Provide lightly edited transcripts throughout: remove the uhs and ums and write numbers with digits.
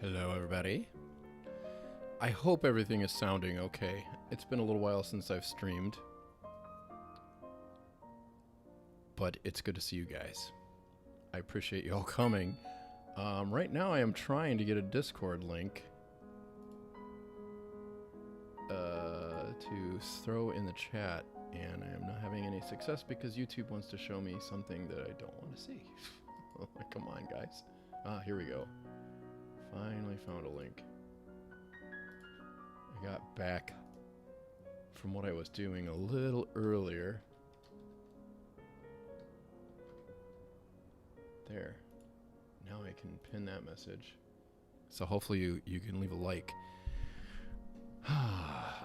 Hello, everybody. I hope everything is sounding okay. It's been a little while since I've streamed, but it's good to see you guys. I appreciate you all coming. Right now, I am trying to get a Discord link to throw in the chat, and I am not having any success because YouTube wants to show me something that I don't want to see. Come on, guys. Here we go. Finally found a link. I got back from what I was doing a little earlier. There. Now I can pin that message. So hopefully you can leave a like.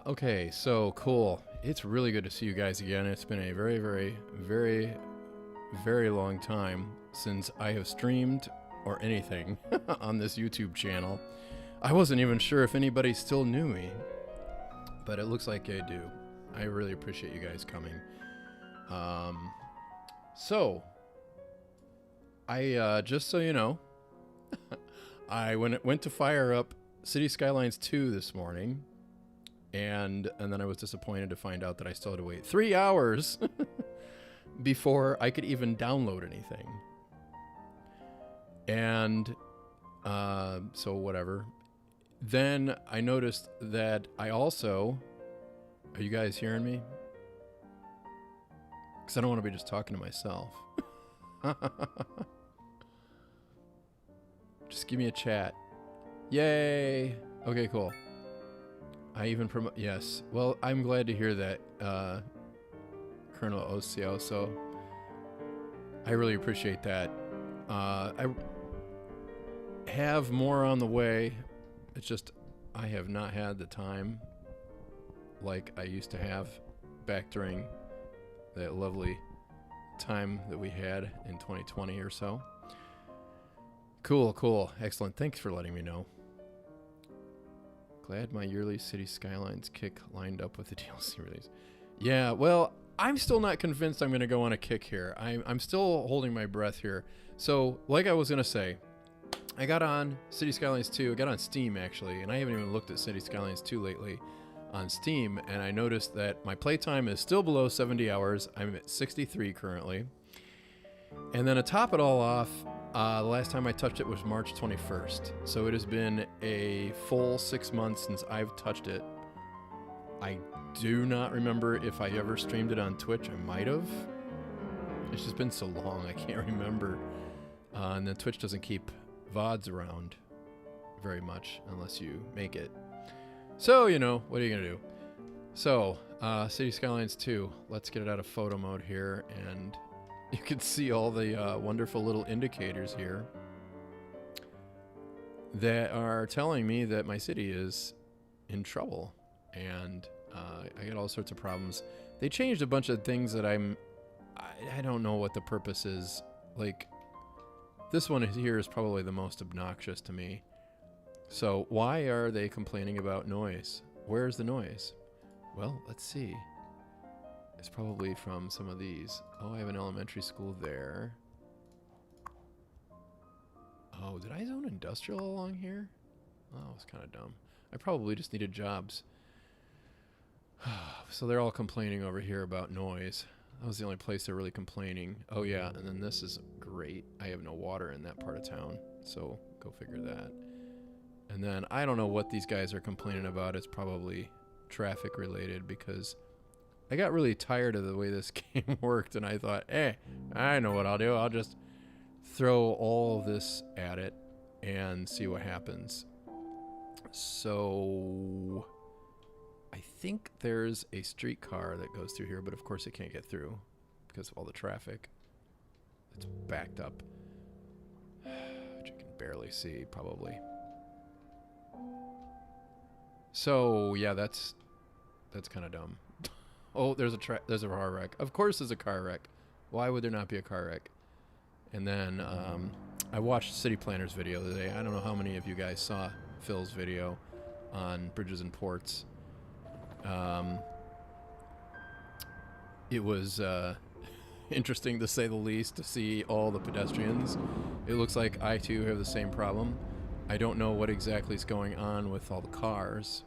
Okay, so cool. It's really good to see you guys again. It's been a very, very, very, very long time since I have streamed or anything on this YouTube channel. I wasn't even sure if anybody still knew me, but it looks like I do. I really appreciate you guys coming. So I just so you know, I went to fire up City Skylines 2 this morning, and then I was disappointed to find out that I still had to wait 3 hours before I could even download anything. And so whatever. Then I noticed that I also... Are you guys hearing me? Because I don't want to be just talking to myself. Just give me a chat. Yay! Okay, cool. I even promote... Yes. Well, I'm glad to hear that, Colonel Ocioso. I really appreciate that. I have more on the way. It's just I have not had the time like I used to have back during that lovely time that we had in 2020 or so. Cool. Excellent. Thanks for letting me know. Glad my yearly City Skylines kick lined up with the DLC release. Yeah, well, I'm still not convinced I'm going to go on a kick here. I'm still holding my breath here. So, like I was going to say, I got on City Skylines 2. I got on Steam, actually, and I haven't even looked at City Skylines 2 lately on Steam, and I noticed that my playtime is still below 70 hours. I'm at 63 currently. And then to top it all off, the last time I touched it was March 21st. So it has been a full 6 months since I've touched it. I do not remember if I ever streamed it on Twitch. I might have. It's just been so long, I can't remember. And then Twitch doesn't keep VODs around very much unless you make it. So, you know, what are you going to do? So, City Skylines 2. Let's get it out of photo mode here, and you can see all the wonderful little indicators here that are telling me that my city is in trouble, and I got all sorts of problems. They changed a bunch of things that I don't know what the purpose is. Like, this one here is probably the most obnoxious to me. So why are they complaining about noise? Where's the noise? Well, let's see. It's probably from some of these. Oh, I have an elementary school there. Oh, did I zone industrial along here? Oh, it's kind of dumb. I probably just needed jobs. So they're all complaining over here about noise. That was the only place they're really complaining. Oh yeah, and then this is great. I have no water in that part of town, so go figure that. And then I don't know what these guys are complaining about. It's probably traffic related because I got really tired of the way this game worked, and I thought, I know what I'll do. I'll just throw all of this at it and see what happens. So I think there's a streetcar that goes through here, but of course it can't get through because of all the traffic. It's backed up, which you can barely see, probably. So yeah, that's kind of dumb. Oh, there's a car wreck. Of course, there's a car wreck. Why would there not be a car wreck? And then I watched City Planner's video the other day. I don't know how many of you guys saw Phil's video on bridges and ports. It was interesting to say the least to see all the pedestrians. It looks like I too have the same problem. I don't know what exactly is going on with all the cars.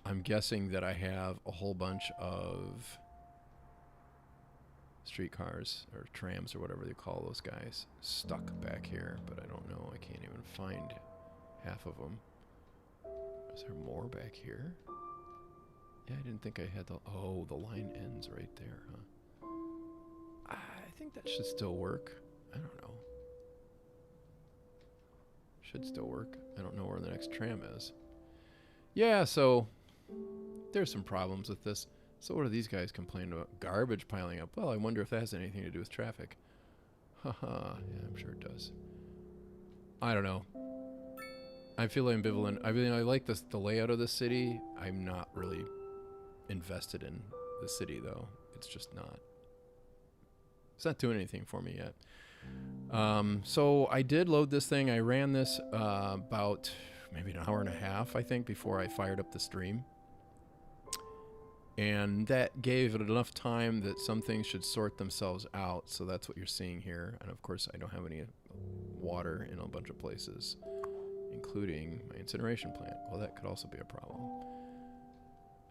I'm guessing that I have a whole bunch of streetcars or trams or whatever they call those guys stuck back here, but I don't know. I can't even find half of them. Is there more back here? Yeah, I didn't think I had the... Oh, the line ends right there, huh? I think that should still work. I don't know. Should still work. I don't know where the next tram is. Yeah, so there's some problems with this. So what are these guys complaining about? Garbage piling up. Well, I wonder if that has anything to do with traffic. Haha, yeah, I'm sure it does. I don't know. I feel ambivalent. I mean, I like the layout of the city. I'm not really invested in the city, though. It's just not. It's not doing anything for me yet. So I did load this thing. I ran this about maybe an hour and a half, I think, before I fired up the stream. And that gave it enough time that some things should sort themselves out. So that's what you're seeing here. And of course, I don't have any water in a bunch of places, including my incineration plant. Well, that could also be a problem.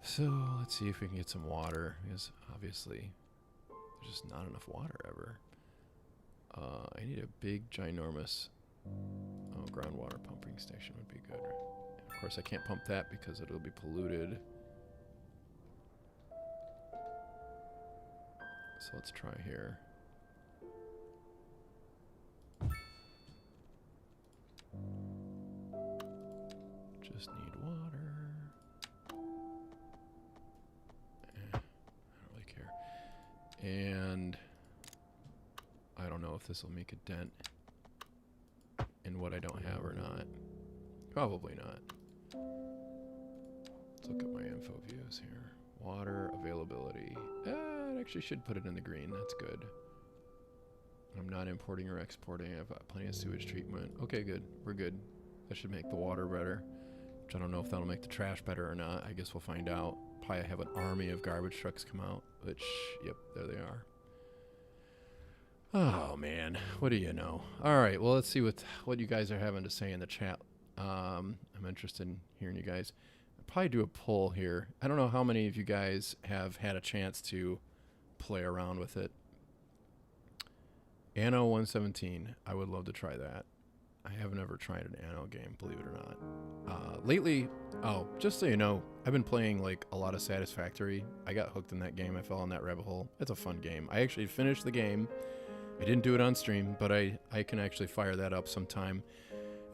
So let's see if we can get some water, because obviously there's just not enough water ever. I need a big, ginormous groundwater pumping station would be good. And of course, I can't pump that because it'll be polluted. So let's try here. Just need water. I don't really care. And I don't know if this will make a dent in what I don't have or not. Probably not. Let's look at my info views here. Water availability. It actually should put it in the green. That's good. I'm not importing or exporting. I've got plenty of sewage treatment. Okay, good. We're good. That should make the water better. Which I don't know if that'll make the trash better or not. I guess we'll find out. Probably have an army of garbage trucks come out. Which, yep, there they are. Oh, man. What do you know? All right, well, let's see what you guys are having to say in the chat. I'm interested in hearing you guys. I'll probably do a poll here. I don't know how many of you guys have had a chance to play around with it. Anno 117. I would love to try that. I have never tried an Anno game, believe it or not. Lately, just so you know, I've been playing like a lot of Satisfactory. I got hooked in that game. I fell in that rabbit hole. It's a fun game. I actually finished the game. I didn't do it on stream, but I can actually fire that up sometime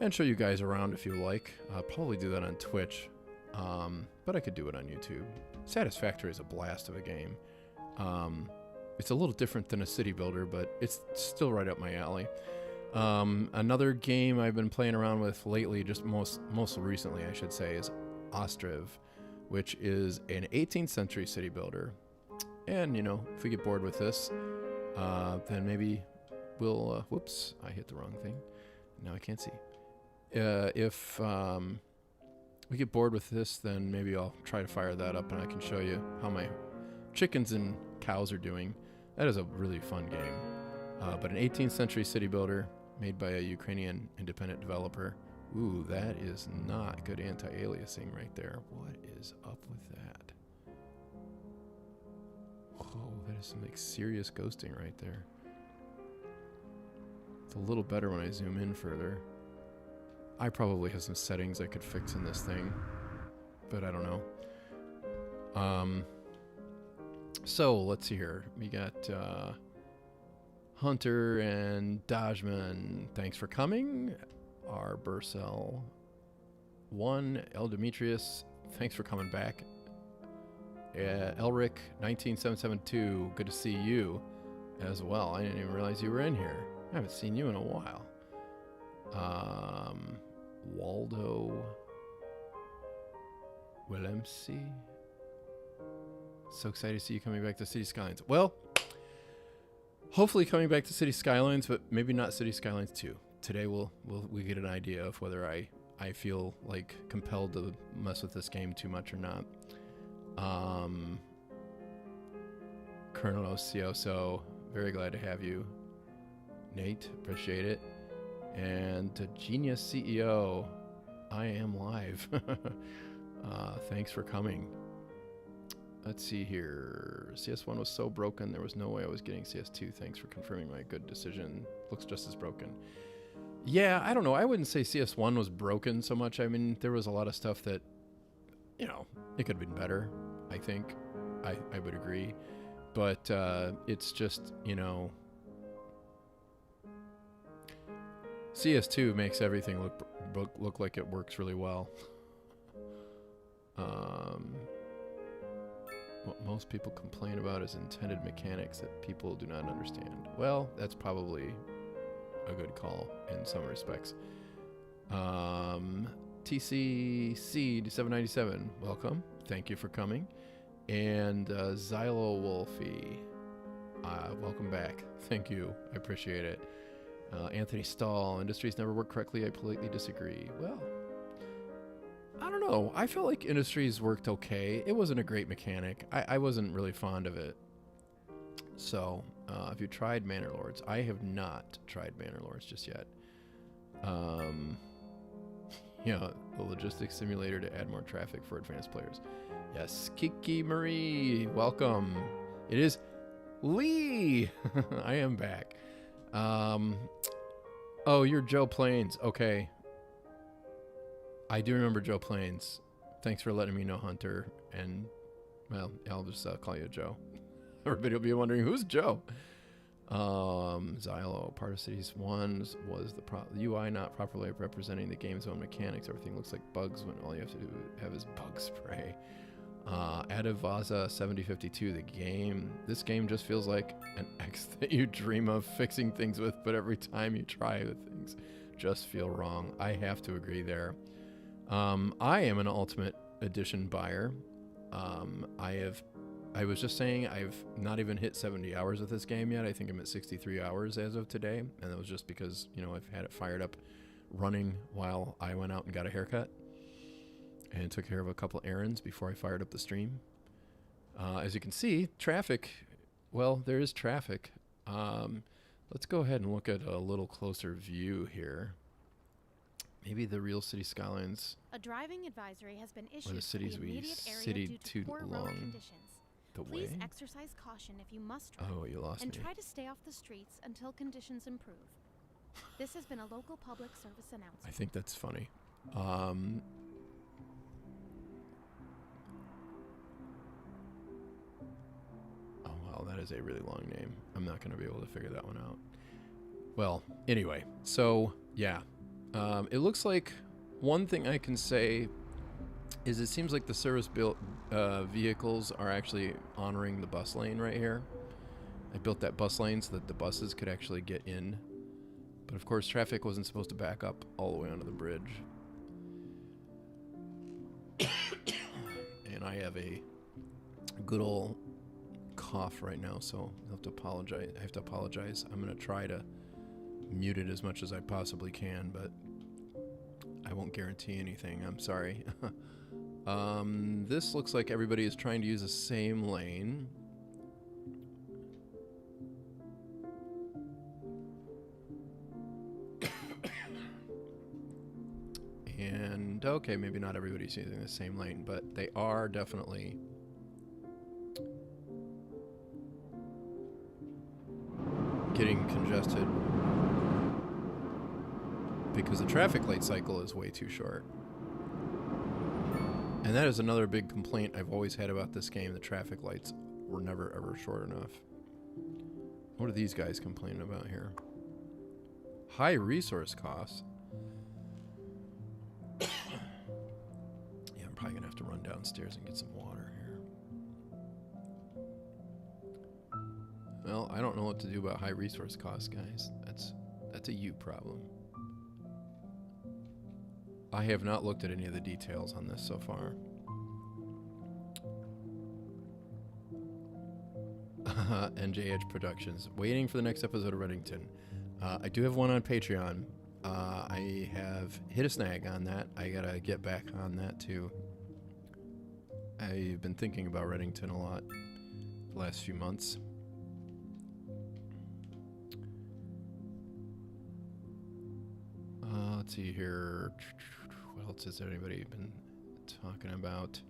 and show you guys around if you like. I'll probably do that on Twitch, but I could do it on YouTube. Satisfactory is a blast of a game. It's a little different than a city builder, but it's still right up my alley. Another game I've been playing around with lately, just most recently, I should say, is Ostriv, which is an 18th century city builder. And, you know, if we get bored with this, then maybe we'll, whoops, I hit the wrong thing. Now I can't see. If we get bored with this, then maybe I'll try to fire that up and I can show you how my chickens and cows are doing. That is a really fun game. But an 18th century city builder made by a Ukrainian independent developer. Ooh, that is not good anti-aliasing right there. What is up with that? Oh, that is some like serious ghosting right there. It's a little better when I zoom in further. I probably have some settings I could fix in this thing, but I don't know. So let's see here. We got Hunter and Dodgeman. Thanks for coming. R. Bursell. 1. El Demetrius. Thanks for coming back. Elric 19772. Good to see you as well. I didn't even realize you were in here. I haven't seen you in a while. Waldo Willemsey. So excited to see you coming back to City Skylines. Well, hopefully coming back to City Skylines, but maybe not City Skylines 2. Today we get an idea of whether I feel like compelled to mess with this game too much or not. Colonel Ocioso, very glad to have you. Nate, appreciate it. And to Genius CEO, I am live. Thanks for coming. Let's see here. CS1 was so broken, there was no way I was getting CS2. Thanks for confirming my good decision. Looks just as broken. Yeah, I don't know. I wouldn't say CS1 was broken so much. I mean, there was a lot of stuff that, you know, it could have been better, I think. I would agree. But it's just, you know, CS2 makes everything look like it works really well. What most people complain about is intended mechanics that people do not understand. Well, that's probably a good call in some respects. TCC 797, welcome. Thank you for coming. And Xylo Wolfie, welcome back. Thank you. I appreciate it. Anthony Stahl, industries never work correctly. I politely disagree. Well, I don't know. I felt like industries worked okay. It wasn't a great mechanic. I wasn't really fond of it. So, if you tried Manor Lords, I have not tried Manor Lords just yet. Yeah, the logistics simulator to add more traffic for advanced players. Yes, Kiki Marie, welcome. It is Lee. I am back. Oh, you're Joe Plains. Okay. I do remember Joe Plains. Thanks for letting me know, Hunter. And, well, I'll just call you Joe. Everybody will be wondering, who's Joe? Xylo, part of Cities 1 was the UI not properly representing the game's own mechanics. Everything looks like bugs when all you have to have is bug spray. Adavaza 7052, this game just feels like an X that you dream of fixing things with, but every time you try the things just feel wrong. I have to agree there. I am an Ultimate Edition buyer. I was just saying I've not even hit 70 hours with this game yet. I think I'm at 63 hours as of today, and that was just because, you know, I've had it fired up running while I went out and got a haircut and took care of a couple errands before I fired up the stream. As you can see, traffic, well, there is traffic. Let's go ahead and look at a little closer view here. Maybe the real city skylines. A driving advisory has been issued the cities for the we immediate area citied due to too poor long road conditions. The Please way? exercise caution if you must drive. Oh, you lost and me. try to stay off the streets until conditions improve. This has been a local public service announcement. I think that's funny. Oh, wow, that is a really long name. I'm not going to be able to figure that one out. Well, anyway, so, yeah. It looks like one thing I can say is it seems like the service-built vehicles are actually honoring the bus lane right here. I built that bus lane so that the buses could actually get in. But, of course, traffic wasn't supposed to back up all the way onto the bridge. And I have a good old cough right now, so I have to apologize. I'm going to try to mute it as much as I possibly can, but I won't guarantee anything. I'm sorry. This looks like everybody is trying to use the same lane. And, okay, maybe not everybody's using the same lane, but they are definitely getting congested because the traffic light cycle is way too short. And that is another big complaint I've always had about this game. The traffic lights were never ever short enough. What are these guys complaining about here? High resource costs. Yeah, I'm probably gonna have to run downstairs and get some water here. Well, I don't know what to do about high resource costs, guys. That's a you problem. I have not looked at any of the details on this so far. NJH Productions. Waiting for the next episode of Reddington. I do have one on Patreon. I have hit a snag on that. I gotta get back on that too. I've been thinking about Reddington a lot the last few months. Let's see here. What else has anybody been talking about?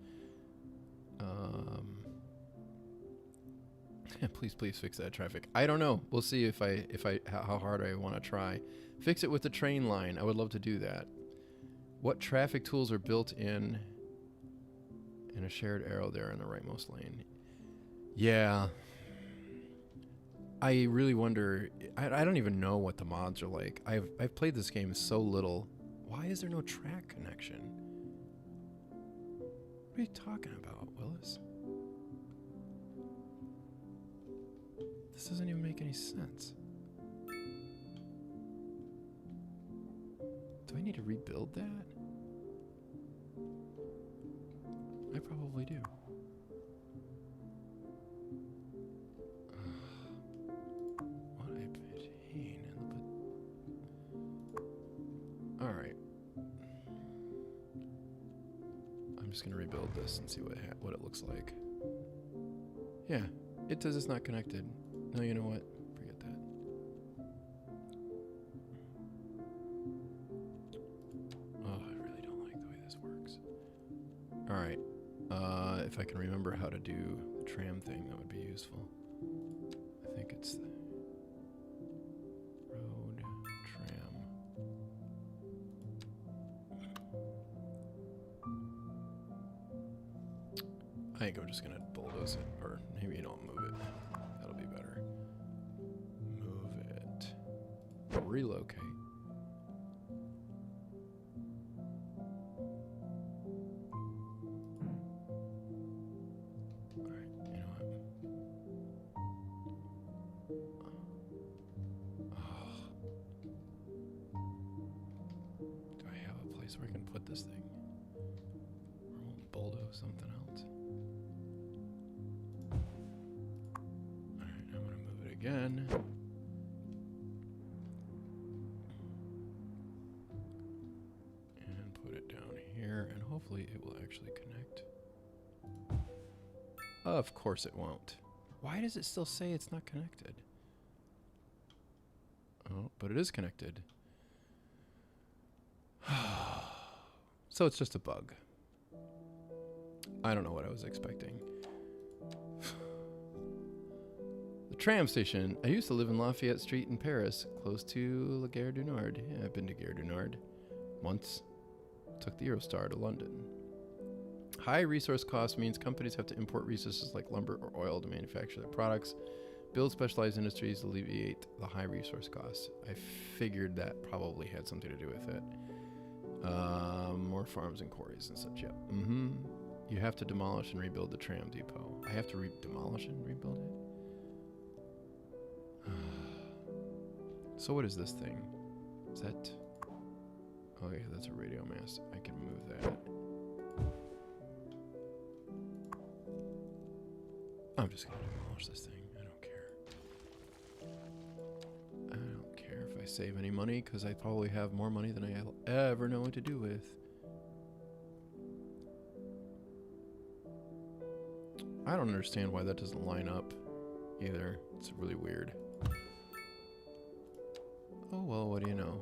Please fix that traffic. I don't know. We'll see how hard I want to try. Fix it with the train line. I would love to do that. What traffic tools are built in a shared arrow there in the rightmost lane? Yeah. I really wonder. I don't even know what the mods are like. I've played this game so little. Why is there no track connection? What are you talking about, Willis? This doesn't even make any sense. Do I need to rebuild that? I probably do. What a pain in the butt. Alright. I'm just gonna rebuild this and see what it looks like. Yeah, it says it's not connected. No, you know what? Forget that. Oh, I really don't like the way this works. Alright. If I can remember how to do the tram thing, that would be useful. I think it's the road tram. I think I'm just gonna bulldoze it, or maybe don't move it. That'll be better. Move it. Relocate. Alright, you know what? Oh. Do I have a place where I can put this thing? Or we'll bulldoze something else? Alright, I'm gonna move it again. And put it down here, and hopefully it will actually connect. Of course it won't. Why does it still say it's not connected? Oh, but it is connected. So it's just a bug. I don't know what I was expecting. The tram station. I used to live in Lafayette Street in Paris, close to La Gare du Nord. Yeah, I've been to Gare du Nord once. Took the Eurostar to London. High resource costs means companies have to import resources like lumber or oil to manufacture their products. Build specialized industries to alleviate the high resource costs. I figured that probably had something to do with it. More farms and quarries and such, yep. You have to demolish and rebuild the tram depot. I have to demolish and rebuild it? So what is this thing? Is that... Oh yeah, that's a radio mast. I can move that. I'm just gonna demolish this thing. I don't care. I don't care if I save any money, because I probably have more money than I'll ever know what to do with. I don't understand why that doesn't line up either. It's really weird. Oh well, what do you know?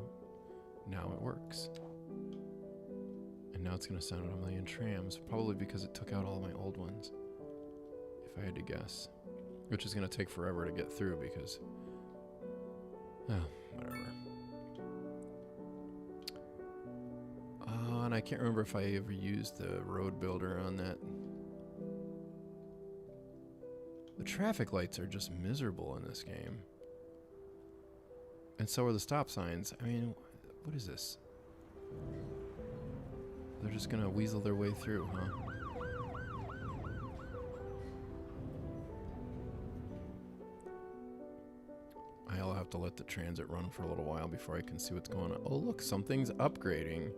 Now it works. And now it's gonna sound out a million trams, probably because it took out all my old ones. If I had to guess. Which is gonna take forever to get through because... Oh, whatever. And I can't remember if I ever used the road builder on that. The traffic lights are just miserable in this game. And so are the stop signs. I mean, what is this? They're just gonna weasel their way through, huh? I'll have to let the transit run for a little while before I can see what's going on. Oh, look, something's upgrading.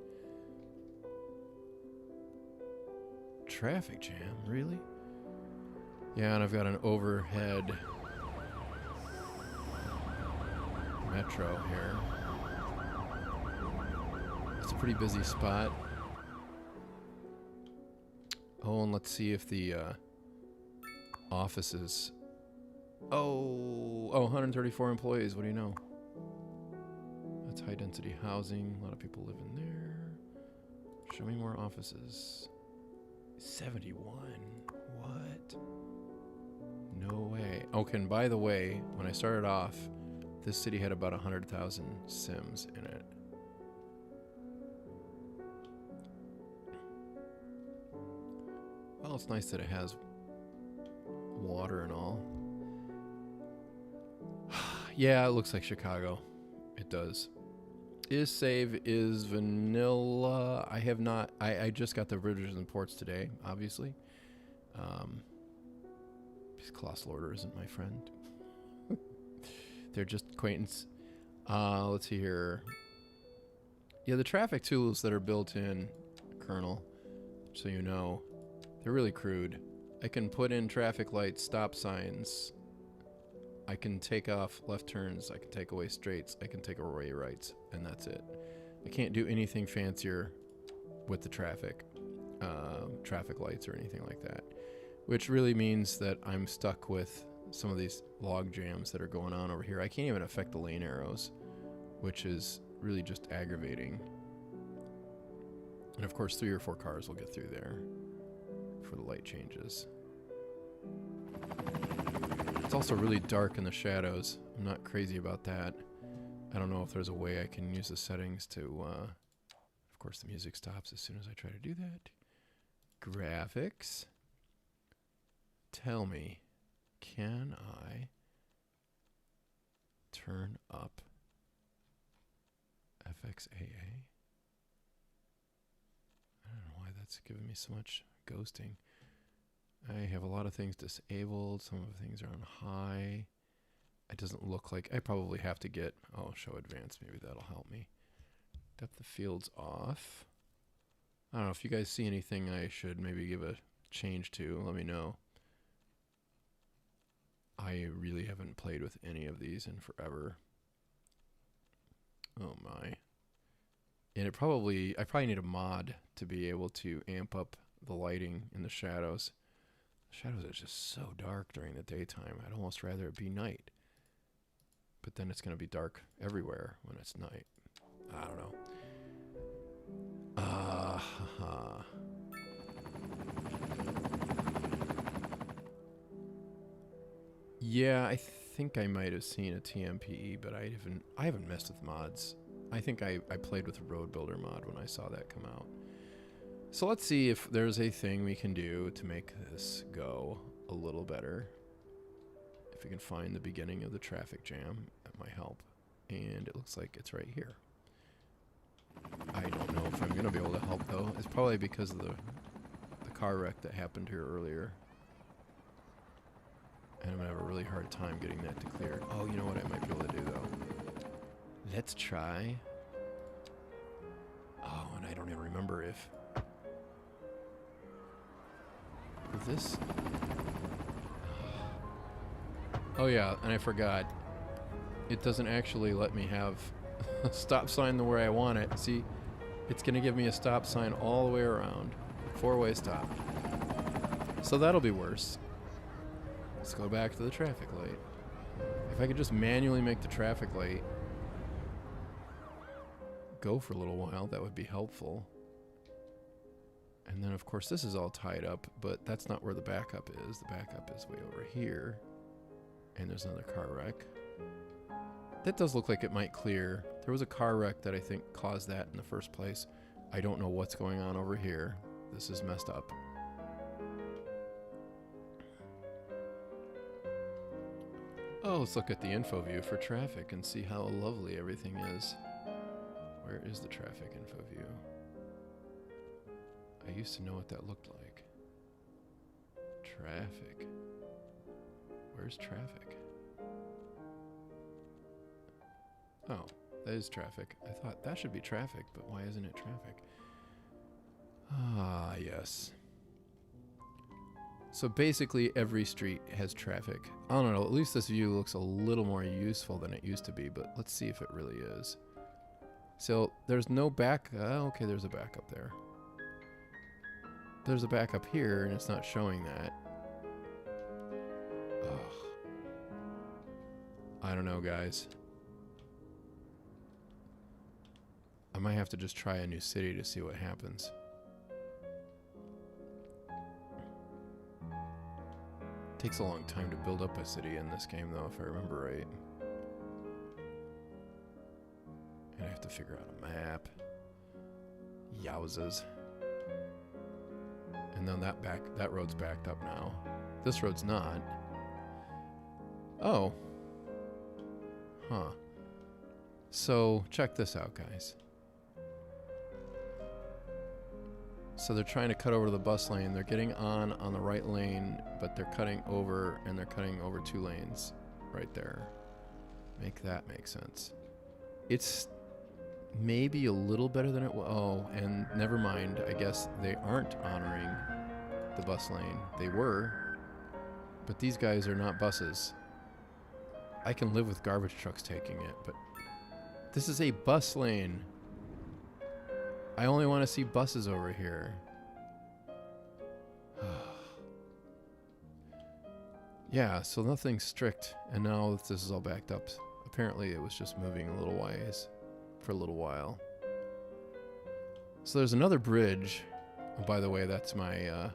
Traffic jam, really? Yeah, and I've got an overhead metro here. It's a pretty busy spot. Oh, and let's see if the offices... Oh, 134 employees. What do you know? That's high density housing. A lot of people live in there. Show me more offices. 71. What? No way. Okay, and by the way, when I started off, this city had about 100,000 Sims in it. Well, it's nice that it has water and all. Yeah, it looks like Chicago. It does. Is save is vanilla. I have not. I just got the bridges and ports today, obviously. Because Class Lorder isn't my friend. They're just acquaintance. Let's see here. Yeah, the traffic tools that are built in Kernel, so you know, they're really crude. I can put in traffic lights, stop signs. I can take off left turns. I can take away straights. I can take away rights, and that's it. I can't do anything fancier with the traffic lights or anything like that, which really means that I'm stuck with some of these log jams that are going on over here. I can't even affect the lane arrows, which is really just aggravating. And of course, 3 or 4 cars will get through there for the light changes. It's also really dark in the shadows. I'm not crazy about that. I don't know if there's a way I can use the settings to... of course, the music stops as soon as I try to do that. Graphics. Tell me, can I turn up FXAA? I don't know why that's giving me so much ghosting. I have a lot of things disabled. Some of the things are on high. It doesn't look like... I probably have to get... Oh, show advanced. Maybe that'll help me. Depth of field's off. I don't know if you guys see anything I should maybe give a change to. Let me know. I really haven't played with any of these in forever. Oh my. And I probably need a mod to be able to amp up the lighting in the shadows. Shadows are just so dark during the daytime. I'd almost rather it be night. But then it's going to be dark everywhere when it's night. I don't know. Yeah, I think I might have seen a TMPE, but I haven't messed with mods. I think I played with the Road Builder mod when I saw that come out. So let's see if there's a thing we can do to make this go a little better. If we can find the beginning of the traffic jam, that might help. And it looks like it's right here. I don't know if I'm going to be able to help, though. It's probably because of the car wreck that happened here earlier. And I'm going to have a really hard time getting that to clear. Oh, you know what I might be able to do, though? Let's try. Oh, and I don't even remember if... this... Oh yeah, and I forgot. It doesn't actually let me have a stop sign the way I want it. See, it's going to give me a stop sign all the way around. 4-way stop. So that'll be worse. Let's go back to the traffic light. If I could just manually make the traffic light go for a little while, that would be helpful. And then, of course, this is all tied up, but that's not where the backup is. The backup is way over here. And there's another car wreck. That does look like it might clear. There was a car wreck that I think caused that in the first place. I don't know what's going on over here. This is messed up. Oh, let's look at the info view for traffic and see how lovely everything is. Where is the traffic info view? I used to know what that looked like. Traffic. Where's traffic? Oh, that is traffic. I thought that should be traffic, but why isn't it traffic? Ah, yes. So basically every street has traffic. I don't know, at least this view looks a little more useful than it used to be, but let's see if it really is. So there's no back... okay, there's a back up there. There's a back up here, and it's not showing that. Ugh. I don't know, guys. I might have to just try a new city to see what happens. Takes a long time to build up a city in this game, though, if I remember right. And I have to figure out a map. Yowzas. And then that road's backed up now. This road's not. Oh. Huh. So, check this out, guys. So they're trying to cut over the bus lane. They're getting on the right lane, but they're cutting over, and they're cutting over 2 lanes right there. Make that make sense. It's maybe a little better than it was. Oh, and never mind. I guess they aren't honoring the bus lane. They were, but these guys are not buses. I can live with garbage trucks taking it, but this is a bus lane. I only want to see buses over here. Yeah, so nothing's strict, and now this is all backed up. Apparently it was just moving a little ways for a little while. So there's another bridge. Oh, by the way, that's my that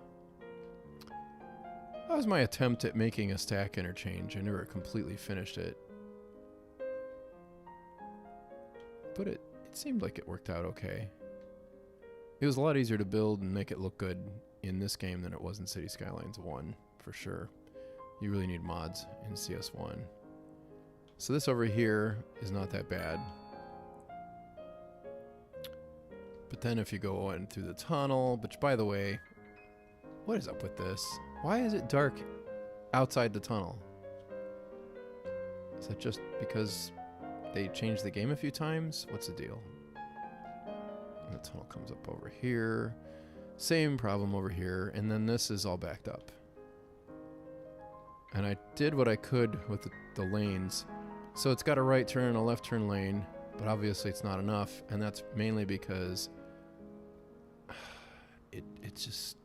was my attempt at making a stack interchange. I never completely finished it, but it seemed like it worked out okay. It was a lot easier to build and make it look good in this game than it was in City Skylines 1, for sure. You really need mods in CS1. So this over here is not that bad. But then if you go in through the tunnel, which by the way, what is up with this? Why is it dark outside the tunnel? Is that just because they changed the game a few times? What's the deal? The tunnel comes up over here. Same problem over here. And then this is all backed up. And I did what I could with the lanes. So it's got a right turn and a left turn lane, but obviously it's not enough. And that's mainly because it's just,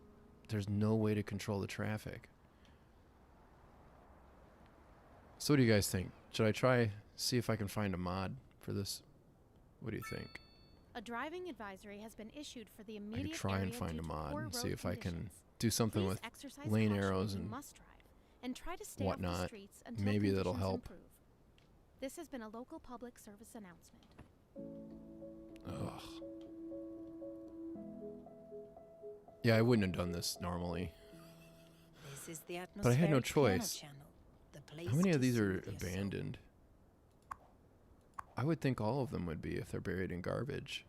there's no way to control the traffic. So what do you guys think? Should I see if I can find a mod for this? What do you think? A driving advisory has been issued for the I immediate could try and area find due a to mod poor and see road if I can conditions. do something Please with exercise lane caution arrows when you and must drive, and try to stay whatnot. off the streets until Maybe that'll conditions help. improve. This has been a local public service announcement. Ugh. Yeah, I wouldn't have done this normally. This is the But I had no atmospheric piano choice. channel, the place How many to of these are soothe your soul. abandoned? I would think all of them would be if they're buried in garbage.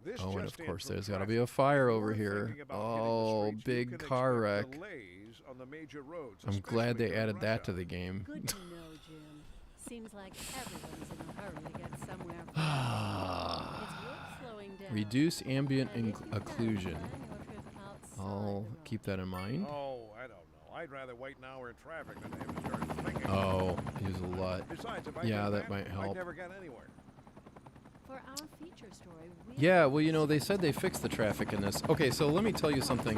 This Oh, and just of in course from there's got to traffic. be a fire If over you're here. thinking about hitting the Oh, streets, you big can car expect wreck. delays on the major roads, I'm glad they especially added during that rush to hour. the game. Good to know, Jim. Seems like everyone's in a hurry to get somewhere. It's worth slowing down. Reduce ambient And if you can, occlusion. plan your trip outside I'll the keep that in mind. Oh, I don't know. I'd rather wait an hour in traffic than have to start thinking. Oh, use a lot. Besides, if I Yeah, did that might help. I'd never get anywhere. For our feature story, we Yeah, well, you know, they said they fixed the traffic in this. Okay, so let me tell you something.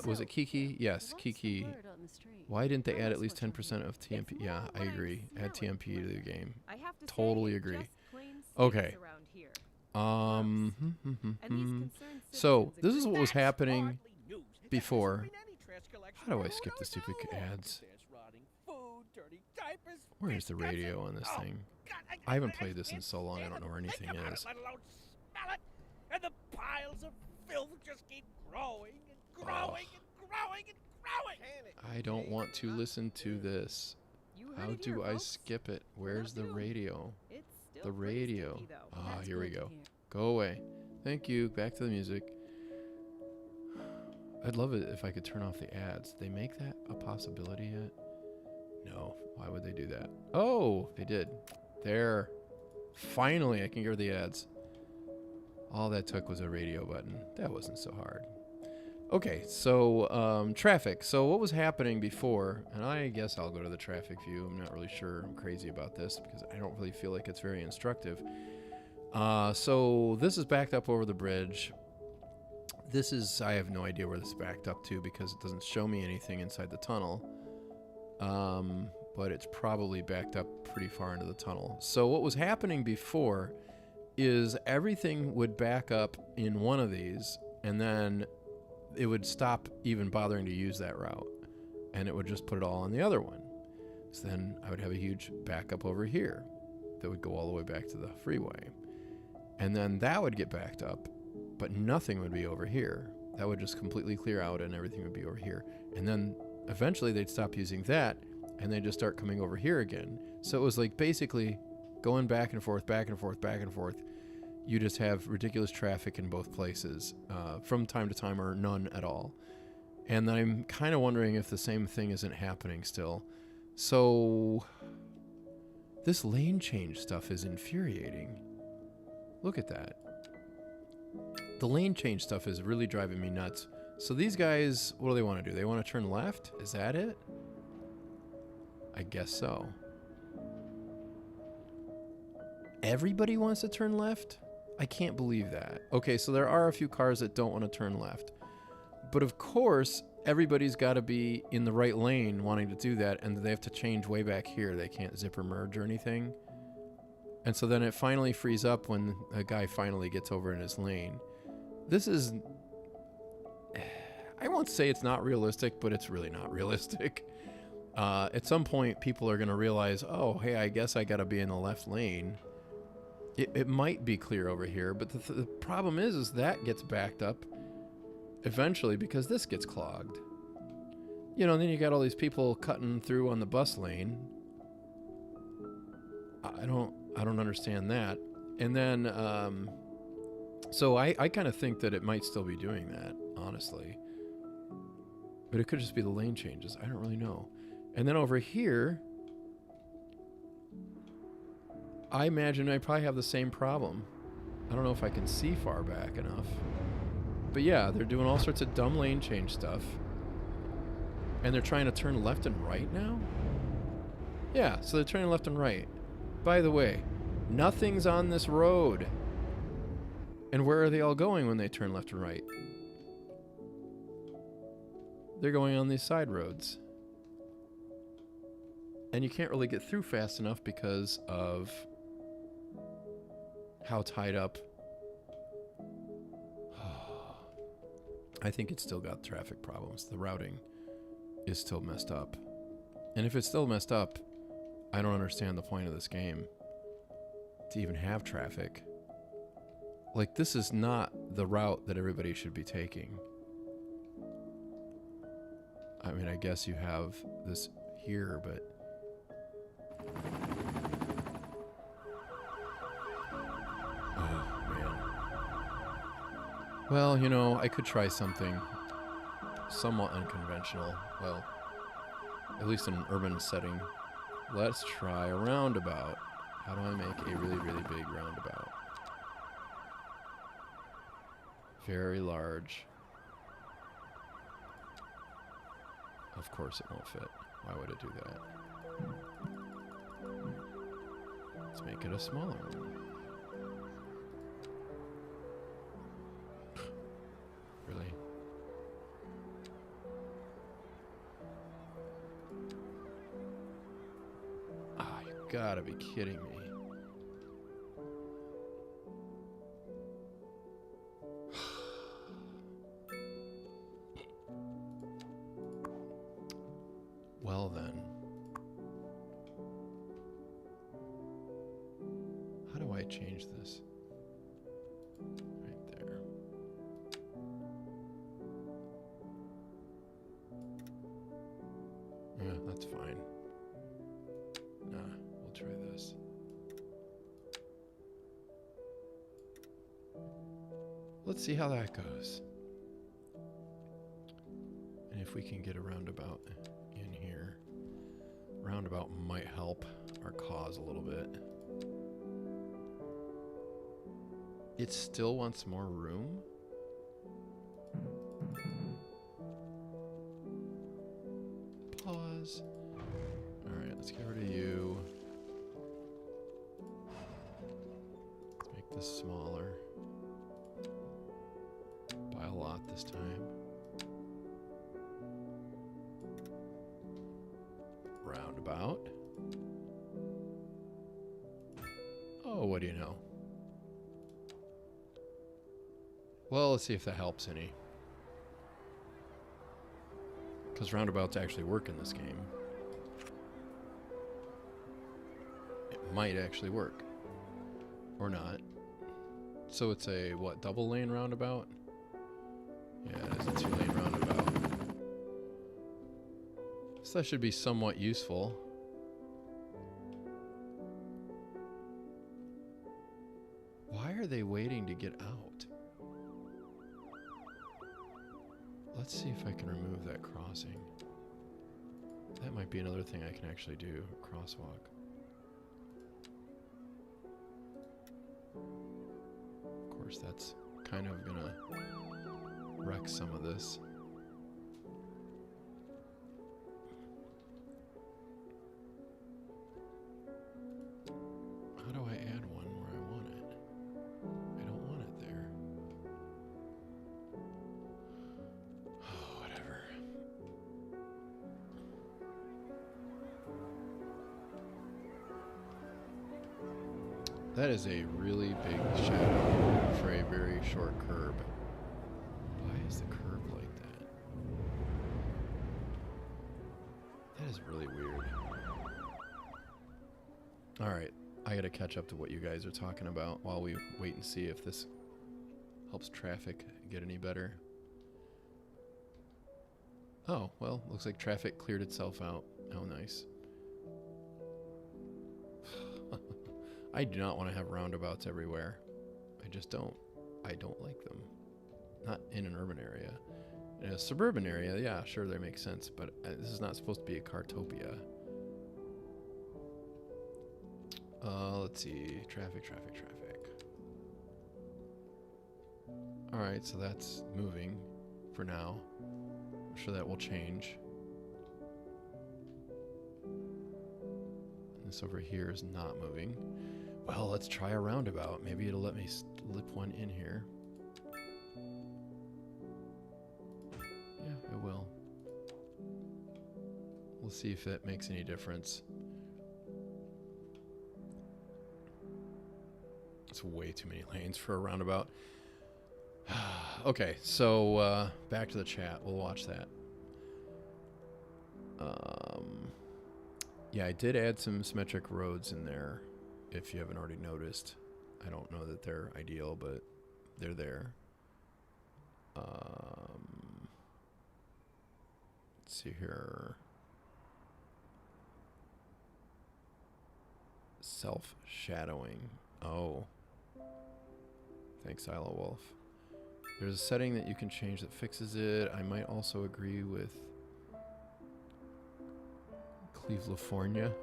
Was it Kiki? Yes, What's the Kiki. word on the street? Why didn't they Tell add us at least what you 10% of TMP? It's Yeah, more I like agree. Add smelling TMP to the fluid. game. I have to Totally say, agree. Just plain stinks Okay. around here. Um, And these concerned So, citizens this is agree. what was That's happening hardly news. There before. hasn't been any trash collection How do I for skip who the knows stupid how long. ads? There's rotting food, dirty diapers. Where's the disgusting- radio on this Oh, thing? God, I haven't played this in can't so long, I stand don't know where to anything think about is. it, let alone smell it. And the piles of filth just keep growing and growing and growing and growing. I don't want to listen to this. You heard How it do here, I folks. skip it? Where's the doomed. radio? It's still The pretty radio. stinky, though. Ah, That's here we good to go. hear. Go away. Thank you. Back to the music. I'd love it if I could turn off the ads. They make that a possibility yet? No. Why would they do that? Oh, they did. There. Finally, I can get rid of the ads. All that took was a radio button. That wasn't so hard. Okay, so traffic. So what was happening before, and I guess I'll go to the traffic view. I'm not really sure. I'm crazy about this because I don't really feel like it's very instructive. So this is backed up over the bridge. This is, I have no idea where this is backed up to because it doesn't show me anything inside the tunnel. But it's probably backed up pretty far into the tunnel. So what was happening before is everything would back up in one of these, and then it would stop even bothering to use that route, and it would just put it all on the other one. So then I would have a huge backup over here that would go all the way back to the freeway. And then that would get backed up, but nothing would be over here. That would just completely clear out and everything would be over here. And then eventually they'd stop using that and they'd just start coming over here again. So it was like basically going back and forth, back and forth, back and forth. You just have ridiculous traffic in both places from time to time, or none at all. And I'm kind of wondering if the same thing isn't happening still. So this lane change stuff is infuriating. Look at that. The lane change stuff is really driving me nuts. So these guys, what do they want to do? They want to turn left? Is that it? I guess so. Everybody wants to turn left? I can't believe that. Okay, so there are a few cars that don't want to turn left. But of course, everybody's got to be in the right lane wanting to do that, and they have to change way back here. They can't zipper merge or anything. And so then it finally frees up when a guy finally gets over in his lane. This is... I won't say it's not realistic, but it's really not realistic. At some point, people are going to realize, oh, hey, I guess I got to be in the left lane. It might be clear over here, but the problem is that gets backed up eventually because this gets clogged. You know, and then you got all these people cutting through on the bus lane. I don't understand that. And then, so I kind of think that it might still be doing that, honestly. But it could just be the lane changes. I don't really know. And then over here, I imagine I probably have the same problem. I don't know if I can see far back enough. But yeah, they're doing all sorts of dumb lane change stuff. And they're trying to turn left and right now? Yeah, so they're turning left and right. By the way, nothing's on this road. And where are they all going when they turn left and right? They're going on these side roads. And you can't really get through fast enough because of how tied up. I think it's still got traffic problems. The routing is still messed up. And if it's still messed up, I don't understand the point of this game to even have traffic. Like, this is not the route that everybody should be taking. I mean, I guess you have this here, but... Oh, man. Well, you know, I could try something somewhat unconventional. Well, at least in an urban setting. Let's try a roundabout. How do I make a really, really big roundabout? Very large. Of course it won't fit. Why would it do that? Let's make it a smaller one. Really? Ah, you gotta be kidding me. Well then. How do I change this? Right there. Yeah, that's fine. Nah, we'll try this. Let's see how that goes. And if we can get a roundabout in here. Roundabout might help our cause a little bit. It still wants more room? Pause. Alright, let's get rid of you. Let's make this smaller. By a lot this time. Roundabout. Oh, what do you know? Well, let's see if that helps any. Because roundabouts actually work in this game. It might actually work. Or not. So it's a, what, double lane roundabout? Yeah, it is a 2-lane roundabout. So that should be somewhat useful. Why are they waiting to get out? Let's see if I can remove that crossing. That might be another thing I can actually do, a crosswalk. Of course, that's kind of gonna wreck some of this. How do I add one where I want it? I don't want it there. Oh, whatever. That is a really big shadow for a very short curb. Why is the curb like that? That is really weird. Alright, I gotta catch up to what you guys are talking about while we wait and see if this helps traffic get any better. Oh, well, looks like traffic cleared itself out. How nice. I do not want to have roundabouts everywhere. I just don't. I don't like them. Not in an urban area. In a suburban area, yeah, sure, they make sense, but this is not supposed to be a Cartopia. Let's see. Traffic. Alright, so that's moving for now. I'm sure that will change. And this over here is not moving. Well, let's try a roundabout. Maybe it'll let me slip one in here. Yeah, it will. We'll see if that makes any difference. It's way too many lanes for a roundabout. Okay, so back to the chat. We'll watch that. Yeah, I did add some symmetric roads in there, if you haven't already noticed. I don't know that they're ideal, but they're there. Let's see here. Self-shadowing. Oh. Thanks, Isla Wolf. There's a setting that you can change that fixes it. I might also agree with Cleveland.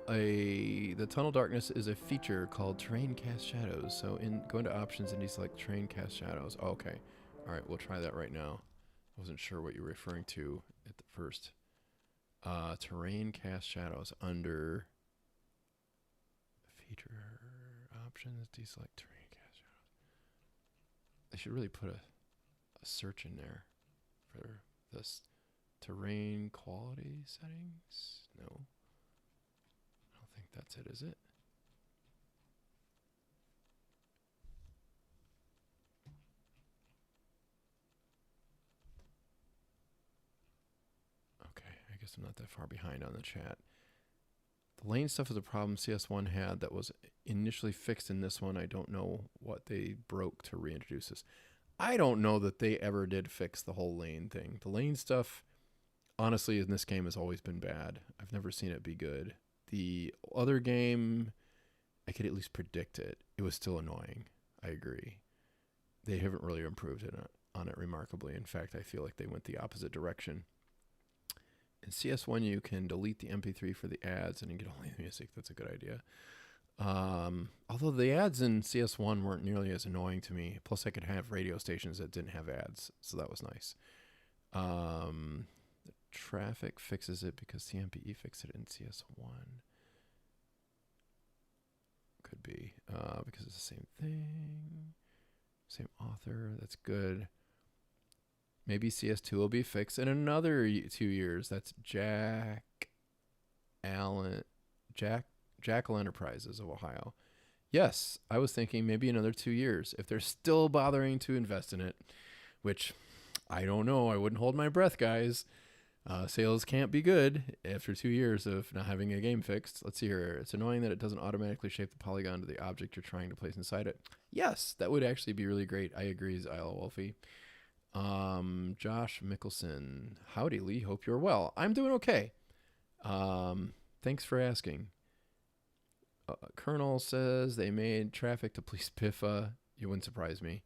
The tunnel darkness is a feature called terrain cast shadows. So go into options and deselect terrain cast shadows. Oh, okay. All right, we'll try that right now. I wasn't sure what you were referring to at the first. Terrain cast shadows under feature options, deselect terrain cast shadows. They should really put a search in there for this terrain quality settings. No, I don't think that's it, is it? Okay, I guess I'm not that far behind on the chat. The lane stuff is a problem CS1 had that was initially fixed in this one. I don't know what they broke to reintroduce this. I don't know that they ever did fix the whole lane thing. The lane stuff, honestly, in this game has always been bad. I've never seen it be good. The other game, I could at least predict it. It was still annoying. I agree. They haven't really improved on it remarkably. In fact, I feel like they went the opposite direction. In CS1, you can delete the MP3 for the ads and you get only the music. That's a good idea. Although the ads in CS1 weren't nearly as annoying to me. Plus, I could have radio stations that didn't have ads, so that was nice. The traffic fixes it because CMPE fixed it in CS1. Could be because it's the same thing. Same author. That's good. Maybe CS2 will be fixed in another 2 years. That's Jackal Enterprises of Ohio. Yes, I was thinking maybe another 2 years if they're still bothering to invest in it, which I don't know. I wouldn't hold my breath, guys. Sales can't be good after 2 years of not having a game fixed. Let's see here. It's annoying that it doesn't automatically shape the polygon to the object you're trying to place inside it. Yes, that would actually be really great. I agree, Isla Wolfie. Josh Mickelson. Howdy, Lee. Hope you're well. I'm doing okay. Thanks for asking. Colonel says they made traffic to police Biffa. You wouldn't surprise me.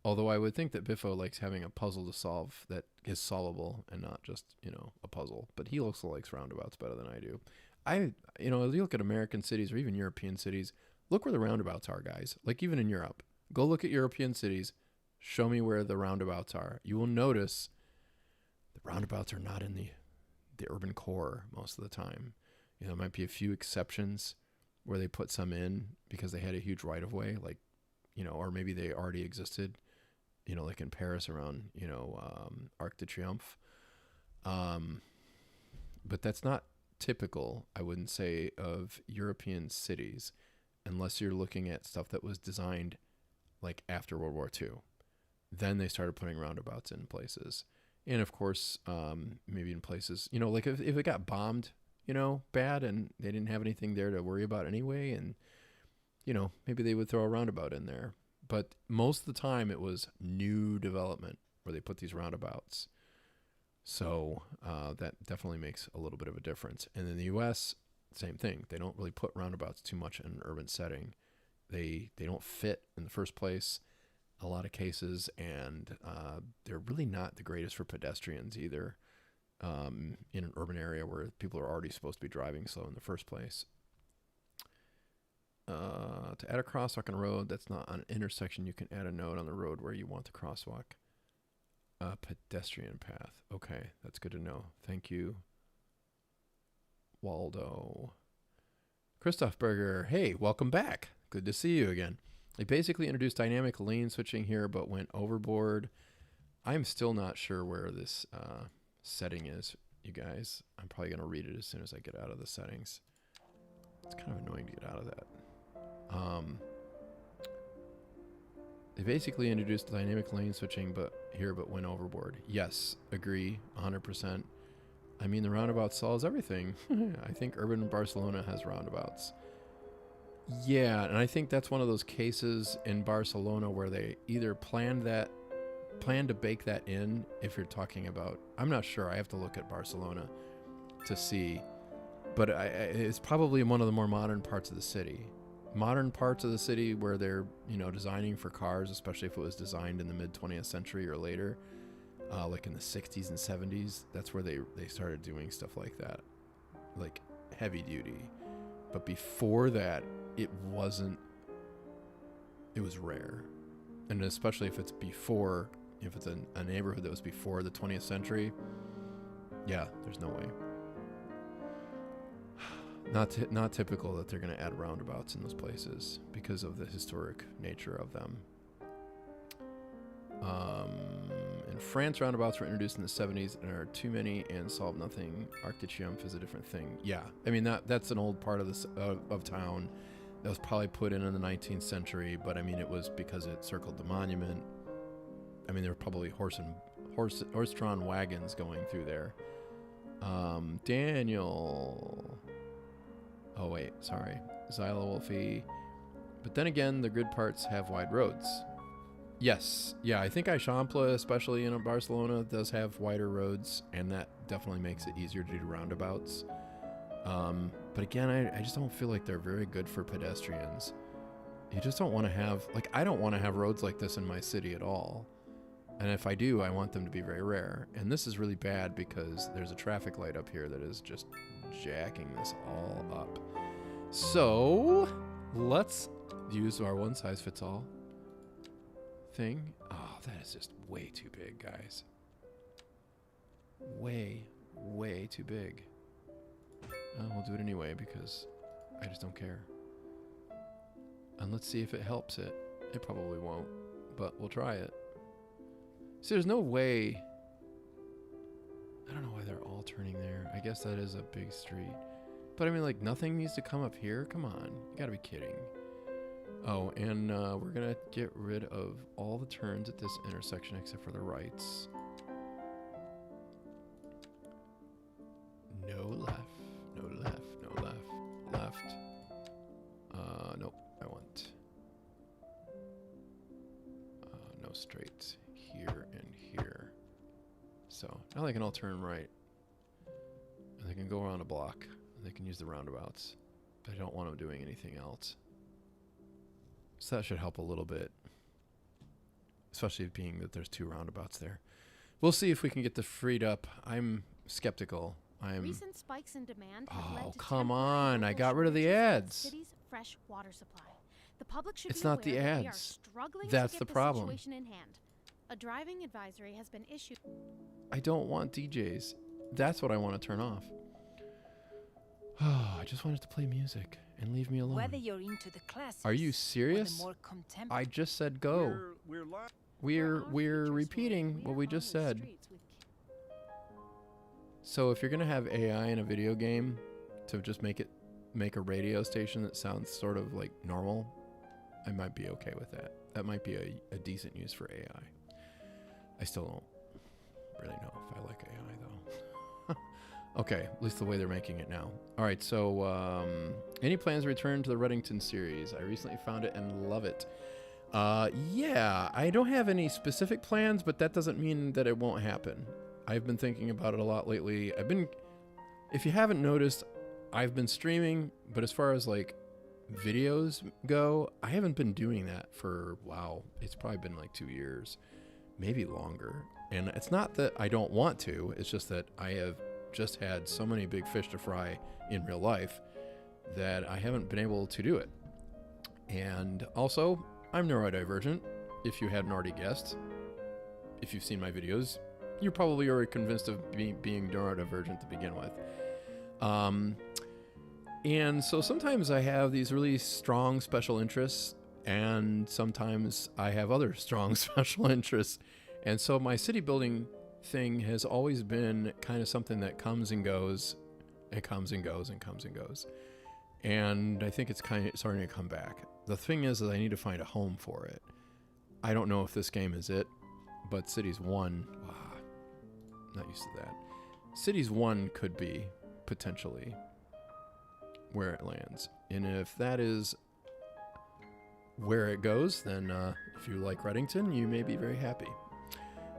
Although I would think that Biffo likes having a puzzle to solve that is solvable and not just, a puzzle. But he also likes roundabouts better than I do. As you look at American cities or even European cities, look where the roundabouts are, guys. Like even in Europe. Go look at European cities. Show me where the roundabouts are. You will notice the roundabouts are not in the urban core most of the time. There might be a few exceptions where they put some in because they had a huge right-of-way, like, or maybe they already existed. Like in Paris around, Arc de Triomphe. But that's not typical, I wouldn't say, of European cities, unless you're looking at stuff that was designed like after World War II. Then they started putting roundabouts in places. And of course, maybe in places, like if it got bombed, bad and they didn't have anything there to worry about anyway. And, maybe they would throw a roundabout in there. But most of the time it was new development where they put these roundabouts. So that definitely makes a little bit of a difference. And in the U.S., same thing. They don't really put roundabouts too much in an urban setting. They don't fit in the first place a lot of cases, and they're really not the greatest for pedestrians either in an urban area where people are already supposed to be driving slow in the first place. To add a crosswalk on a road that's not on an intersection, you can add a node on the road where you want the crosswalk. A pedestrian path. Okay, that's good to know. Thank you, Waldo. Christoph Berger, hey, welcome back. Good to see you again. They basically introduced dynamic lane switching here, but went overboard. I'm still not sure where this setting is, you guys. I'm probably going to read it as soon as I get out of the settings. It's kind of annoying to get out of that. They basically introduced dynamic lane switching but went overboard. Yes, agree, 100%. I mean, the roundabout solves everything. I think urban Barcelona has roundabouts. Yeah, and I think that's one of those cases in Barcelona where they either plan to bake that in, if you're talking about, I'm not sure, I have to look at Barcelona to see, but it's probably one of the more modern parts of the city. Modern parts of the city where they're, designing for cars, especially if it was designed in the mid 20th century or later, like in the 60s and 70s, that's where they started doing stuff like that, like heavy duty. But before that, it was rare. And especially if it's a neighborhood that was before the 20th century, yeah, there's no way. Not typical that they're going to add roundabouts in those places because of the historic nature of them. In France, roundabouts were introduced in the 70s and are too many and solve nothing. Arc de Triomphe is a different thing. Yeah, I mean that's an old part of this of town that was probably put in the 19th century, but I mean it was because it circled the monument. I mean there were probably horse-drawn wagons going through there. Daniel. Oh wait, sorry. Zyla Wolfie. But then again, the good parts have wide roads. Yes. Yeah, I think Eixample, especially in Barcelona, does have wider roads, and that definitely makes it easier to do roundabouts. But again, I just don't feel like they're very good for pedestrians. You just don't want to have, I don't want to have roads like this in my city at all. And if I do, I want them to be very rare. And this is really bad because there's a traffic light up here that is just jacking this all up. So let's use our one-size-fits-all thing. Oh, that is just way too big, guys. Way too big. We'll do it anyway because I just don't care. And let's see if it helps it. It probably won't, but we'll try it. See, there's no way. I don't know why they're all turning there. I guess that is a big street. But I mean, like, nothing needs to come up here? Come on. You gotta be kidding. Oh, and we're gonna get rid of all the turns at this intersection except for the rights. No left, no left, no left, left. Nope, I want no straight here and here. So now they can all turn right. And they can go around a block. And they can use the roundabouts. But I don't want them doing anything else. So that should help a little bit. Especially being that there's 2 roundabouts there. We'll see if we can get this freed up. I'm skeptical. Recent spikes in demand have led Oh, to come temporary on. I local got rid of the shortages in ads. city's fresh water supply. The public should It's be not the aware that we are ads. struggling That's to the get problem. situation in hand. A driving advisory has been issued. I don't want DJs. That's what I want to turn off. I just wanted to play music and leave me alone. Whether you're into the classics Are you or the serious? more contemporary. I just said go. We're live. We're repeating what we just said. So if you're gonna have AI in a video game to just make a radio station that sounds sort of like normal, I might be okay with that. That might be a decent use for AI. I still don't really know if I like AI though. Okay, at least the way they're making it now. All right, so any plans to return to the Reddington series? I recently found it and love it. Yeah, I don't have any specific plans, but that doesn't mean that it won't happen. I've been thinking about it a lot lately. If you haven't noticed, I've been streaming, but as far as like videos go, I haven't been doing that for, wow, it's probably been like 2 years, maybe longer. And it's not that I don't want to, it's just that I have just had so many big fish to fry in real life that I haven't been able to do it. And also, I'm neurodivergent, if you hadn't already guessed. If you've seen my videos, you're probably already convinced of being neurodivergent to begin with. And so sometimes I have these really strong special interests, and sometimes I have other strong special interests. And so my city building thing has always been kind of something that comes and goes and comes and goes and comes and goes. And I think it's kind of starting to come back. The thing is that I need to find a home for it. I don't know if this game is it, but Cities 1, not used to that. Cities 1 could be potentially where it lands. And if that is where it goes, then if you like Reddington, you may be very happy.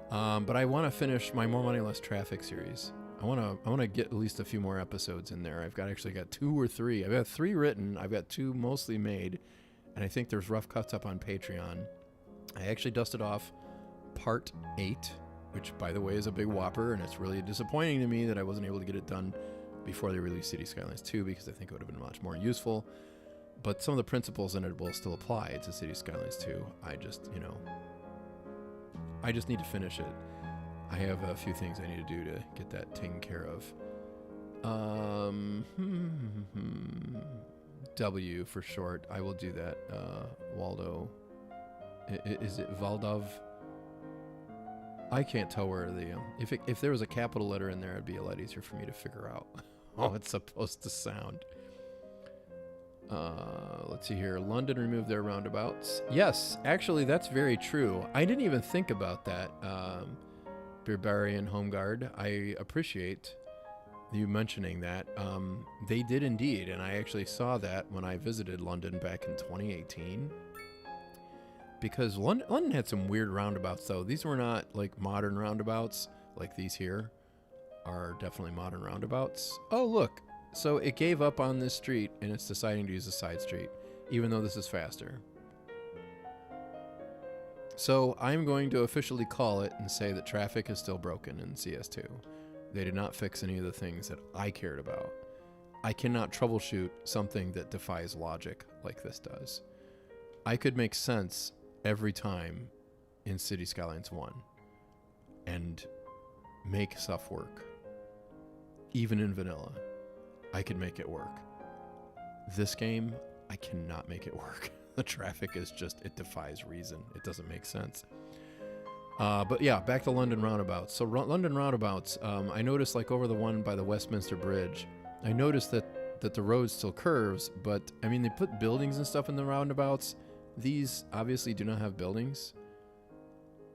But I want to finish my More Money Less Traffic series. I want to get at least a few more episodes in there. I've actually got 2 or 3. I've got 3 written. I've got 2 mostly made, and I think there's rough cuts up on Patreon. I actually dusted off part 8, which by the way is a big whopper, and it's really disappointing to me that I wasn't able to get it done before they released City Skylines 2, because I think it would have been much more useful. But some of the principles in it will still apply to City Skylines 2. I just need to finish it. I have a few things I need to do to get that taken care of. W for short. I will do that. Waldo. Is it Valdov? I can't tell where the... if there was a capital letter in there, it'd be a lot easier for me to figure out how it's supposed to sound. Let's see here. London removed their roundabouts. Yes, actually, that's very true. I didn't even think about that, Barbarian Home Guard. I appreciate you mentioning that. They did indeed, and I actually saw that when I visited London back in 2018. Because London had some weird roundabouts, though. These were not like modern roundabouts, like these here are definitely modern roundabouts. Oh, look. So it gave up on this street, and it's deciding to use a side street, even though this is faster. So I'm going to officially call it and say that traffic is still broken in CS2. They did not fix any of the things that I cared about. I cannot troubleshoot something that defies logic like this does. I could make sense every time in City Skylines 1 and make stuff work. Even in vanilla, I could make it work. This game, I cannot make it work. The traffic is just, it defies reason. It doesn't make sense. But yeah, back to London roundabouts. So London roundabouts, I noticed like over the one by the Westminster Bridge, I noticed that that the road still curves, but I mean, they put buildings and stuff in the roundabouts. These obviously do not have buildings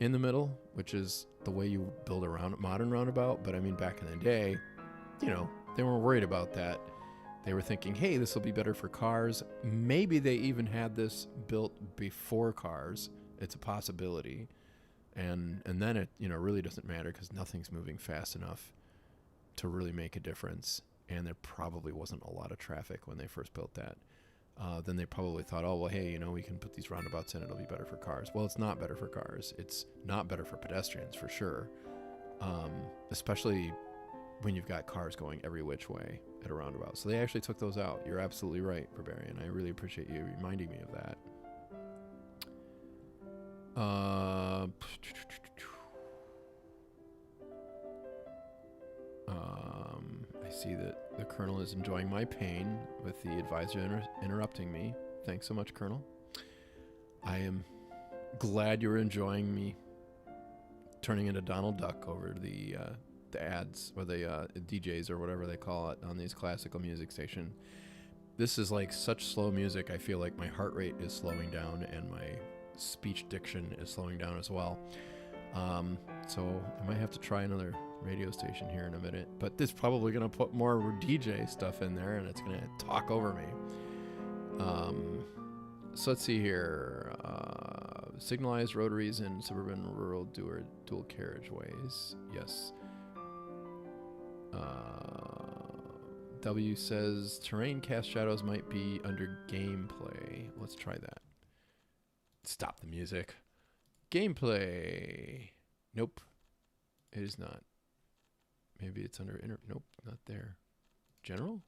in the middle, which is the way you build a modern roundabout. But I mean, back in the day, you know, they weren't worried about that. They were thinking, hey, this will be better for cars. Maybe they even had this built before cars. It's a possibility. And then it, you know, really doesn't matter because nothing's moving fast enough to really make a difference. And there probably wasn't a lot of traffic when they first built that. Then they probably thought, oh, well, hey, you know, we can put these roundabouts in. It'll be better for cars. Well, it's not better for cars. It's not better for pedestrians, for sure. Especially when you've got cars going every which way at a roundabout. So they actually took those out. You're absolutely right, Barbarian. I really appreciate you reminding me of that. I see that the Colonel is enjoying my pain with the advisor interrupting me. Thanks so much, Colonel. I am glad you're enjoying me turning into Donald Duck over the ads or the DJs or whatever they call it on these classical music station. This is like such slow music. I feel like my heart rate is slowing down and my speech diction is slowing down as well. So I might have to try another radio station here in a minute, but this is probably going to put more DJ stuff in there and it's going to talk over me. So let's see here. Signalized rotaries in suburban rural dual carriageways. Yes. W says terrain cast shadows might be under gameplay. Let's try that. Stop the music. Gameplay. Nope. It is not. Maybe it's under nope, not there. General?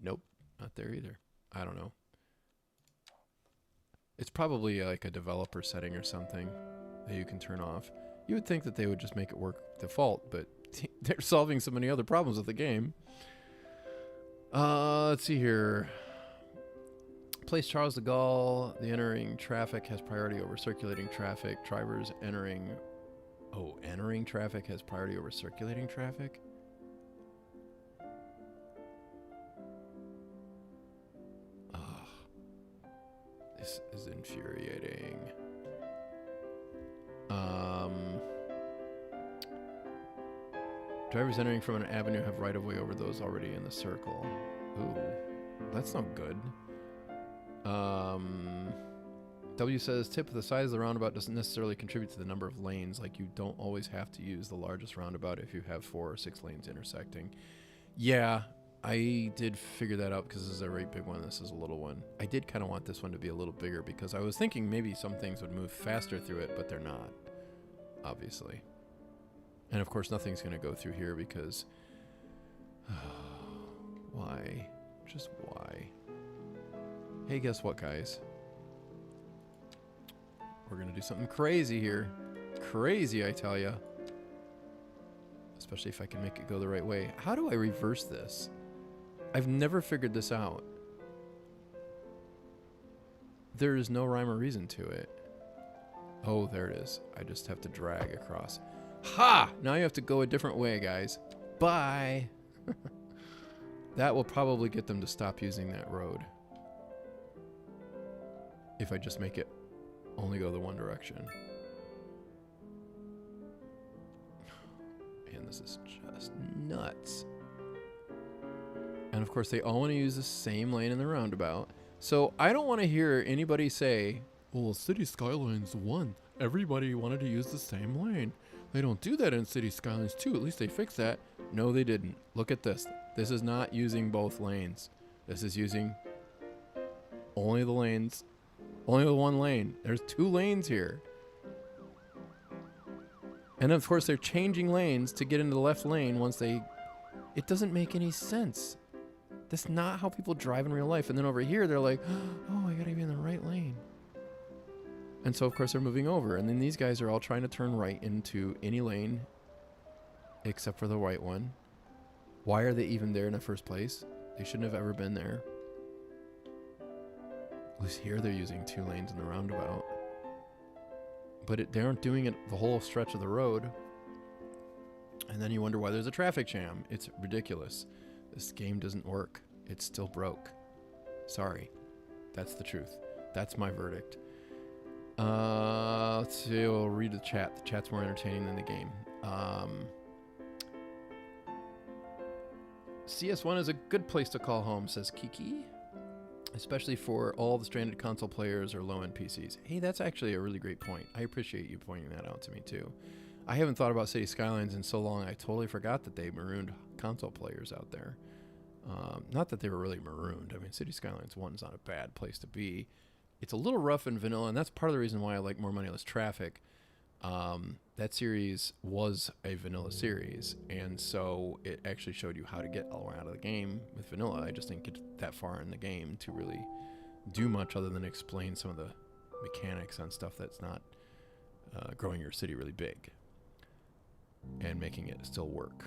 Nope, not there either. I don't know. It's probably like a developer setting or something that you can turn off. You would think that they would just make it work default, but they're solving so many other problems with the game. Let's see here. Place Charles de Gaulle. The entering traffic has priority over circulating traffic. Drivers entering... Oh, entering traffic has priority over circulating traffic? This is infuriating. Drivers entering from an avenue have right-of-way over those already in the circle. Ooh, that's not good. W says, tip, the size of the roundabout doesn't necessarily contribute to the number of lanes. Like, you don't always have to use the largest roundabout if you have 4 or 6 lanes intersecting. Yeah, I did figure that out because this is a very big one. This is a little one. I did kind of want this one to be a little bigger because I was thinking maybe some things would move faster through it, but they're not, obviously. And of course, nothing's going to go through here because... why? Just why? Hey, guess what, guys? We're going to do something crazy here. Crazy, I tell ya. Especially if I can make it go the right way. How do I reverse this? I've never figured this out. There is no rhyme or reason to it. Oh, there it is. I just have to drag across. Ha! Now you have to go a different way, guys. Bye! That will probably get them to stop using that road. If I just make it only go the one direction. Man, this is just nuts. And of course, they all want to use the same lane in the roundabout. So I don't want to hear anybody say, well, City Skylines 1, everybody wanted to use the same lane. They don't do that in City Skylines 2. At least they fixed that. No, they didn't. Look at this. This is not using both lanes. This is using only the lanes. Only the one lane. There's 2 lanes here. And of course, they're changing lanes to get into the left lane once they... It doesn't make any sense. That's not how people drive in real life. And then over here, they're like, oh, I gotta be in the right lane. And so, of course, they're moving over. And then these guys are all trying to turn right into any lane except for the right one. Why are they even there in the first place? They shouldn't have ever been there. At least here they're using 2 lanes in the roundabout. But they aren't doing it the whole stretch of the road. And then you wonder why there's a traffic jam. It's ridiculous. This game doesn't work. It's still broke. Sorry. That's the truth. That's my verdict. Let's see. We'll read the chat. The chat's more entertaining than the game. CS1 is a good place to call home, says Kiki. Especially for all the stranded console players or low-end PCs. Hey, that's actually a really great point. I appreciate you pointing that out to me, too. I haven't thought about City Skylines in so long, I totally forgot that they marooned console players out there. Not that they were really marooned. I mean, City Skylines 1 is not a bad place to be. It's a little rough and vanilla, and that's part of the reason why I like More Money, Less Traffic. That series was a vanilla series, and so it actually showed you how to get all the way out of the game with vanilla. I just didn't get that far in the game to really do much other than explain some of the mechanics on stuff that's not growing your city really big and making it still work.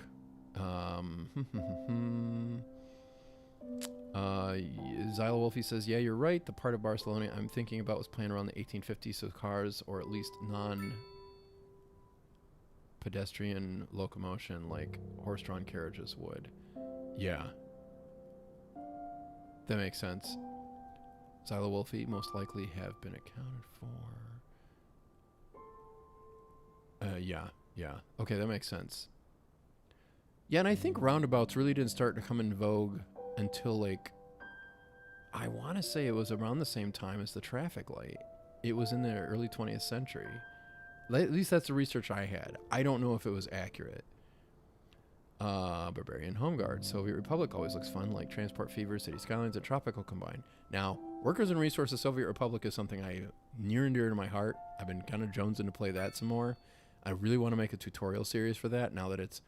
Zyla Wolfie says, yeah, you're right. The part of Barcelona I'm thinking about was playing around the 1850s with cars, or at least non-pedestrian locomotion like horse-drawn carriages would. Yeah. That makes sense. Zyla Wolfie most likely have been accounted for. Yeah. Okay, that makes sense. Yeah, and I think roundabouts really didn't start to come in vogue until, like, I want to say it was around the same time as the traffic light. It was in the early 20th century. At least that's the research I had. I don't know if it was accurate. Barbarian Home Guard. Soviet Republic always looks fun, like Transport Fever, City Skylines, and Tropical combined. Now, Workers and Resources Soviet Republic is something I near and dear to my heart. I've been kind of jonesing to play that some more. I really want to make a tutorial series for that now that it's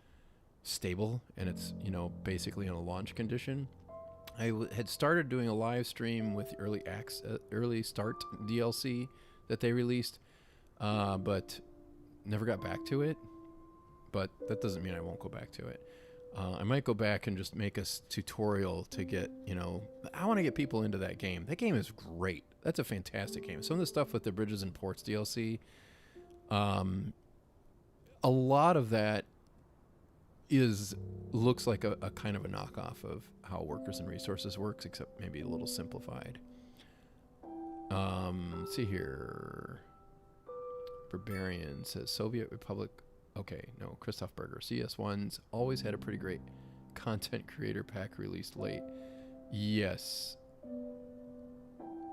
stable and it's, basically in a launch condition. I had started doing a live stream with early start DLC that they released, but never got back to it. But that doesn't mean I won't go back to it. I might go back and just make a tutorial to get, I want to get people into that game. That game is great. That's a fantastic game. Some of the stuff with the Bridges and Ports DLC, a lot of that looks like a kind of a knockoff of how Workers and Resources works, except maybe a little simplified. Let's see here. Barbarian says Soviet Republic. Okay, no, Christoph Berger. CS1's always had a pretty great content creator pack released late. Yes.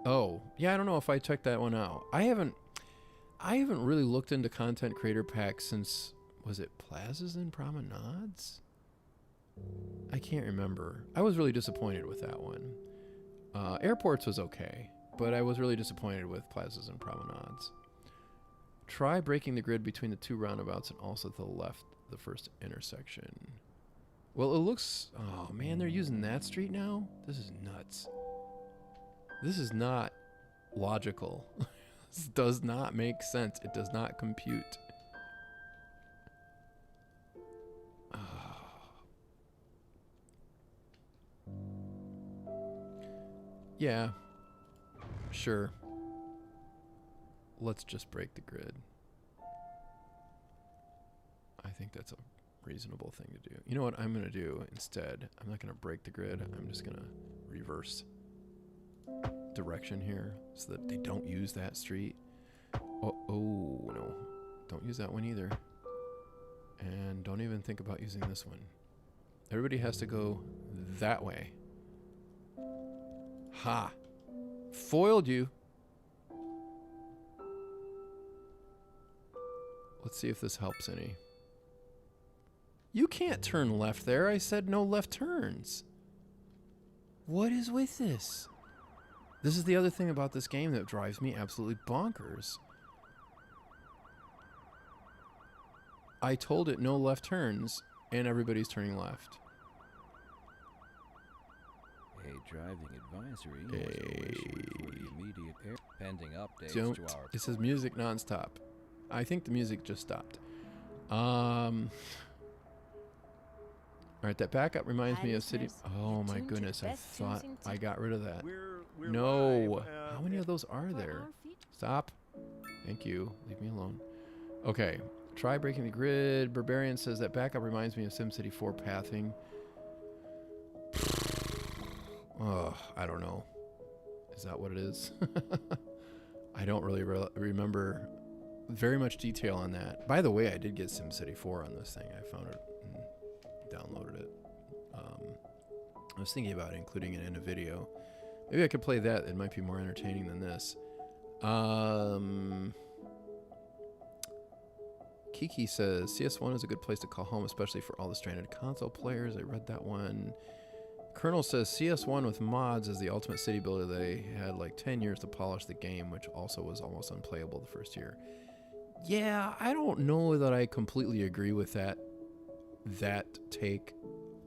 Oh, yeah, I don't know if I checked that one out. I haven't really looked into content creator packs since, was it Plazas and Promenades? I can't remember. I was really disappointed with that one. Airports was okay, but I was really disappointed with Plazas and Promenades. Try breaking the grid between the two roundabouts and also to the left, the first intersection. Well, it looks... Oh, man, they're using that street now? This is nuts. This is not logical. This does not make sense. It does not compute. Yeah. Sure. Let's just break the grid. I think that's a reasonable thing to do. You know what I'm going to do instead? I'm not going to break the grid. I'm just going to reverse direction here so that they don't use that street. Oh, no. Don't use that one either. And don't even think about using this one. Everybody has to go that way. Ha! Foiled you. Let's see if this helps any. You can't turn left there. I said no left turns. What is with this? This is the other thing about this game that drives me absolutely bonkers. I told it no left turns, and everybody's turning left. A driving advisory was issued for the immediate pending updates Don't. to our... It says music nonstop. I think the music just stopped. All right, that backup reminds me of City... Oh my goodness, I thought I got rid of that. We're No. live. How many of those are there? Stop. Thank you. Leave me alone. Okay. Try breaking the grid. Barbarian says that backup reminds me of SimCity 4 pathing. I don't know. Is that what it is? I don't really remember very much detail on that. By the way, I did get SimCity 4 on this thing. I found it and downloaded it. I was thinking about including it in a video. Maybe I could play that. It might be more entertaining than this. Kiki says, CS1 is a good place to call home, especially for all the stranded console players. I read that one. Colonel says, CS1 with mods is the ultimate city builder. They had like 10 years to polish the game, which also was almost unplayable the first year. Yeah, I don't know that I completely agree with that take.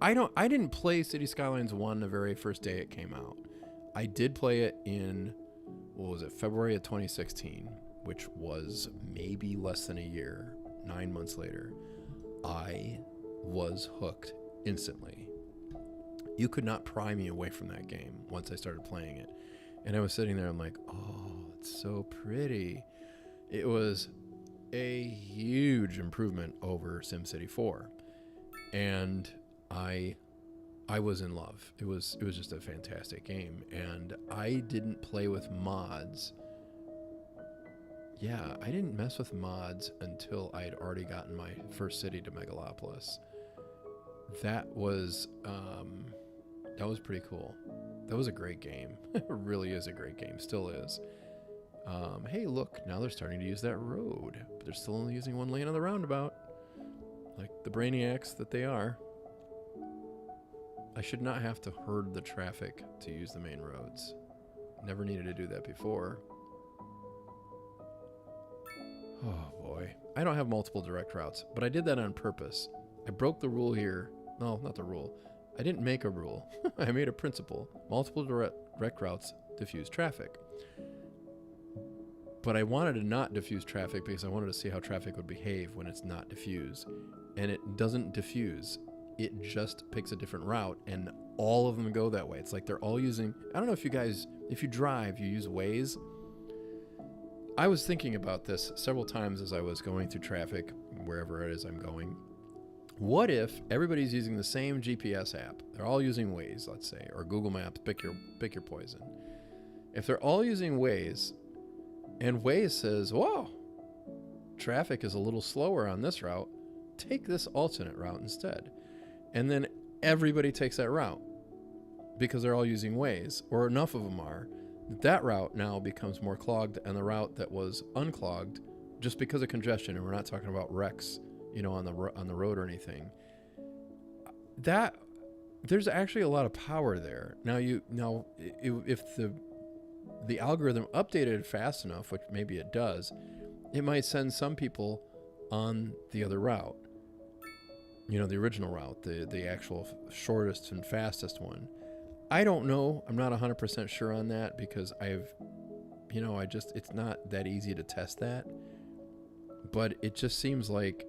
I didn't play City Skylines 1 the very first day it came out. I did play it in, what was it, February of 2016, which was maybe less than a year, 9 months later. I was hooked instantly. You could not pry me away from that game once I started playing it. And I was sitting there, I'm like, oh, it's so pretty. It was a huge improvement over SimCity 4. And I was in love. It was just a fantastic game. And I didn't play with mods. Yeah, I didn't mess with mods until I had already gotten my first city to Megalopolis. That was pretty cool. That was a great game. It really is a great game. Still is. Hey, look, now they're starting to use that road, but they're still only using one lane on the roundabout, like the brainiacs that they are. I should not have to herd the traffic to use the main roads. Never needed to do that before. Oh boy. I don't have multiple direct routes, but I did that on purpose. I broke the rule here. No, not the rule. I didn't make a rule. I made a principle. Multiple direct routes diffuse traffic. But I wanted to not diffuse traffic because I wanted to see how traffic would behave when it's not diffused. And it doesn't diffuse. It just picks a different route, and all of them go that way. It's like they're all using... I don't know if you guys... If you drive, you use Waze. I was thinking about this several times as I was going through traffic, wherever it is I'm going. What if everybody's using the same GPS app? They're all using Waze, let's say, or Google Maps, pick your poison. If they're all using Waze, and Waze says, whoa, traffic is a little slower on this route, take this alternate route instead. And then everybody takes that route because they're all using Waze, or enough of them are. That route now becomes more clogged, and the route that was unclogged, just because of congestion, and we're not talking about wrecks, you know, on the road or anything. That there's actually a lot of power there. Now if the algorithm updated fast enough, which maybe it does, it might send some people on the other route. You know, the original route, the actual shortest and fastest one. I don't know. I'm not 100% sure on that because it's not that easy to test that. But it just seems like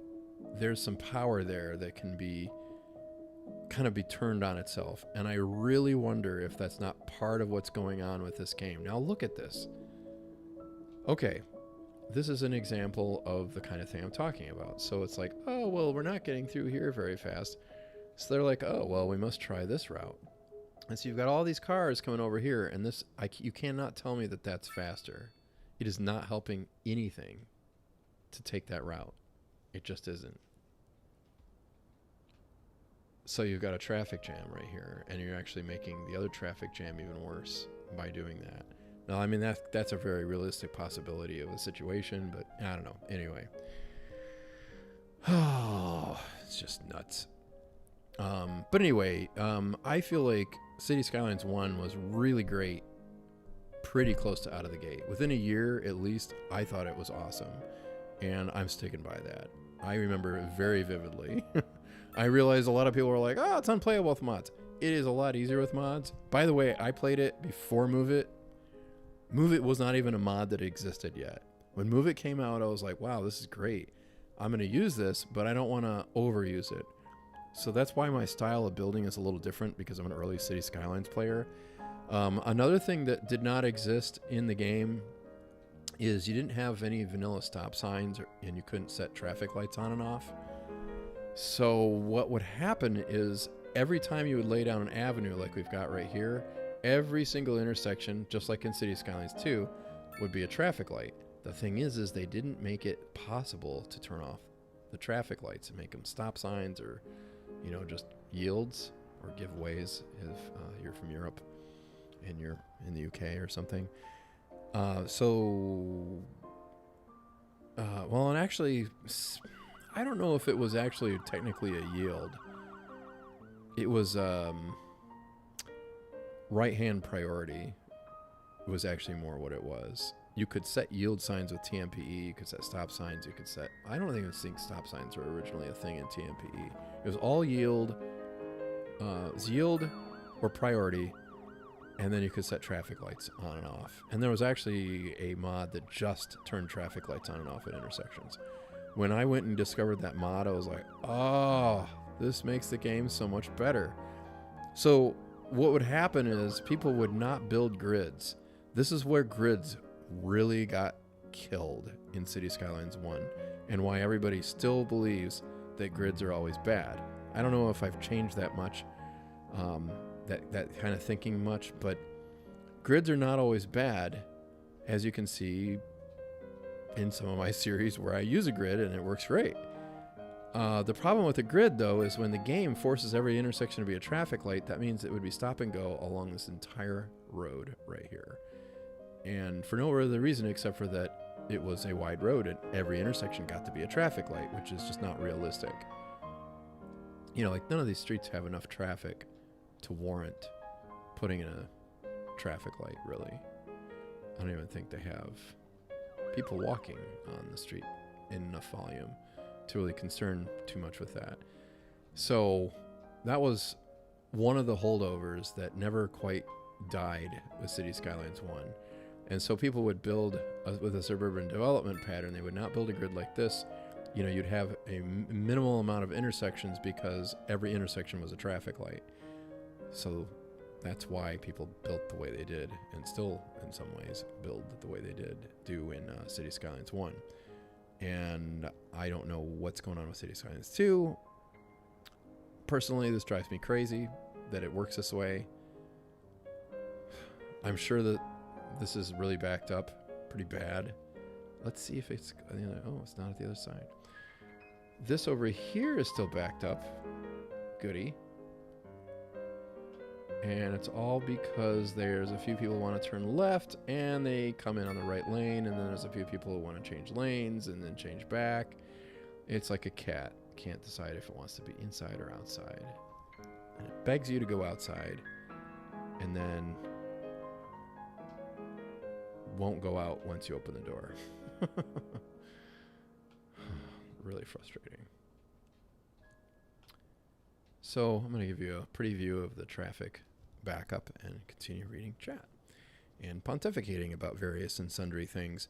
there's some power there that can be turned on itself. And I really wonder if that's not part of what's going on with this game. Now look at this. Okay. This is an example of the kind of thing I'm talking about. So it's like, oh, well, we're not getting through here very fast. So they're like, oh, well, we must try this route. And so you've got all these cars coming over here, and you cannot tell me that that's faster. It is not helping anything to take that route. It just isn't. So you've got a traffic jam right here, and you're actually making the other traffic jam even worse by doing that. Now, I mean, that's a very realistic possibility of a situation, but I don't know. Anyway. Oh, it's just nuts. But anyway, I feel like City Skylines 1 was really great, pretty close to out of the gate. Within a year, at least, I thought it was awesome, and I'm sticking by that. I remember it very vividly. I realized a lot of people were like, oh, it's unplayable with mods. It is a lot easier with mods. By the way, I played it before Move It. Move It was not even a mod that existed yet. When Move It came out, I was like, wow, this is great. I'm going to use this, but I don't want to overuse it. So that's why my style of building is a little different, because I'm an early City Skylines player. Another thing that did not exist in the game is you didn't have any vanilla stop signs, and you couldn't set traffic lights on and off. So what would happen is every time you would lay down an avenue like we've got right here, every single intersection, just like in City Skylines 2, would be a traffic light. The thing is they didn't make it possible to turn off the traffic lights and make them stop signs or, just yields or giveaways if you're from Europe and you're in the UK or something. And actually, I don't know if it was actually technically a yield. It was right-hand priority was actually more what it was. You could set yield signs with TMPE. You could set stop signs. You could set... I don't even think stop signs were originally a thing in TMPE. It was all yield. It was yield or priority. And then you could set traffic lights on and off. And there was actually a mod that just turned traffic lights on and off at intersections. When I went and discovered that mod, I was like, oh, this makes the game so much better. So what would happen is people would not build grids. This is where grids really got killed in City Skylines 1 and why everybody still believes that grids are always bad. I don't know if I've changed that much, that kind of thinking much, but grids are not always bad, as you can see in some of my series where I use a grid and it works great. The problem with a grid, though, is when the game forces every intersection to be a traffic light, that means it would be stop and go along this entire road right here. And for no other reason except for that it was a wide road and every intersection got to be a traffic light, which is just not realistic. Like none of these streets have enough traffic to warrant putting in a traffic light, really. I don't even think they have people walking on the street in enough volume to really concern too much with that. So that was one of the holdovers that never quite died with City Skylines 1. And so people would build with a suburban development pattern. They would not build a grid like this. You'd have a minimal amount of intersections because every intersection was a traffic light. So that's why people built the way they did, and still in some ways build the way they do in City Skylines 1. And I don't know what's going on with City Skylines 2. Personally, this drives me crazy that it works this way. I'm sure that this is really backed up pretty bad. Let's see if it's... Oh, it's not at the other side. This over here is still backed up. Goody. And it's all because there's a few people who want to turn left and they come in on the right lane, and then there's a few people who want to change lanes and then change back. It's like a cat. Can't decide if it wants to be inside or outside. And it begs you to go outside and then won't go out once you open the door. Really frustrating. So I'm going to give you a pretty view of the traffic backup and continue reading chat and pontificating about various and sundry things.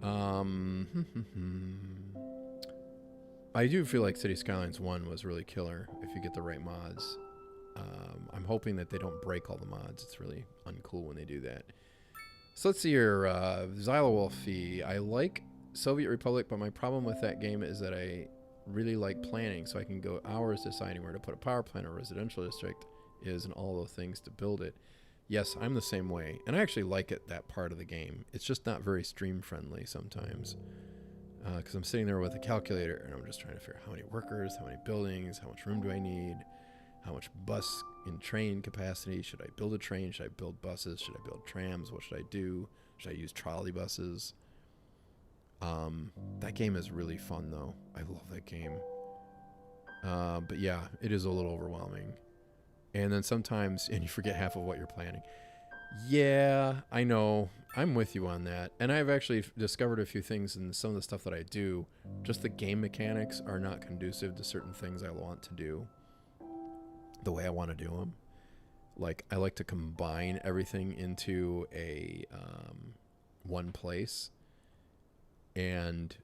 I do feel like City Skylines 1 was really killer if you get the right mods. I'm hoping that they don't break all the mods. It's really uncool when they do that. So let's see here. Xylowolfie. I like Soviet Republic, but my problem with that game is that I really like planning, so I can go hours deciding where to put a power plant or residential district is and all those things to build it. Yes, I'm the same way, and I actually like it, that part of the game. It's just not very stream friendly sometimes, because I'm sitting there with a calculator and I'm just trying to figure out how many workers, how many buildings, how much room do I need, how much bus and train capacity. Should I build a train? Should I build buses? Should I build trams? What should I do? Should I use trolley buses? That game is really fun, though. I love that game. But yeah, it is a little overwhelming. And then sometimes, and you forget half of what you're planning. Yeah, I know. I'm with you on that. And I've actually discovered a few things in some of the stuff that I do. Just the game mechanics are not conducive to certain things I want to do the way I want to do them. Like, I like to combine everything into a one place and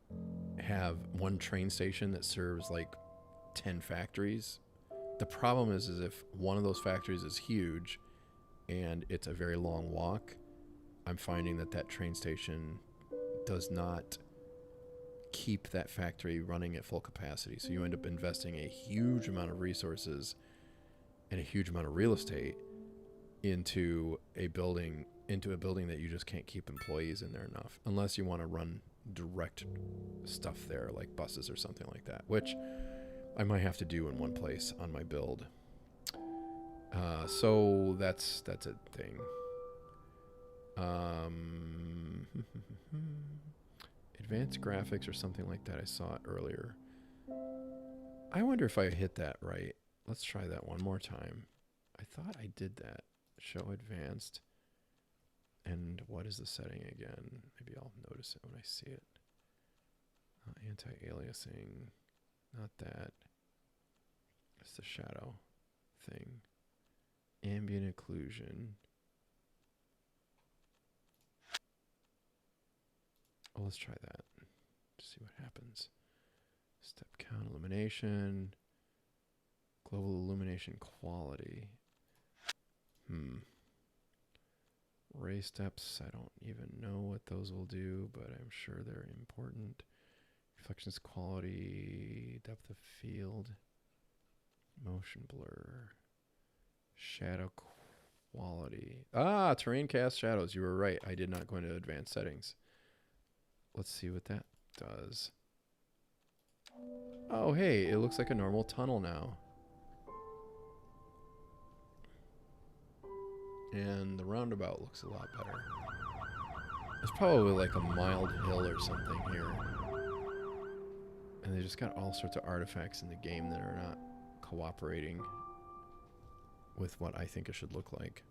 have one train station that serves like 10 factories. The problem is if one of those factories is huge and it's a very long walk, I'm finding that train station does not keep that factory running at full capacity. So you end up investing a huge amount of resources and a huge amount of real estate into a building that you just can't keep employees in there enough, unless you want to run direct stuff there, like buses or something like that, which I might have to do in one place on my build. So that's a thing. Advanced graphics or something like that. I saw it earlier. I wonder if I hit that right. Let's try that one more time. I thought I did that. Show advanced. And what is the setting again? Maybe I'll notice it when I see it. Anti-aliasing. Not that. It's the shadow thing. Ambient occlusion. Oh, let's try that. Just see what happens. Step count illumination. Global illumination quality. Ray steps. I don't even know what those will do, but I'm sure they're important. Reflections quality. Depth of field. Motion blur. Shadow quality. Terrain cast shadows. You were right. I did not go into advanced settings. Let's see what that does. Oh, hey, it looks like a normal tunnel now. And the roundabout looks a lot better. It's probably like a mild hill or something here. And they just got all sorts of artifacts in the game that are not cooperating with what I think it should look like.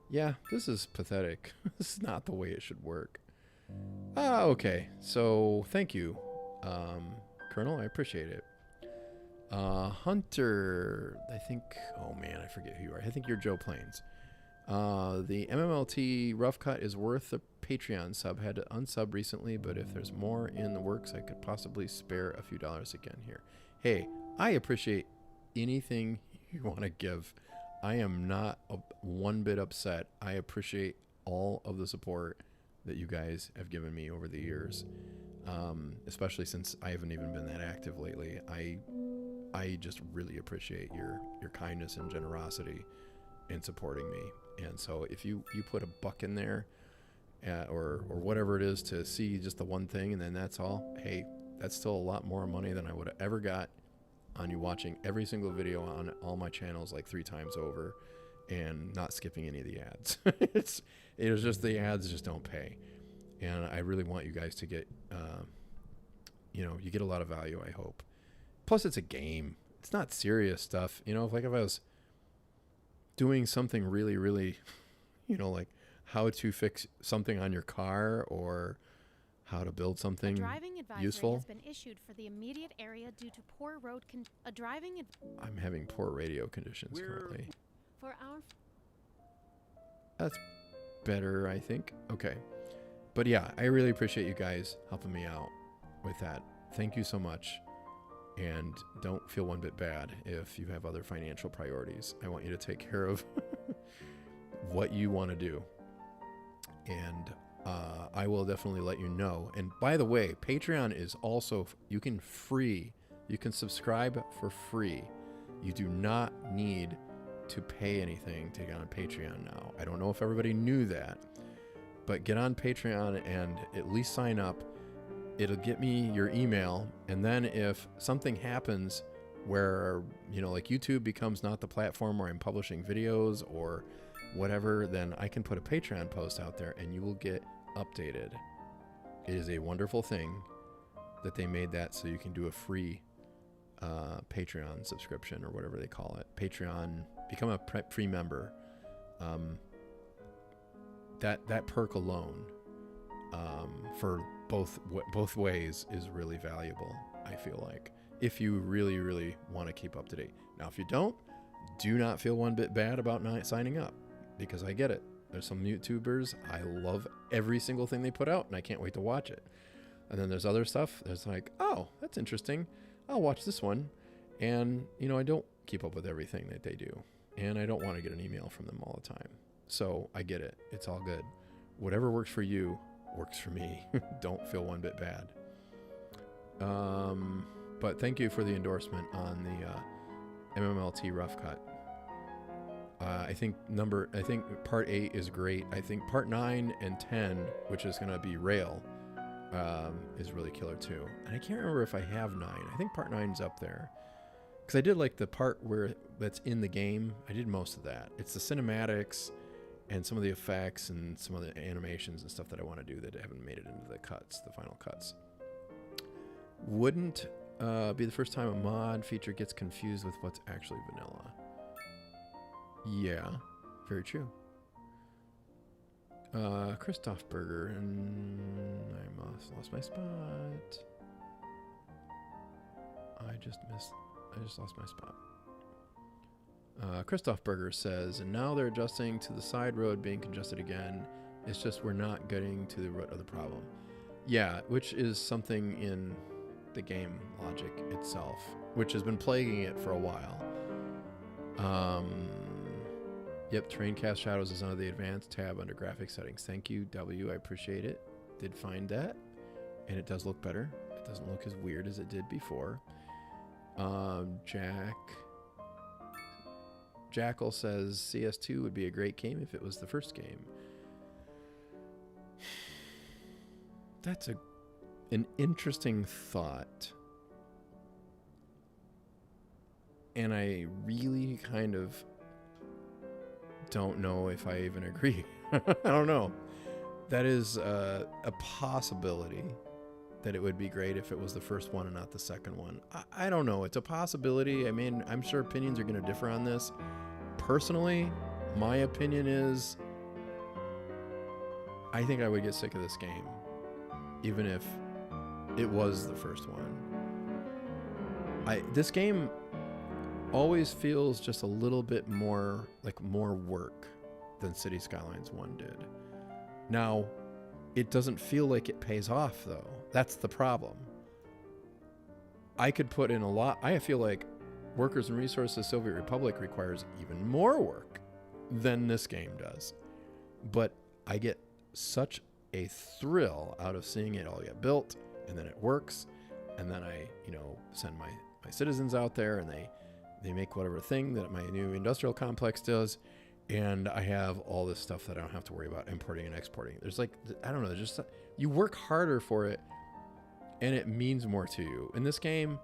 Yeah, this is pathetic. This is not the way it should work. Okay. So, thank you, Colonel. I appreciate it. Hunter, I think... Oh, man, I forget who you are. I think you're Joe Plains. The MMLT rough cut is worth the Patreon sub. Had to unsub recently, but if there's more in the works, I could possibly spare a few dollars again here. Hey, I appreciate anything you want to give. I am not one bit upset. I appreciate all of the support that you guys have given me over the years, especially since I haven't even been that active lately. I just really appreciate your kindness and generosity in supporting me. And so if you put $1 in there, or whatever it is, to see just the one thing and then that's all, hey, that's still a lot more money than I would have ever got on you watching every single video on all my channels like 3 times over and not skipping any of the ads. It was just the ads just don't pay. And I really want you guys to get, you get a lot of value, I hope. Plus, it's a game. It's not serious stuff. If I was doing something really, really, like how to fix something on your car or how to build something driving advisory useful. has been issued for the immediate area due to poor road I'm having poor radio conditions currently. For our That's better, I think. Okay. But yeah, I really appreciate you guys helping me out with that. Thank you so much. And don't feel one bit bad if you have other financial priorities. I want you to take care of what you want to do. And I will definitely let you know. And by the way, Patreon is also, you can subscribe for free. You do not need to pay anything to get on Patreon now. I don't know if everybody knew that, but get on Patreon and at least sign up. It'll get me your email, and then if something happens where, like YouTube becomes not the platform where I'm publishing videos or whatever, then I can put a Patreon post out there and you will get updated. It is a wonderful thing that they made that so you can do a free Patreon subscription or whatever they call it. Patreon, become a free member. That perk alone for both ways is really valuable, I feel like, if you really, really want to keep up to date. Now, if you don't, do not feel one bit bad about not signing up, because I get it. There's some YouTubers, I love every single thing they put out, and I can't wait to watch it. And then there's other stuff that's like, oh, that's interesting. I'll watch this one. And, I don't keep up with everything that they do. And I don't want to get an email from them all the time. So I get it. It's all good. Whatever works for you works for me. Don't feel one bit bad. But thank you for the endorsement on the MMLT rough cut. I think part 8 is great. I think part 9 and 10, which is going to be rail, is really killer too. And I can't remember if I have 9. I think part 9's up there. Because I did like the part where that's in the game. I did most of that. It's the cinematics and some of the effects and some of the animations and stuff that I want to do that haven't made it into the cuts, the final cuts. Wouldn't be the first time a mod feature gets confused with what's actually vanilla. Yeah, very true. Christoph Berger, and I lost my spot. I just lost my spot. Christoph Berger says, and now they're adjusting to the side road being congested again. It's just we're not getting to the root of the problem. Yeah, which is something in the game logic itself, which has been plaguing it for a while. Yep, Terrain Cast Shadows is under the Advanced tab under Graphics Settings. Thank you, W. I appreciate it. Did find that, and it does look better. It doesn't look as weird as it did before. Jackal says CS2 would be a great game if it was the first game. That's an interesting thought. And I really kind of don't know if I even agree. I don't know. That is a possibility that it would be great if it was the first one and not the second one. I don't know. It's a possibility. I mean, I'm sure opinions are going to differ on this. Personally, my opinion is I think I would get sick of this game, even if it was the first one. This game always feels just a little bit more like more work than City Skylines 1 did. Now, it doesn't feel like it pays off, though. That's the problem. I could put in a lot. I feel like Workers and Resources Soviet Republic requires even more work than this game does. But I get such a thrill out of seeing it all get built, and then it works, and then I, send my citizens out there, and they make whatever thing that my new industrial complex does, and I have all this stuff that I don't have to worry about importing and exporting. There's like, I don't know, just you work harder for it, and it means more to you. In this game,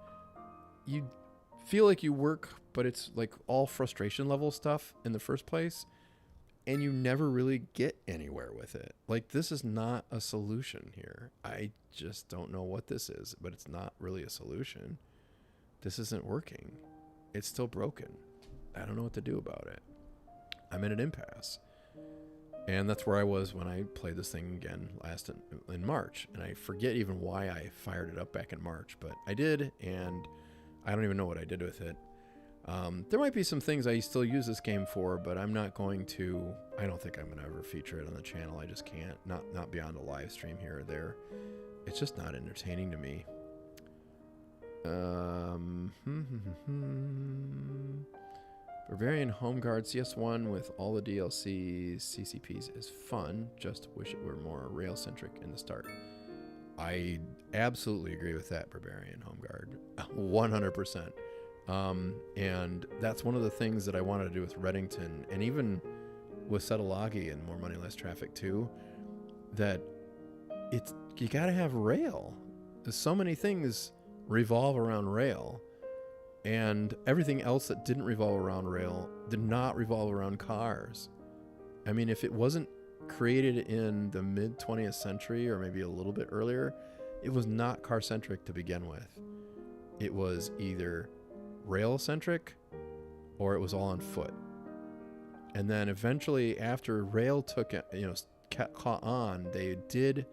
you feel like you work, but it's like all frustration level stuff in the first place, and you never really get anywhere with it. Like, this is not a solution here. I just don't know what this is, but it's not really a solution. This isn't working. It's still broken. I don't know what to do about it. I'm in an impasse. And that's where I was when I played this thing again last in March. And I forget even why I fired it up back in March, but I did, and I don't even know what I did with it. There might be some things I still use this game for, but I'm not going to. I don't think I'm going to ever feature it on the channel. I just can't. Not beyond a live stream here or there. It's just not entertaining to me. Bavarian Home Guard CS1 with all the DLCs, CCPs is fun. Just wish it were more rail-centric in the start. I absolutely agree with that, Barbarian Home Guard. 100%. And that's one of the things that I wanted to do with Reddington, and even with Settlagi and More Money, Less Traffic too, that you got to have rail. There's so many things revolve around rail, and everything else that didn't revolve around rail did not revolve around cars. I mean, if it wasn't created in the mid 20th century or maybe a little bit earlier, it was not car centric to begin with. It was either rail centric or it was all on foot. And then eventually, after rail took caught on, they did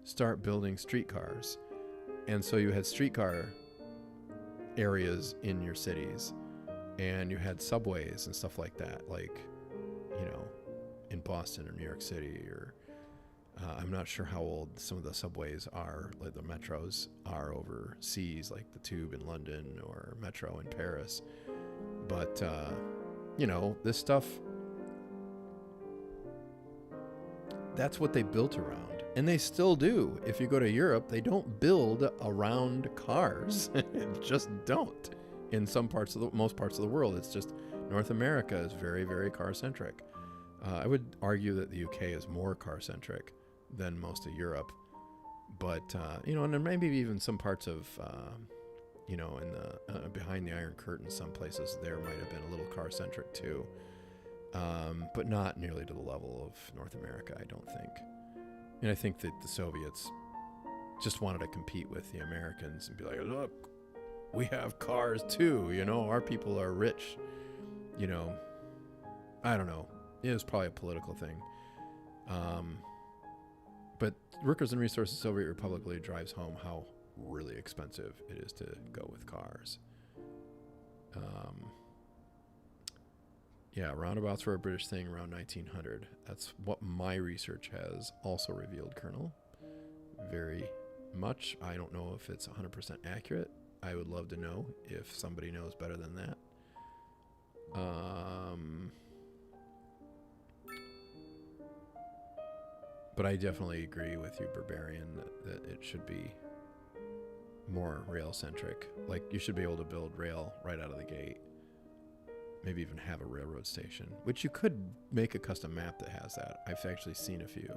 start building streetcars. And so you had streetcar areas in your cities, and you had subways and stuff like that, like, in Boston or New York City, or I'm not sure how old some of the subways are, like the metros are overseas, like the Tube in London or Metro in Paris. But, this stuff, that's what they built around. And they still do. If you go to Europe, they don't build around cars. Just don't. In most parts of the world, it's just North America is very, very car-centric. I would argue that the UK is more car-centric than most of Europe. But, and then maybe even some parts of, in the behind the Iron Curtain, some places there might have been a little car-centric too. But not nearly to the level of North America, I don't think. And I think that the Soviets just wanted to compete with the Americans and be like, look, we have cars too, our people are rich. I don't know. It was probably a political thing. But Workers and Resources Soviet Republic really drives home how really expensive it is to go with cars. Roundabouts were a British thing around 1900. That's what my research has also revealed, Colonel. Very much. I don't know if it's 100% accurate. I would love to know if somebody knows better than that. But I definitely agree with you, Barbarian, that it should be more rail-centric. Like, you should be able to build rail right out of the gate. Maybe even have a railroad station, which you could make a custom map that has that. I've actually seen a few,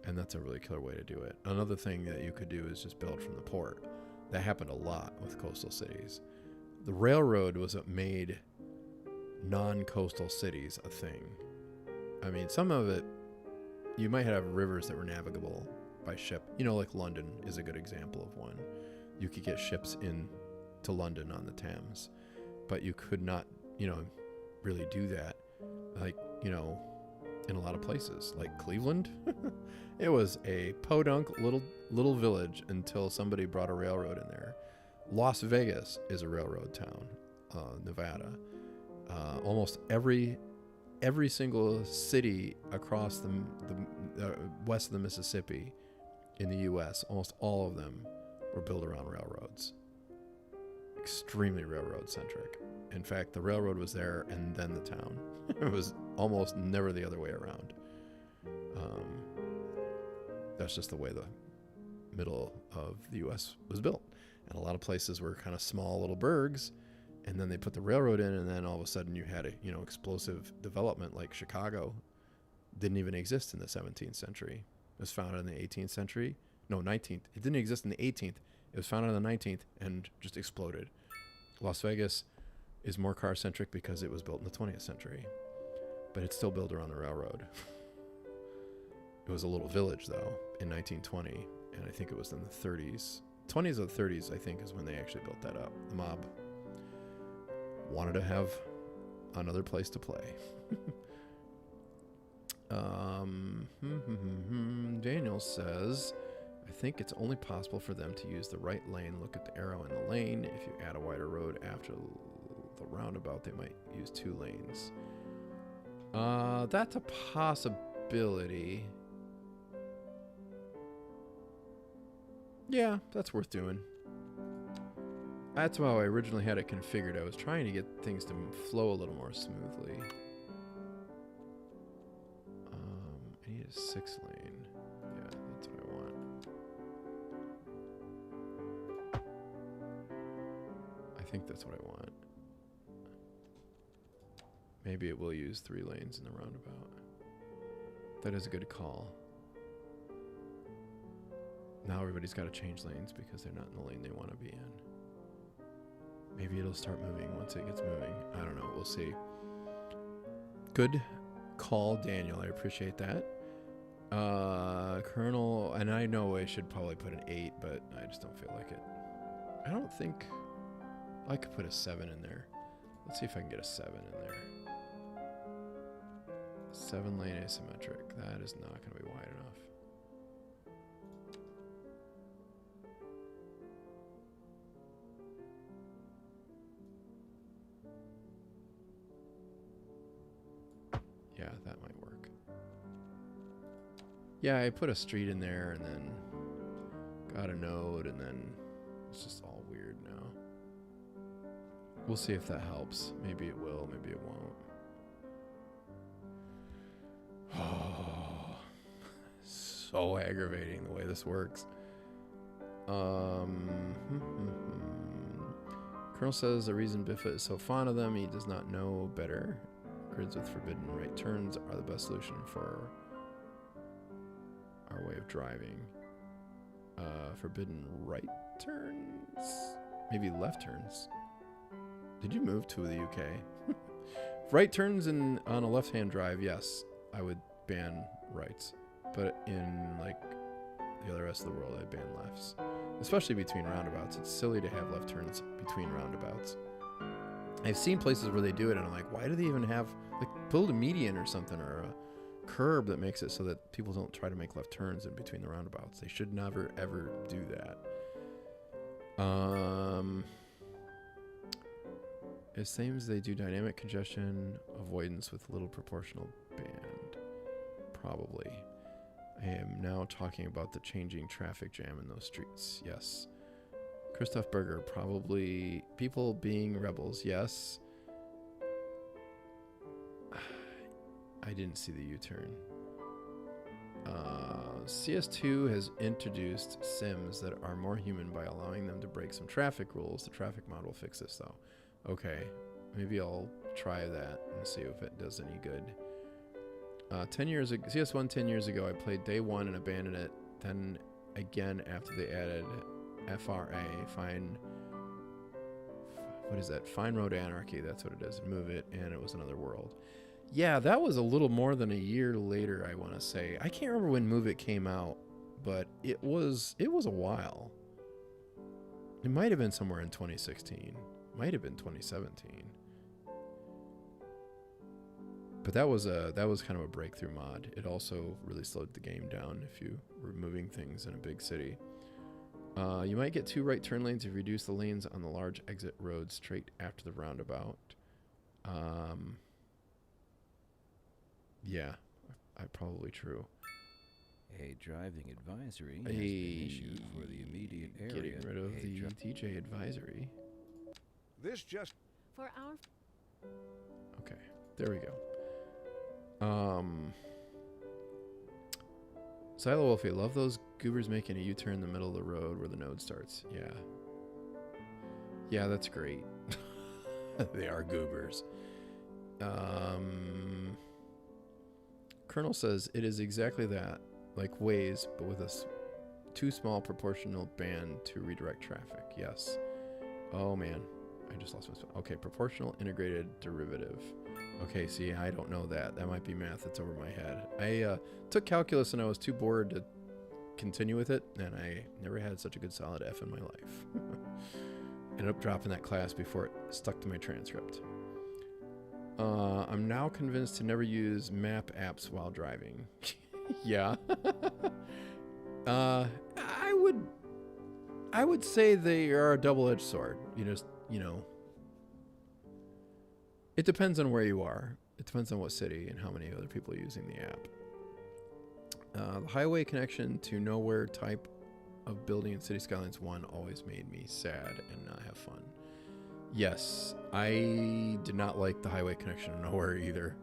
and that's a really killer way to do it. Another thing that you could do is just build from the port. That happened a lot with coastal cities. The railroad was what made non-coastal cities a thing. I mean, some of it, you might have rivers that were navigable by ship. Like London is a good example of one. You could get ships in to London on the Thames, but you could not, really do that. Like, in a lot of places, like Cleveland, it was a podunk little village until somebody brought a railroad in there. Las Vegas is a railroad town, Nevada. Almost every single city across the west of the Mississippi in the U.S., almost all of them were built around railroads. Extremely railroad-centric. In fact, the railroad was there and then the town. It was almost never the other way around. That's just the way the middle of the U.S. was built. And a lot of places were kind of small little burgs, and then they put the railroad in, and then all of a sudden you had a explosive development like Chicago. Didn't even exist in the 17th century. It was founded in the 18th century. No, 19th. It didn't exist in the 18th. It was founded in the 19th and just exploded. Las Vegas is more car-centric because it was built in the 20th century, but it's still built around the railroad. It was a little village, though, in 1920, and I think it was in the 30s. 20s or 30s, I think, is when they actually built that up. The mob wanted to have another place to play. Daniel says, I think it's only possible for them to use the right lane. Look at the arrow in the lane. If you add a wider road after the roundabout, they might use 2 lanes. That's a possibility. Yeah, that's worth doing. That's how I originally had it configured. I was trying to get things to flow a little more smoothly. I need a 6 lane. Yeah, that's what I want. I think that's what I want. Maybe it will use 3 lanes in the roundabout. That is a good call. Now everybody's got to change lanes because they're not in the lane they want to be in. Maybe it'll start moving once it gets moving. I don't know. We'll see. Good call, Daniel. I appreciate that. Colonel, and I know I should probably put an 8, but I just don't feel like it. I don't think I could put a 7 in there. Let's see if I can get a 7 in there. 7-lane asymmetric. That is not going to be wide enough. Yeah, that might work. Yeah, I put a street in there and then got a node, and then it's just all weird now. We'll see if that helps. Maybe it will, maybe it won't. Oh, so aggravating the way this works. Colonel says the reason Biffa is so fond of them, he does not know better. Grids with forbidden right turns are the best solution for our way of driving. Forbidden right turns? Maybe left turns. Did you move to the UK? Right turns on a left-hand drive, yes, I would ban rights. But in like the other rest of the world, I'd ban lefts. Especially between roundabouts. It's silly to have left turns between roundabouts. I've seen places where they do it and I'm like, why do they even have, like, build a median or something, or a curb that makes it so that people don't try to make left turns in between the roundabouts. They should never ever do that. It seems they do dynamic congestion avoidance with little proportional band. Probably. I am now talking about the changing traffic jam in those streets. Yes. Christoph Berger, probably people being rebels. Yes. I didn't see the U-turn. CS2 has introduced sims that are more human by allowing them to break some traffic rules. The traffic mod will fix this though. Okay, maybe I'll try that and see if it does any good. 10 years ago, CS1 10 years ago, I played day one and abandoned it. Then again after they added FRA, what is that? Fine Road Anarchy, that's what it is. Move it, and it was another world. Yeah, that was a little more than a year later, I want to say. I can't remember when Move It came out, but it was a while. It might have been somewhere in 2016. Might have been 2017. But that was kind of a breakthrough mod. It also really slowed the game down if you were moving things in a big city. You might get 2 right turn lanes if you reduce the lanes on the large exit road straight after the roundabout. Yeah, probably true. A driving advisory has been issued for the immediate area. Getting rid of the DJ advisory. This just... For our Okay, there we go. Silo Wolfie, love those goobers making a U-turn in the middle of the road where the node starts. Yeah. Yeah, that's great. They are goobers. Colonel says it is exactly that, like Waze, but with a too small proportional band to redirect traffic. Yes. Oh man, I just lost my spot. Okay, proportional integrated derivative. Okay, see, I don't know that. That might be math that's over my head. I took calculus and I was too bored to continue with it, and I never had such a good solid F in my life. Ended up dropping that class before it stuck to my transcript. I'm now convinced to never use map apps while driving. Yeah. I would say they are a double-edged sword. It depends on where you are. It depends on what city and how many other people are using the app. The highway connection to nowhere type of building in City Skylines 1 always made me sad and not have fun. Yes, I did not like the highway connection to nowhere either.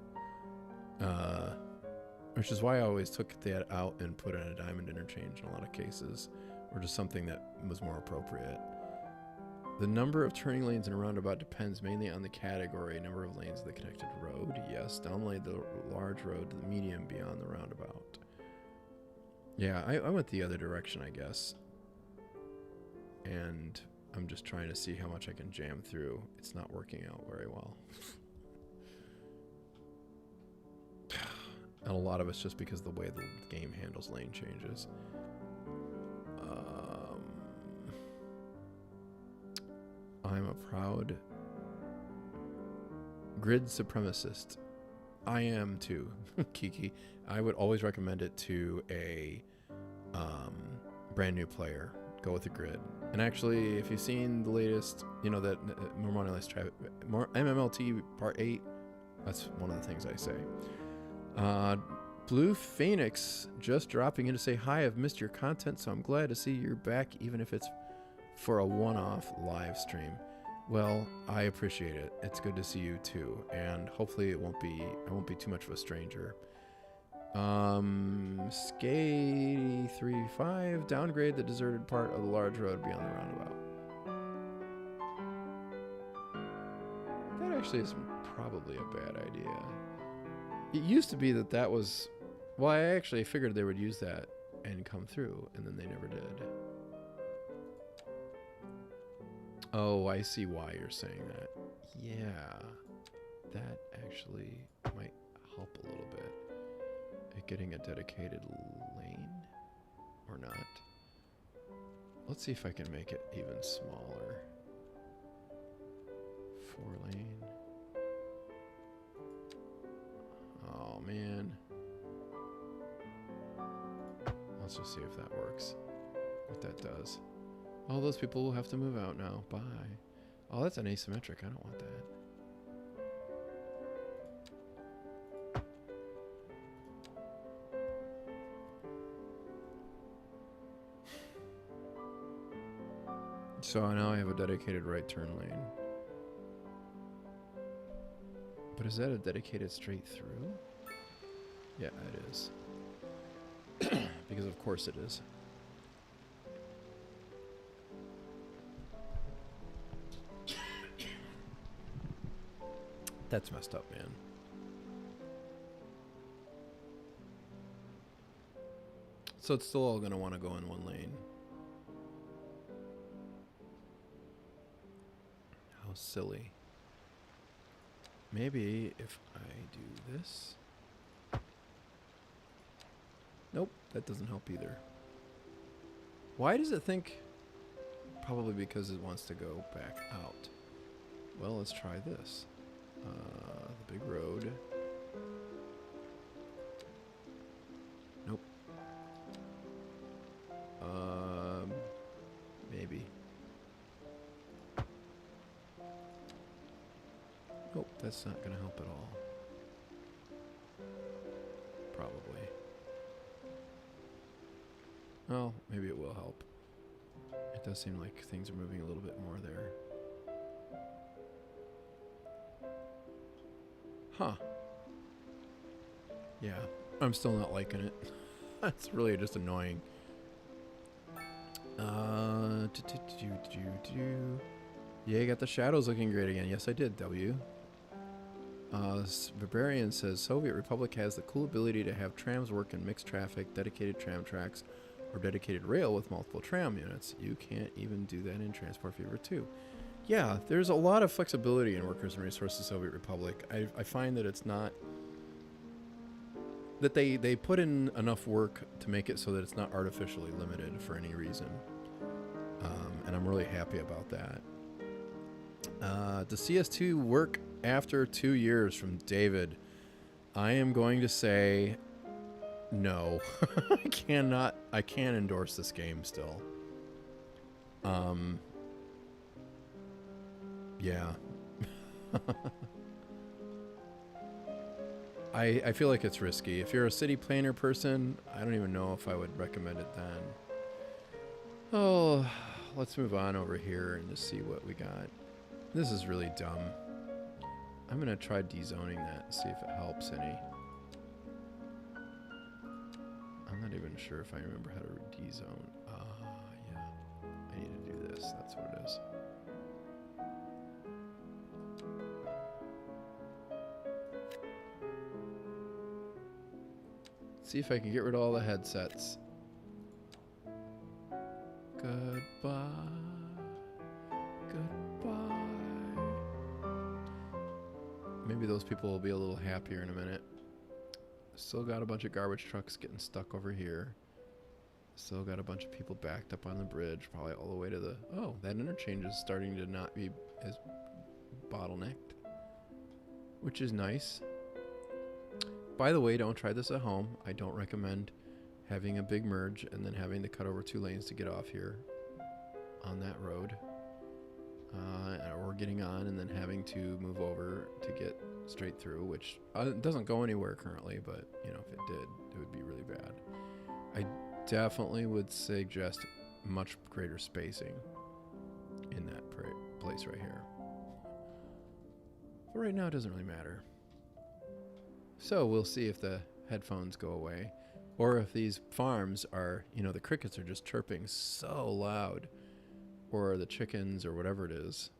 Which is why I always took that out and put in a diamond interchange in a lot of cases, or just something that was more appropriate. The number of turning lanes in a roundabout depends mainly on the category, number of lanes of the connected road. Yes, downlay the large road to the medium beyond the roundabout. Yeah, I went the other direction, I guess. And I'm just trying to see how much I can jam through. It's not working out very well. And a lot of it's just because of the way the game handles lane changes. I'm a proud grid supremacist. I am too, Kiki. I would always recommend it to a brand new player. Go with the grid. And actually, if you've seen the latest, that more MMLT Part 8, that's one of the things I say. Blue Phoenix just dropping in to say hi. I've missed your content, so I'm glad to see you're back, even if it's for a one-off live stream. Well, I appreciate it. It's good to see you too, and hopefully I won't be too much of a stranger. Skate 35, downgrade the deserted part of the large road beyond the roundabout. actually is probably a bad idea. It used to be that that was... Well, I actually figured they would use that and come through, and then they never did. Oh, I see why you're saying that. Yeah. That actually might help a little bit. Getting a dedicated lane? Or not? Let's see if I can make it even smaller. 4-lane. Oh, man. Let's just see if that works. What that does. All those people will have to move out now. Bye. Oh, that's an asymmetric. I don't want that. So now I have a dedicated right turn lane. But is that a dedicated straight through? Yeah, it is. Because of course it is. That's messed up, man. So it's still all going to want to go in one lane. How silly. Maybe if I do this. Nope, that doesn't help either. Why does it think? Probably because it wants to go back out. Well, let's try this. The big road. Nope. Maybe. Nope, that's not gonna help at all. Probably. Well, maybe it will help. It does seem like things are moving a little bit more there. Huh. Yeah, I'm still not liking it. That's really just annoying. Yeah, you got the shadows looking great again. Yes, I did, W. Barbarian says, Soviet Republic has the cool ability to have trams work in mixed traffic, dedicated tram tracks, or dedicated rail with multiple tram units. You can't even do that in Transport Fever 2. Yeah, there's a lot of flexibility in Workers and Resources Soviet Republic. I find that it's not... that they put in enough work to make it so that it's not artificially limited for any reason. And I'm really happy about that. Does CS2 work after 2 years from David? I am going to say no. I can't endorse this game still. Yeah. I feel like it's risky. If you're a city planner person, I don't even know if I would recommend it then. Oh, let's move on over here and just see what we got. This is really dumb. I'm going to try dezoning that and see if it helps any. I'm not even sure if I remember how to dezone. Yeah. I need to do this. That's what it is. See if I can get rid of all the headsets. Goodbye. Goodbye. Maybe those people will be a little happier in a minute. Still got a bunch of garbage trucks getting stuck over here. Still got a bunch of people backed up on the bridge, probably all the way to the... Oh, that interchange is starting to not be as bottlenecked, which is nice. By the way, don't try this at home. I don't recommend having a big merge and then having to cut over 2 lanes to get off here on that road. Or getting on and then having to move over to get straight through, which doesn't go anywhere currently, but you know, if it did, it would be really bad. I definitely would suggest much greater spacing in that place right here. But right now it doesn't really matter. So we'll see if the headphones go away, or if these farms are, you know, the crickets are just chirping so loud, or the chickens or whatever it is.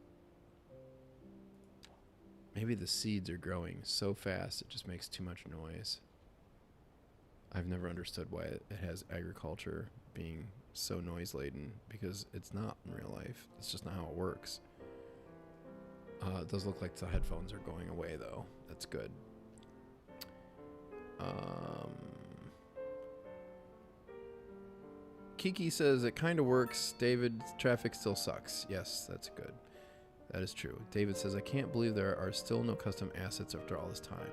Maybe the seeds are growing so fast it just makes too much noise. I've never understood why it has agriculture being so noise laden, because it's not in real life. It's just not how it works. It does look like the headphones are going away though. That's good. Kiki says it kind of works. David, traffic still sucks. Yes, that's good. That is true. David says, I can't believe there are still no custom assets after all this time.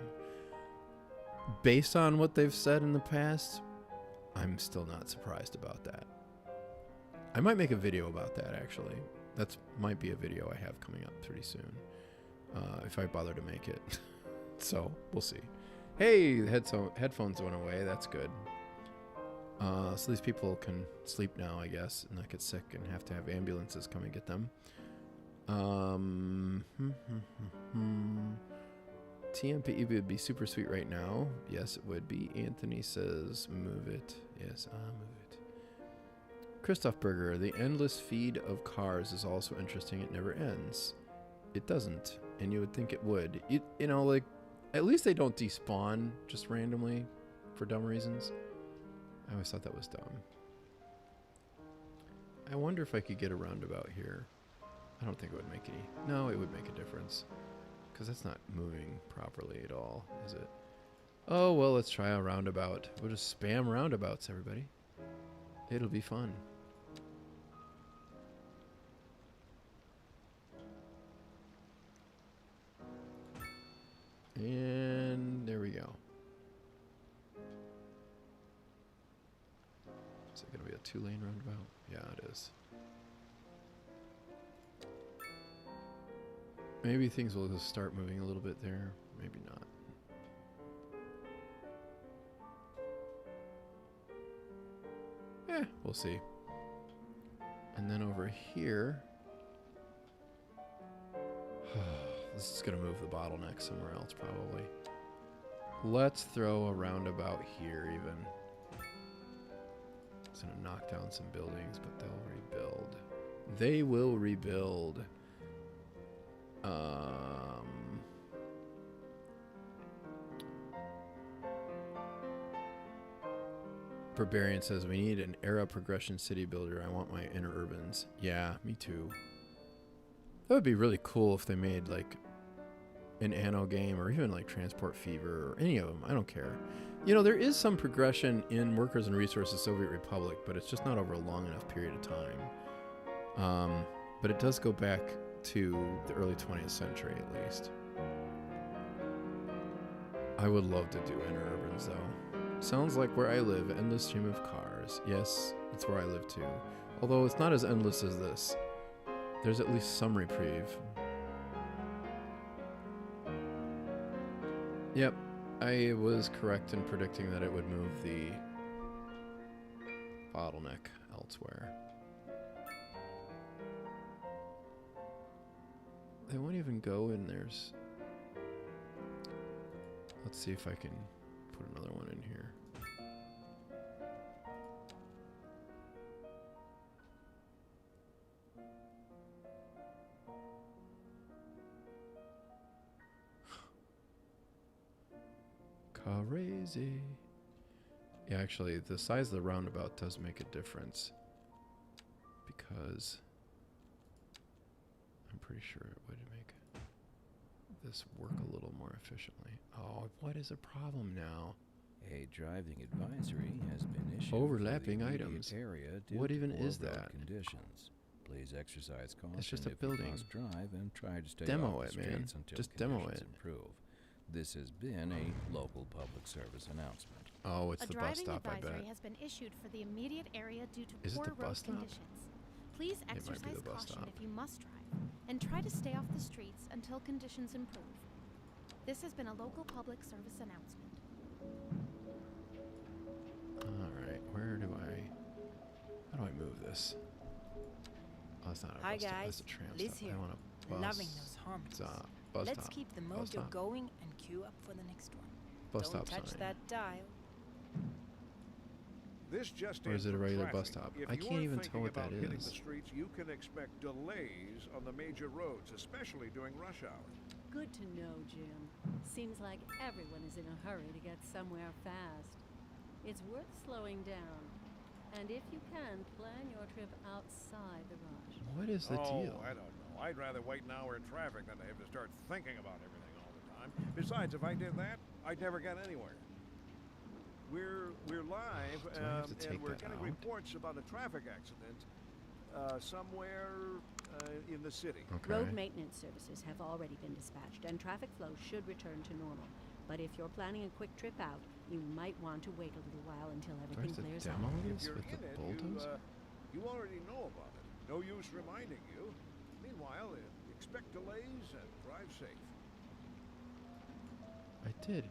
Based on what they've said in the past, I'm still not surprised about that. I might make a video about that, actually. That might be a video I have coming up pretty soon. If I bother to make it. So, we'll see. Hey, headphones went away. That's good. So these people can sleep now, I guess, and not get sick and have to have ambulances come and get them. TMPE would be super sweet right now. Yes, it would be. Anthony says, move it. Yes, move it. Christoph Berger, the endless feed of cars is also interesting. It never ends. It doesn't, and you would think it would. You know, like, at least they don't despawn just randomly for dumb reasons. I always thought that was dumb. I wonder if I could get a roundabout here. I don't think it would make any... No, it would make a difference. Because that's not moving properly at all, is it? Oh, well, let's try a roundabout. We'll just spam roundabouts, everybody. It'll be fun. And there we go. Is it going to be a 2-lane roundabout? Yeah, it is. Maybe things will just start moving a little bit there. Maybe not. We'll see. And then over here... This is going to move the bottleneck somewhere else, probably. Let's throw a roundabout here, even. It's going to knock down some buildings, but they'll rebuild. They will rebuild. Barbarian says, we need an era progression city builder. I want my interurbans. Yeah, me too. That would be really cool if they made like an Anno game, or even like Transport Fever, or any of them. I don't care. You know, there is some progression in Workers and Resources Soviet Republic, but it's just not over a long enough period of time. But it does go back to the early 20th century at least. I would love to do interurbans though. Sounds like where I live, endless stream of cars. Yes, it's where I live too. Although it's not as endless as this. There's at least some reprieve. Yep, I was correct in predicting that it would move the bottleneck elsewhere. They won't even go in there's... Let's see if I can put another one in here. Crazy. Yeah, actually, the size of the roundabout does make a difference. Because I'm pretty sure it would make this work a little more efficiently. Oh, what is a problem now? A driving advisory has been issued. Overlapping for the items. Area due What to even poor is road that? Conditions. Please exercise caution. It's just a if you building. must drive and try to stay Demo off it, the man. streets until Just demo conditions it. improve. This has been a local public service announcement. Oh, it's A the bus driving stop, I advisory bet. has been issued for the immediate area due to Is it poor the road bus stop? conditions. Please might be exercise the bus caution stop. if you must drive, and try to stay off the streets until conditions improve. This has been a local public service announcement. Alright, how do I move this? Oh, that's not a Hi bus stop, guys, that's a tram Liz stop. here. I want a bus Loving those harmonies. stop. Bus Let's stop. keep the Bus mojo stop. going and queue up for the next one. Bus Don't stop touch sign. that dial. This just Or is in it a from regular bus traffic. stop? If I you're can't even tell thinking what that about hitting is. the streets, you can expect delays on the major roads, especially during rush hour. Good to know, Jim. Seems like everyone is in a hurry to get somewhere fast. It's worth slowing down. And if you can, plan your trip outside the rush. What is the deal? I don't know. I'd rather wait an hour in traffic than to have to start thinking about everything all the time. Besides, if I did that, I'd never get anywhere. We're live, Do I have to take and we're that getting out? reports about a traffic accident somewhere in the city. Okay. Road maintenance services have already been dispatched, and traffic flow should return to normal. But if you're planning a quick trip out, you might want to wait a little while until Do I everything have to clears demo up. If this you're with the in it, bulldozer? you already know about it. No use reminding you. Meanwhile, expect delays and drive safe. I did.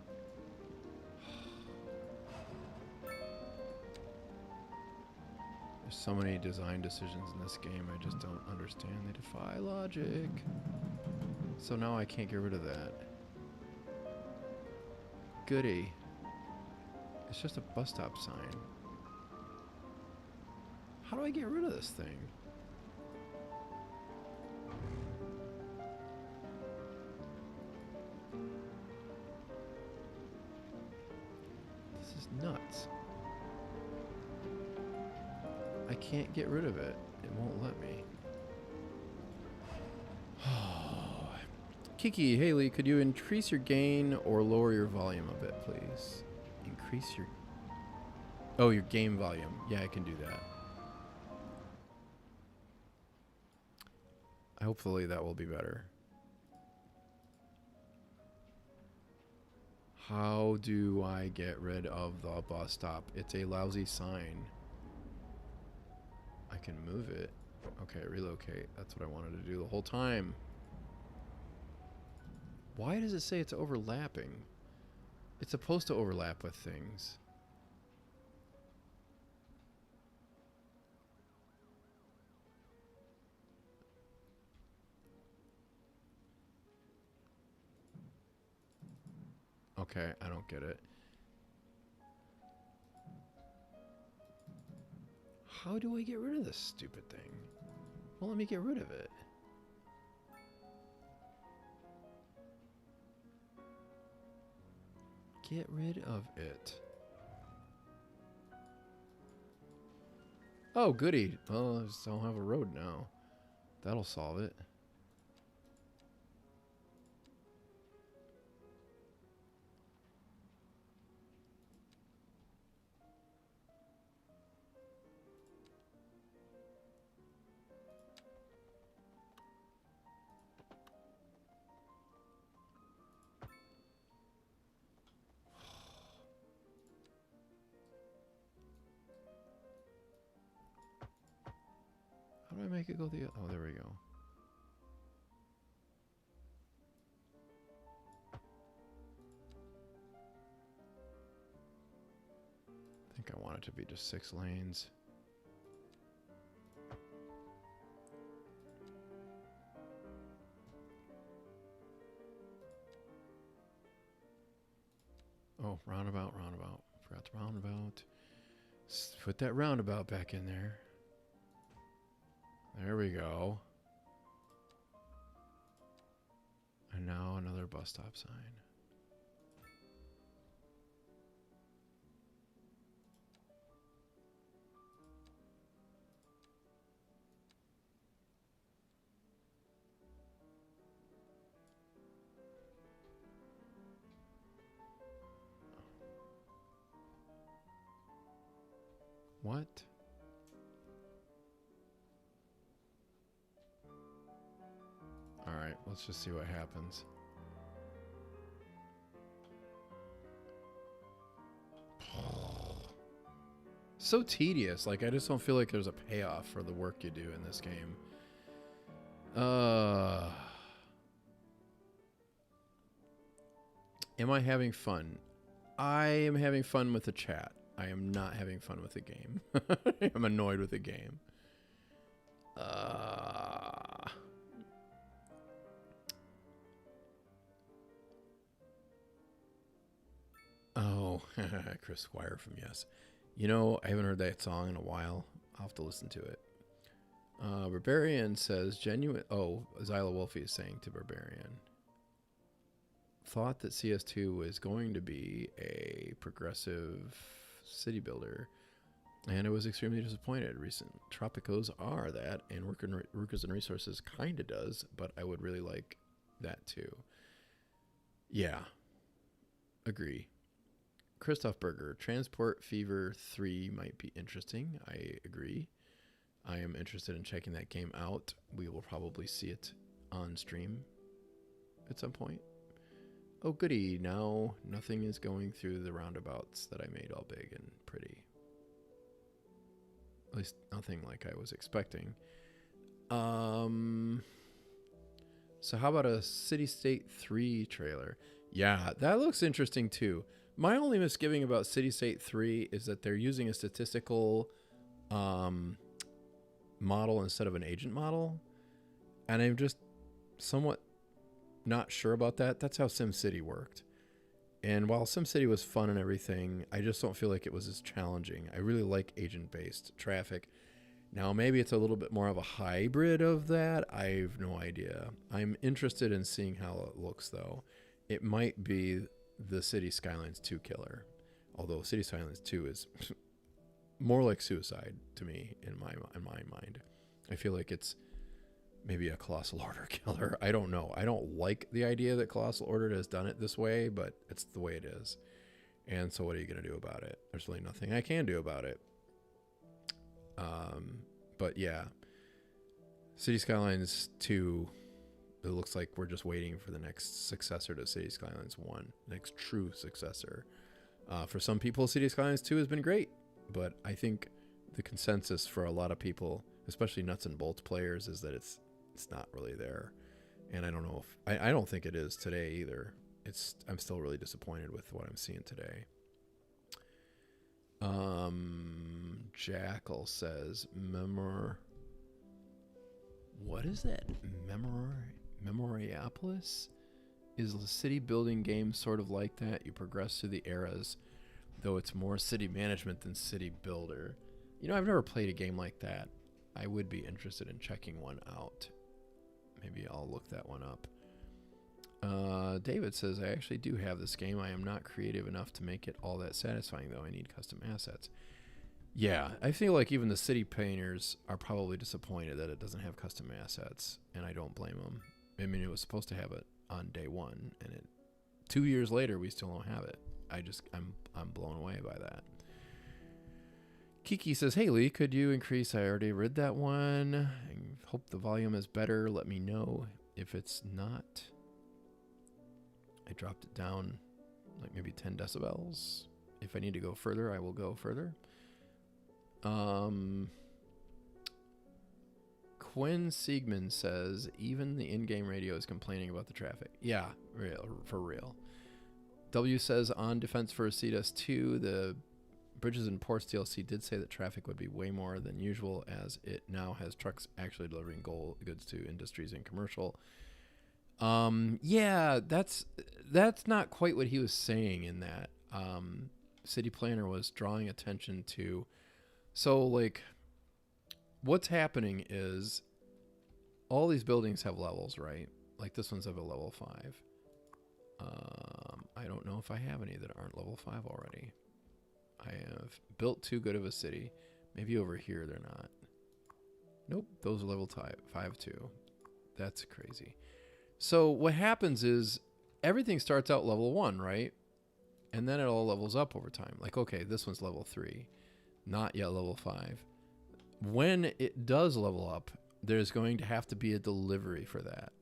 There's so many design decisions in this game I just don't understand. They defy logic. So now I can't get rid of that. Goody. It's just a bus stop sign. How do I get rid of this thing? This is nuts. I can't get rid of it. It won't let me. Kiki, Haley, could you increase your gain or lower your volume a bit, please? Increase your... Oh, your game volume. Yeah, I can do that. Hopefully that will be better. How do I get rid of the bus stop? It's a lousy sign. I can move it. Okay, relocate. That's what I wanted to do the whole time. Why does it say it's overlapping? It's supposed to overlap with things. Okay, I don't get it. How do I get rid of this stupid thing? Well, let me get rid of it. Get rid of it. Oh, goody. Well, I just don't have a road now. That'll solve it. How do I make it go the... Oh, there we go. I think I want it to be just 6 lanes. Oh, roundabout, roundabout. Forgot the roundabout. Put that roundabout back in there. There we go. And now another bus stop sign. What? Alright, let's just see what happens. So tedious. Like, I just don't feel like there's a payoff for the work you do in this game. Am I having fun? I am having fun with the chat. I am not having fun with the game. I'm annoyed with the game. Oh, Chris Squire from Yes. You know, I haven't heard that song in a while. I'll have to listen to it. Barbarian says genuine... Oh, Zyla Wolfie is saying to Barbarian. thought that CS2 was going to be a progressive city builder, and I was extremely disappointed. Recent Tropicos are that, and Workers and Resources kind of does, but I would really like that too. Yeah, agree. Christoph Berger, Transport Fever 3 might be interesting. I agree. I am interested in checking that game out. We will probably see it on stream at some point. Oh, goody. Now nothing is going through the roundabouts that I made all big and pretty. At least nothing like I was expecting. So how about a City State 3 trailer? Yeah, that looks interesting too. My only misgiving about City State 3 is that they're using a statistical model instead of an agent model. And I'm just somewhat not sure about that. That's how SimCity worked. And while SimCity was fun and everything, I just don't feel like it was as challenging. I really like agent-based traffic. Now, maybe it's a little bit more of a hybrid of that. I have no idea. I'm interested in seeing how it looks, though. It might be the City Skylines 2 killer. Although City Skylines 2 is more like Suicide to me in my mind. I feel like it's maybe a Colossal Order killer. I don't know. I don't like the idea that Colossal Order has done it this way, but it's the way it is. And so what are you going to do about it? There's really nothing I can do about it. But yeah, City Skylines 2, it looks like we're just waiting for the next successor to City Skylines 1, next true successor. For some people, City Skylines 2 has been great, but I think the consensus for a lot of people, especially nuts and bolts players, is that it's not really there. And I don't know if I don't think it is today either. I'm still really disappointed with what I'm seeing today. Jackal says what is that? Memoriopolis? Is the city building game sort of like that? You progress through the eras, though it's more city management than city builder. You know, I've never played a game like that. I would be interested in checking one out. Maybe I'll look that one up. David says, I actually do have this game. I am not creative enough to make it all that satisfying, though. I need custom assets. Yeah, I feel like even the city painters are probably disappointed that it doesn't have custom assets, and I don't blame them. I mean, it was supposed to have it on day one, and 2 years later, we still don't have it. I'm blown away by that. Kiki says, hey, Lee, could you increase? I already read that one. I hope the volume is better. Let me know if it's not. I dropped it down like maybe 10 decibels. If I need to go further, I will go further. Quinn Siegman says, even the in-game radio is complaining about the traffic. Yeah, for real. W says, on Defense First CDS 2, the Bridges and Ports DLC did say that traffic would be way more than usual, as it now has trucks actually delivering goods to industries and commercial. Yeah, that's not quite what he was saying in that. City Planner was drawing attention to. So, like, what's happening is all these buildings have levels, right? Like this one's of a level 5. I don't know if I have any that aren't level 5 already. I have built too good of a city. Maybe over here they're not. Nope, those are level 5 too. That's crazy. So what happens is everything starts out level 1, right? And then it all levels up over time. Like, okay, this one's level 3. Not yet level 5. When it does level up, there's going to have to be a delivery for that.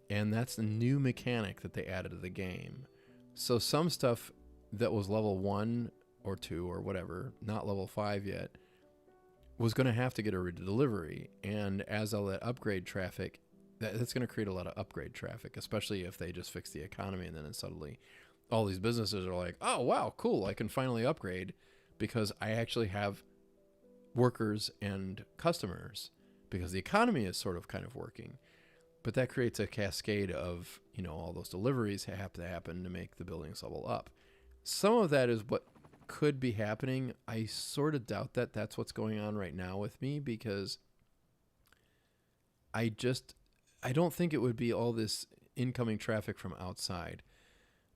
And that's the new mechanic that they added to the game. So some stuff that was level 1 or 2 or whatever, not level 5 yet, was going to have to get a delivery. And as all that upgrade traffic, that's going to create a lot of upgrade traffic, especially if they just fix the economy and then suddenly all these businesses are like, oh, wow, cool, I can finally upgrade because I actually have workers and customers because the economy is sort of kind of working. But that creates a cascade of, all those deliveries have to happen to make the buildings level up. Some of that is what could be happening. I sort of doubt that that's what's going on right now with me because I don't think it would be all this incoming traffic from outside.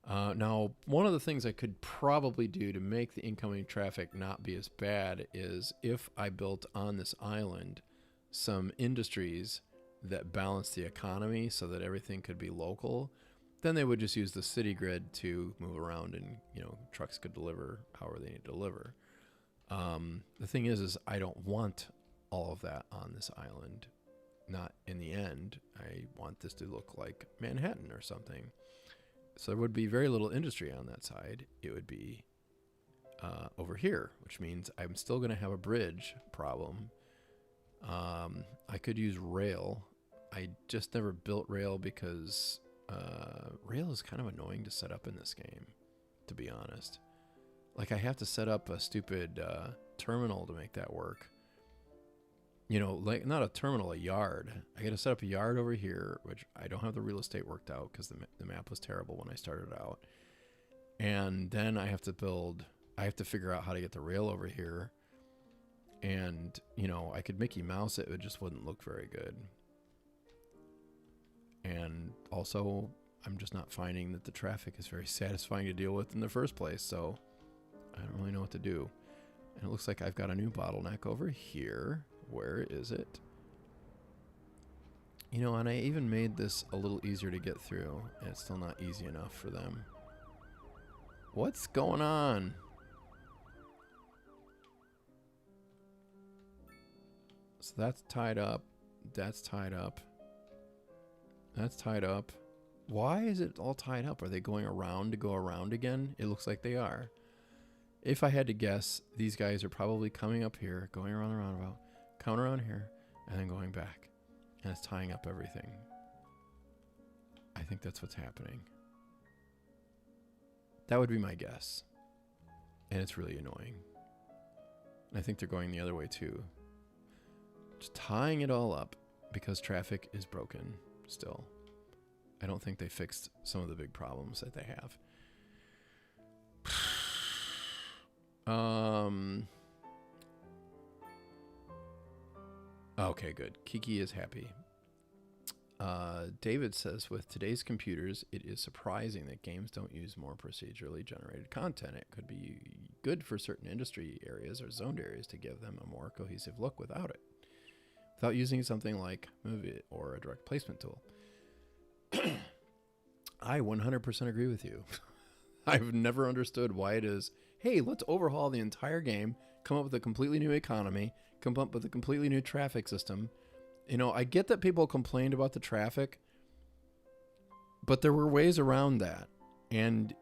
Now, one of the things I could probably do to make the incoming traffic not be as bad is if I built on this island some industries that balance the economy so that everything could be local, then they would just use the city grid to move around and, trucks could deliver however they need to deliver. The thing is I don't want all of that on this island. Not in the end. I want this to look like Manhattan or something. So there would be very little industry on that side. It would be over here, which means I'm still going to have a bridge problem. I could use rail. I just never built rail because rail is kind of annoying to set up in this game, to be honest. Like, I have to set up a stupid terminal to make that work. Like, not a terminal, a yard. I got to set up a yard over here, which I don't have the real estate worked out because the map was terrible when I started out. And then I have to figure out how to get the rail over here. And, I could Mickey Mouse it just wouldn't look very good. And also, I'm just not finding that the traffic is very satisfying to deal with in the first place, so I don't really know what to do. And it looks like I've got a new bottleneck over here. Where is it? And I even made this a little easier to get through, and it's still not easy enough for them. What's going on? So that's tied up. That's tied up. That's tied up. Why is it all tied up? Are they going around to go around again? It looks like they are. If I had to guess, these guys are probably coming up here, going around the roundabout, coming around here, and then going back. And it's tying up everything. I think that's what's happening. That would be my guess. And it's really annoying. And I think they're going the other way too. Just tying it all up because traffic is broken still. I don't think they fixed some of the big problems that they have. Okay, good. Kiki is happy. David says, with today's computers, it is surprising that games don't use more procedurally generated content. It could be good for certain industry areas or zoned areas to give them a more cohesive look without it. Without using something like Move It or a direct placement tool. I 100% agree with you. I've never understood why it is, hey, let's overhaul the entire game, come up with a completely new economy, come up with a completely new traffic system. I get that people complained about the traffic, but there were ways around that, and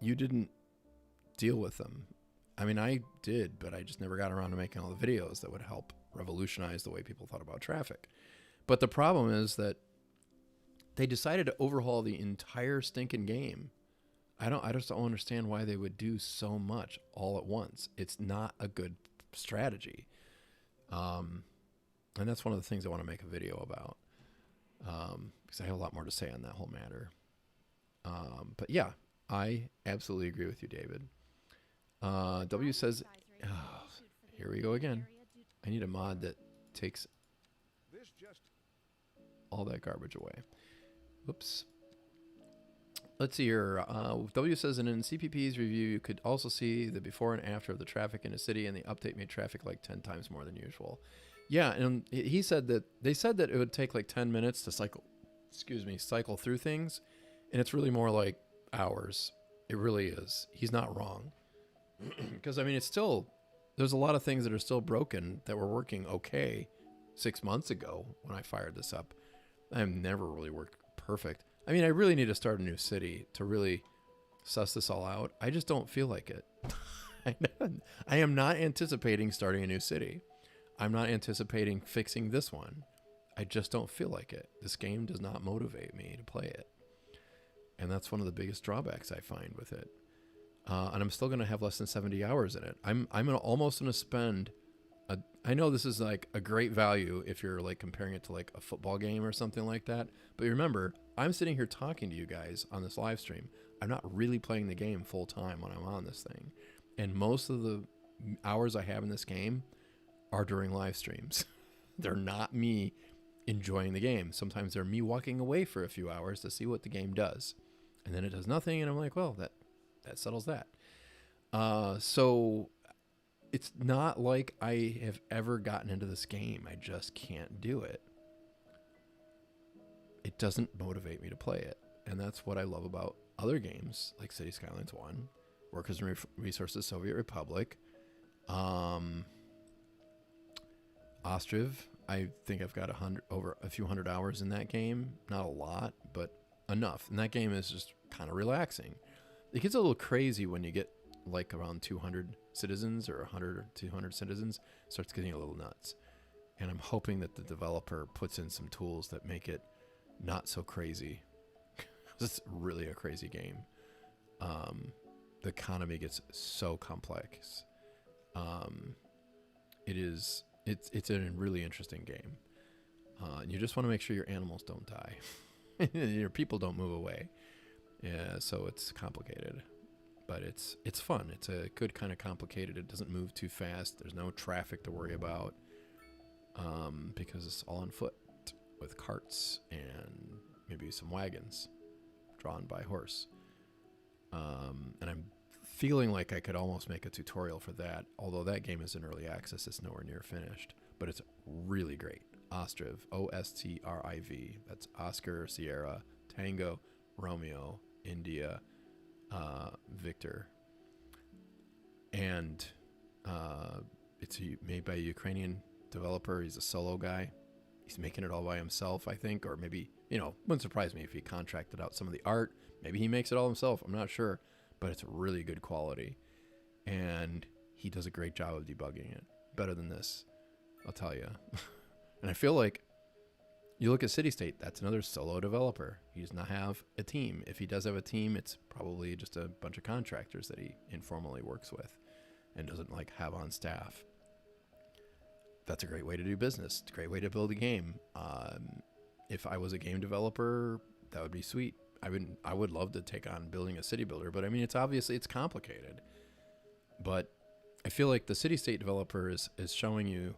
you didn't deal with them. I mean, I did, but I just never got around to making all the videos that would help revolutionize the way people thought about traffic. But the problem is that they decided to overhaul the entire stinking game. I just don't understand why they would do so much all at once. It's not a good strategy. And that's one of the things I want to make a video about. Because I have a lot more to say on that whole matter. But yeah, I absolutely agree with you, David. W says, oh, here we go again. I need a mod that takes all that garbage away. Whoops. Let's see here. W says, and in CPP's review, you could also see the before and after of the traffic in a city, and the update made traffic like 10 times more than usual. Yeah, and he said that they said that it would take like 10 minutes to cycle through things, and it's really more like hours. It really is. He's not wrong. Because, I mean, it's still, there's a lot of things that are still broken that were working okay 6 months ago when I fired this up. I've never really worked perfect. I mean, I really need to start a new city to really suss this all out. I just don't feel like it. I am not anticipating starting a new city. I'm not anticipating fixing this one. I just don't feel like it. This game does not motivate me to play it. And that's one of the biggest drawbacks I find with it. And I'm still going to have less than 70 hours in it. I'm almost going to spend... I know this is like a great value if you're like comparing it to like a football game or something like that. But remember, I'm sitting here talking to you guys on this live stream. I'm not really playing the game full time when I'm on this thing. And most of the hours I have in this game are during live streams. They're not me enjoying the game. Sometimes they're me walking away for a few hours to see what the game does. And then it does nothing, and I'm like, well, that settles that. So it's not like I have ever gotten into this game. I just can't do it. It doesn't motivate me to play it. And that's what I love about other games like City Skylines 1, Workers and Resources Soviet Republic, Ostriv. I think I've got over a few hundred hours in that game. Not a lot, but enough. And that game is just kind of relaxing. It gets a little crazy when you get like around 200 citizens or 100 or 200 citizens. It starts getting a little nuts. And I'm hoping that the developer puts in some tools that make it not so crazy. It's really a crazy game. The economy gets so complex. It's a really interesting game. You just want to make sure your animals don't die. Your people don't move away. Yeah, so it's complicated. But it's fun. It's a good kind of complicated. It doesn't move too fast. There's no traffic to worry about. Because it's all on foot with carts and maybe some wagons drawn by horse. And I'm feeling like I could almost make a tutorial for that. Although that game is in early access, it's nowhere near finished. But it's really great. Ostriv, Ostriv. That's Oscar, Sierra, Tango, Romeo, India, Victor. And it's made by a Ukrainian developer. He's a solo guy. He's making it all by himself, I think. Or maybe, wouldn't surprise me if he contracted out some of the art. Maybe he makes it all himself. I'm not sure. But it's really good quality. And he does a great job of debugging it. Better than this, I'll tell you. And I feel like you look at City State, that's another solo developer. He does not have a team. If he does have a team, it's probably just a bunch of contractors that he informally works with and doesn't have on staff. That's a great way to do business. It's a great way to build a game. If I was a game developer, that would be sweet. I would love to take on building a city builder, but I mean, it's complicated. But I feel like the City State developer is showing you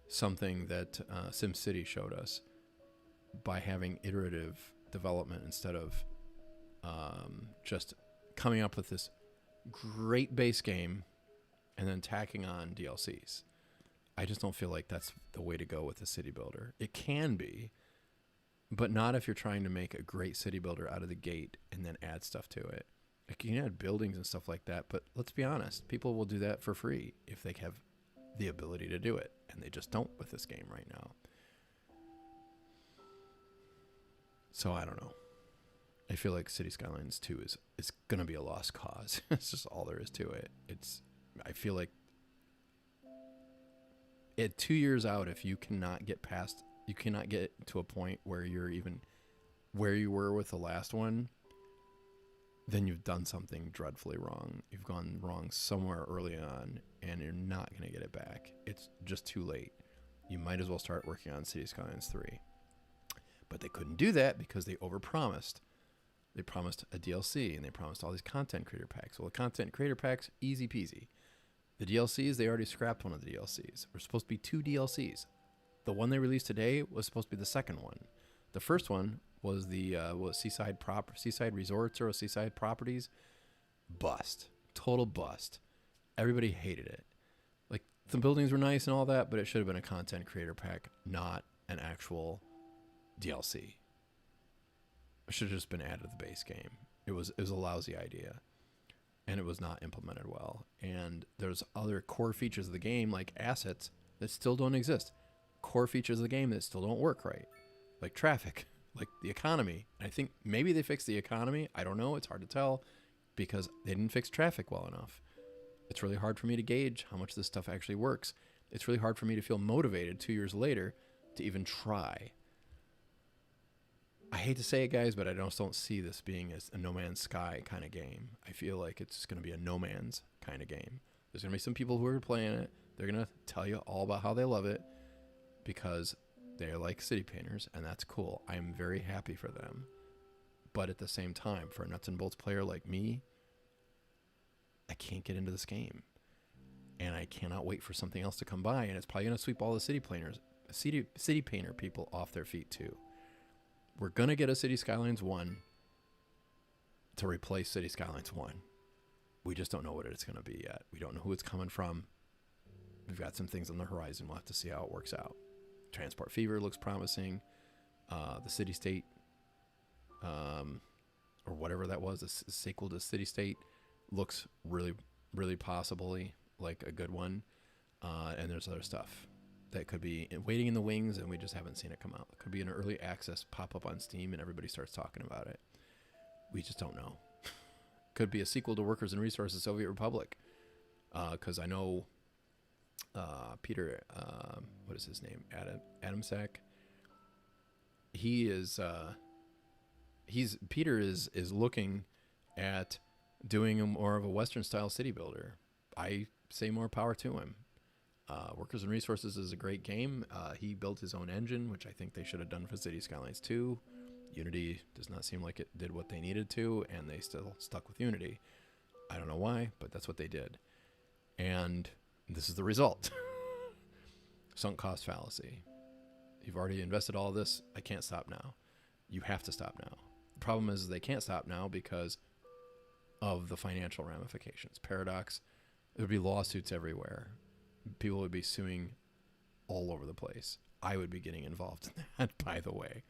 something that SimCity showed us by having iterative development instead of just coming up with this great base game and then tacking on DLCs. I just don't feel like that's the way to go with a city builder. It can be, but not if you're trying to make a great city builder out of the gate and then add stuff to it. Like, you can add buildings and stuff like that, but let's be honest, people will do that for free if they have the ability to do it, and they just don't with this game right now. So I don't know. I feel like City Skylines 2 is going to be a lost cause. It's just all there is to it. I feel like at 2 years out, if you cannot get to a point where you're even where you were with the last one, then you've done something dreadfully wrong. You've gone wrong somewhere early on, and you're not going to get it back. It's just too late. You might as well start working on City Skylines 3. But they couldn't do that because they overpromised. They promised a DLC, and they promised all these content creator packs. Well, the content creator packs, easy peasy. The DLCs, they already scrapped one of the DLCs. We're supposed to be 2 DLCs. The one they released today was supposed to be the second one. The first one was the Seaside Resorts or Seaside Properties. Bust. Total bust. Everybody hated it. Like, the buildings were nice and all that, but it should have been a content creator pack, not an actual DLC. It should have just been added to the base game. It was a lousy idea, and it was not implemented well. And there's other core features of the game, like assets, that still don't exist. Core features of the game that still don't work right, like traffic, like the economy. And I think maybe they fixed the economy. I don't know. It's hard to tell because they didn't fix traffic well enough. It's really hard for me to gauge how much this stuff actually works. It's really hard for me to feel motivated 2 years later to even try. I hate to say it, guys, but I just don't see this being a No Man's Sky kind of game. I feel like it's just going to be a No Man's kind of game. There's going to be some people who are playing it. They're going to tell you all about how they love it because they're like city painters, and that's cool. I am very happy for them. But at the same time, for a nuts and bolts player like me, I can't get into this game. And I cannot wait for something else to come by, and it's probably going to sweep all the city painter people off their feet too. We're going to get a City Skylines 1 to replace City Skylines 1. We just don't know what it's going to be yet. We don't know who it's coming from. We've got some things on the horizon. We'll have to see how it works out. Transport Fever looks promising. The City State, or whatever that was, the sequel to City State, looks really, really possibly like a good one. And there's other stuff that could be waiting in the wings, and we just haven't seen it come out. It could be an early access pop-up on Steam, and everybody starts talking about it. We just don't know. Could be a sequel to Workers and Resources Soviet Republic, because I know Peter, what is his name? Adam Sack. Peter is looking at doing more of a Western style city builder. I say more power to him. Workers and Resources is a great game. He built his own engine, which I think they should have done for City Skylines 2. Unity does not seem like it did what they needed to, and they still stuck with Unity. I don't know why, but that's what they did. And this is the result. Sunk cost fallacy. You've already invested all of this. I can't stop now. You have to stop now. The problem is they can't stop now because of the financial ramifications. Paradox, there would be lawsuits everywhere. People would be suing all over the place. I would be getting involved in that, by the way.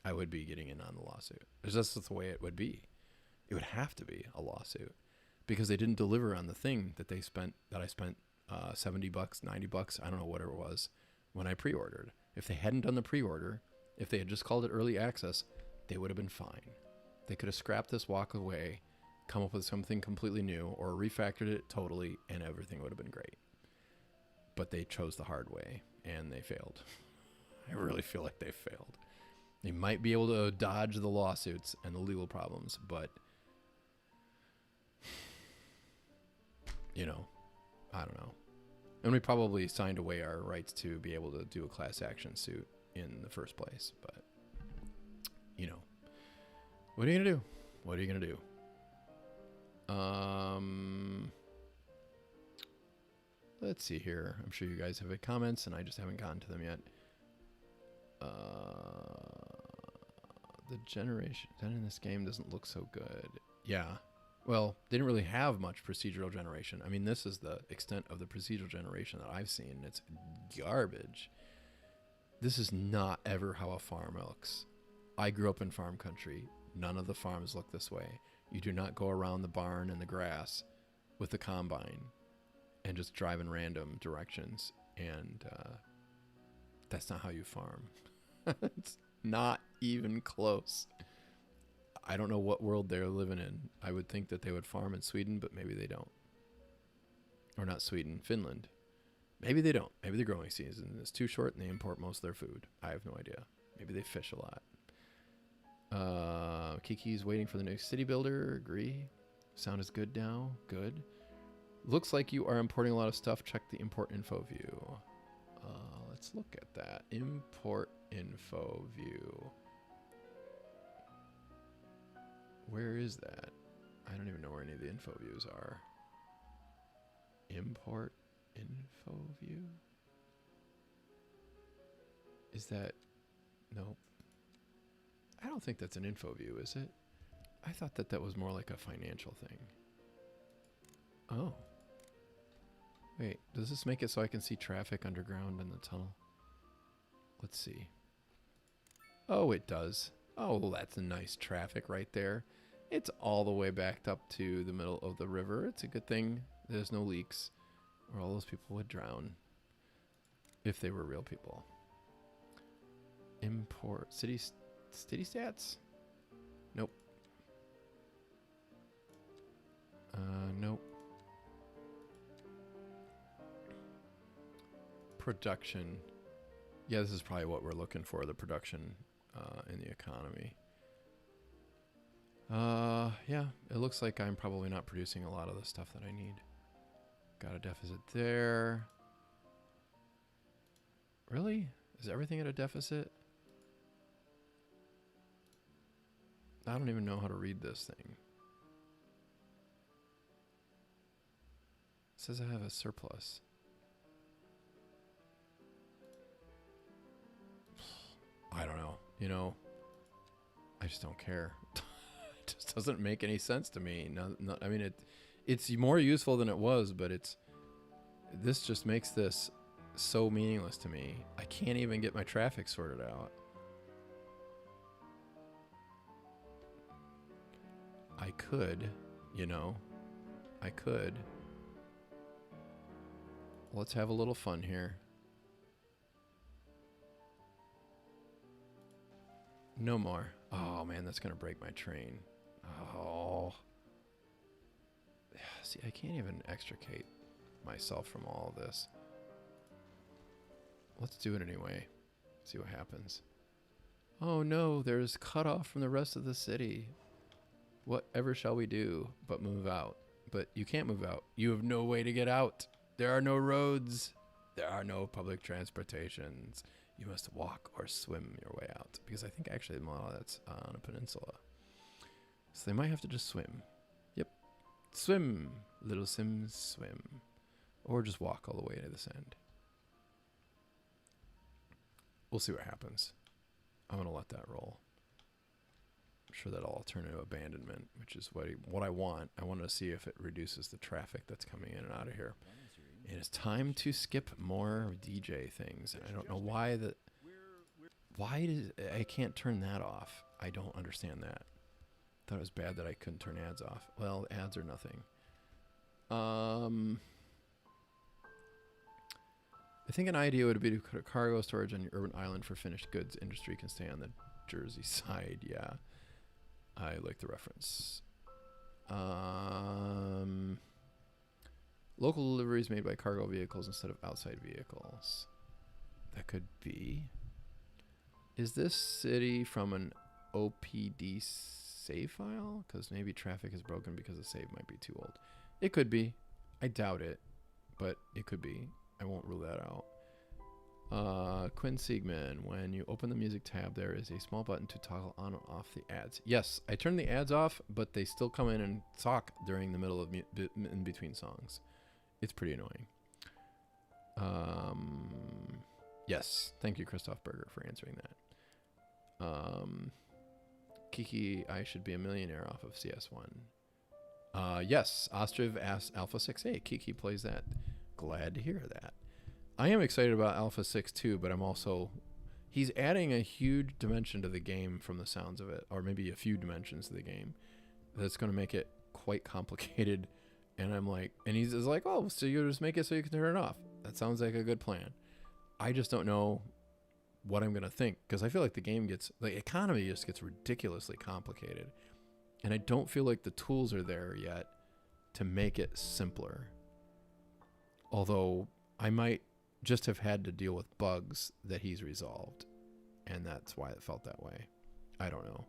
I would be getting in on the lawsuit. It's just the way it would be. It would have to be a lawsuit because they didn't deliver on the thing that I spent $70, $90, I don't know what it was, when I pre-ordered. If they hadn't done the pre-order, if they had just called it early access, they would have been fine. They could have scrapped this, walk away, come up with something completely new, or refactored it totally, and everything would have been great. But they chose the hard way, and they failed. I really feel like they failed. They might be able to dodge the lawsuits and the legal problems, but, you know, I don't know. And we probably signed away our rights to be able to do a class action suit in the first place. But, you know, what are you going to do? What are you going to do? Let's see here. I'm sure you guys have had comments, and I just haven't gotten to them yet. The generation done in this game doesn't look so good. Yeah. Well, they didn't really have much procedural generation. I mean, this is the extent of the procedural generation that I've seen. It's garbage. This is not ever how a farm looks. I grew up in farm country. None of the farms look this way. You do not go around the barn and the grass with the combine and just drive in random directions. And that's not how you farm. It's not even close. I don't know what world they're living in. I would think that they would farm in Sweden, but maybe they don't. Or not Sweden, Finland. Maybe they don't. Maybe the growing season is too short and they import most of their food. I have no idea. Maybe they fish a lot. Kiki's waiting for the next city builder. Agree. Sound is good now. Good. Looks like you are importing a lot of stuff. Check the import info view. Let's look at that. Import info view. Where is that? I don't even know where any of the info views are. Import info view? Is that... Nope. I don't think that's an info view, is it? I thought that that was more like a financial thing. Oh. Wait, does this make it so I can see traffic underground in the tunnel? Let's see. Oh, it does. Oh, that's a nice traffic right there. It's all the way backed up to the middle of the river. It's a good thing there's no leaks, or all those people would drown if they were real people. Import city stats? Nope. Nope. Production. Yeah, this is probably what we're looking for, the production in the economy. Yeah, it looks like I'm probably not producing a lot of the stuff that I need. Got a deficit there. Really? Is everything at a deficit? I don't even know how to read this thing. It says I have a surplus. I don't know. You know, I just don't care. I just doesn't make any sense to me. No, I mean, it's more useful than it was, but this just makes this so meaningless to me. I can't even get my traffic sorted out. I could, you know, I could. Let's have a little fun here. No more. Oh man, that's gonna break my train. Oh. See, I can't even extricate myself from all of this. Let's do it anyway. See what happens. Oh no, there's cut off from the rest of the city. Whatever shall we do but move out? But you can't move out. You have no way to get out. There are no roads. There are no public transportations. You must walk or swim your way out. Because I think actually the model that's on a peninsula. So they might have to just swim. Yep. Swim, little Sims, swim. Or just walk all the way to this end. We'll see what happens. I'm going to let that roll. I'm sure that'll all turn into abandonment, which is what I want. I want to see if it reduces the traffic that's coming in and out of here. And it's time to skip more DJ things. I don't know why I can't turn that off. I don't understand that. Thought it was bad that I couldn't turn ads off. Well, ads are nothing. I think an idea would be to put a cargo storage on your urban island for finished goods. Industry can stay on the Jersey side. Yeah, I like the reference. Local deliveries made by cargo vehicles instead of outside vehicles. That could be. Is this city from an OPD save file? Because maybe traffic is broken because the save might be too old. It could be. I doubt it, but it could be. I won't rule that out. Quinn Siegman, when you open the music tab, there is a small button to toggle on and off the ads. Yes, I turned the ads off, but they still come in and talk during the middle of in between songs. It's pretty annoying. Yes, thank you, Christoph Berger, for answering that. Kiki, I should be a millionaire off of CS1. Yes, Ostriv asked Alpha 6. Hey, Kiki plays that. Glad to hear that. I am excited about Alpha 6 too, but I'm also... He's adding a huge dimension to the game from the sounds of it, or maybe a few dimensions to the game. That's going to make it quite complicated. And I'm like... And he's like, oh, so you just make it so you can turn it off. That sounds like a good plan. I just don't know what I'm going to think, because I feel like the game gets... The economy just gets ridiculously complicated. And I don't feel like the tools are there yet to make it simpler. Although I might just have had to deal with bugs that he's resolved. And that's why it felt that way. I don't know.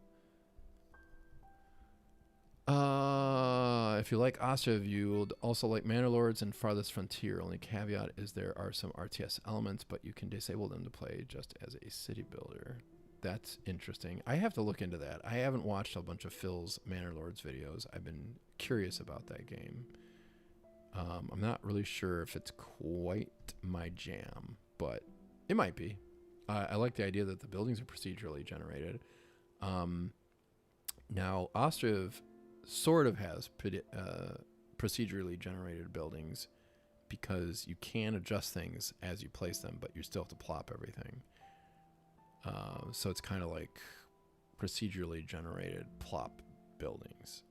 If you like Ostriv, you'll also like Manor Lords and Farthest Frontier. Only caveat is there are some RTS elements, but you can disable them to play just as a city builder. That's interesting. I have to look into that. I haven't watched a bunch of Phil's Manor Lords videos. I've been curious about that game. I'm not really sure if it's quite my jam, but it might be. I like the idea that the buildings are procedurally generated. Now, Ostriv sort of has procedurally generated buildings because you can adjust things as you place them, but you still have to plop everything. So it's kind of like procedurally generated plop buildings.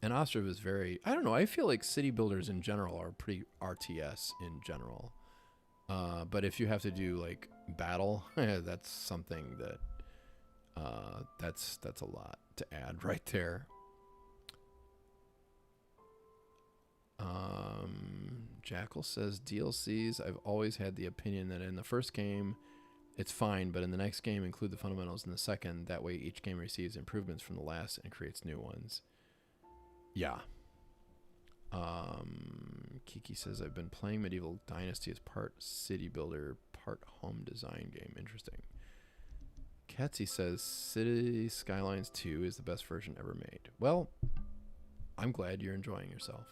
And Ostriv is very... I don't know. I feel like city builders in general are pretty RTS in general. But if you have to do, like, battle, that's something that... that's a lot to add right there. Jackal says, DLCs, I've always had the opinion that in the first game, it's fine, but in the next game, include the fundamentals in the second. That way, each game receives improvements from the last and creates new ones. Yeah. Kiki says, I've been playing Medieval Dynasty as part city builder, part home design game. Interesting. Katsy says, City Skylines 2 is the best version ever made. Well, I'm glad you're enjoying yourself.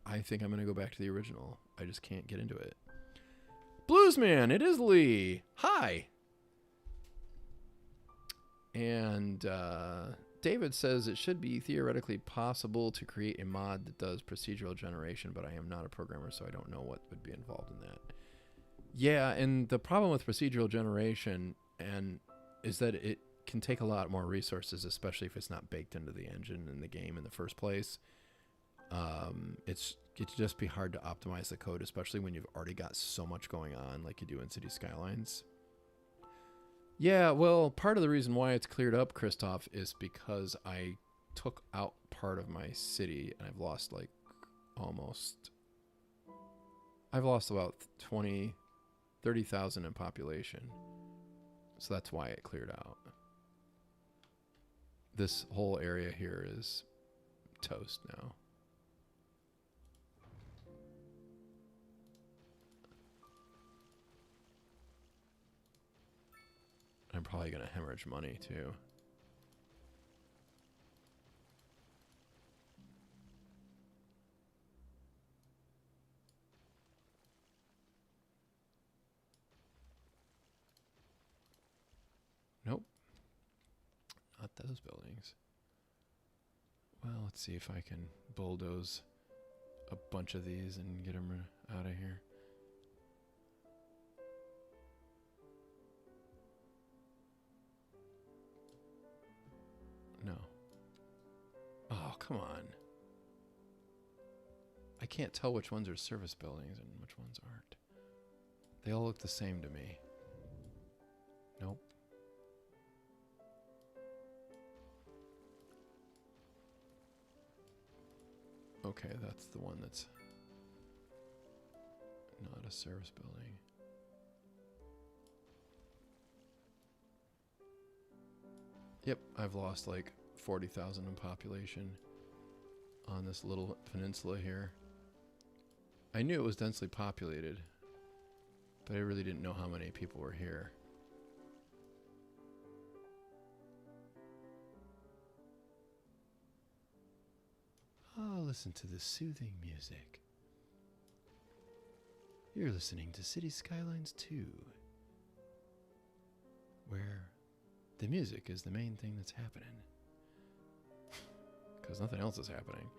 I think I'm going to go back to the original. I just can't get into it. Bluesman, it is Lee. Hi. And David says it should be theoretically possible to create a mod that does procedural generation, but I am not a programmer, so I don't know what would be involved in that. Yeah, and the problem with procedural generation is that it can take a lot more resources, especially if it's not baked into the engine in the game in the first place. It'd just be hard to optimize the code, especially when you've already got so much going on like you do in City Skylines. Yeah, well, part of the reason why it's cleared up, Christoph, is because I took out part of my city and I've lost like I've lost about 30,000 in population. So that's why it cleared out. This whole area here is toast now. I'm probably going to hemorrhage money too. Nope. Not those buildings. Well, let's see if I can bulldoze a bunch of these and get them out of here. No. Oh, come on. I can't tell which ones are service buildings and which ones aren't. They all look the same to me. Nope. Okay, that's the one that's not a service building. Yep, I've lost like 40,000 in population on this little peninsula here. I knew it was densely populated, but I really didn't know how many people were here. Oh, listen to the soothing music. You're listening to City Skylines 2, where the music is the main thing that's happening. Because nothing else is happening.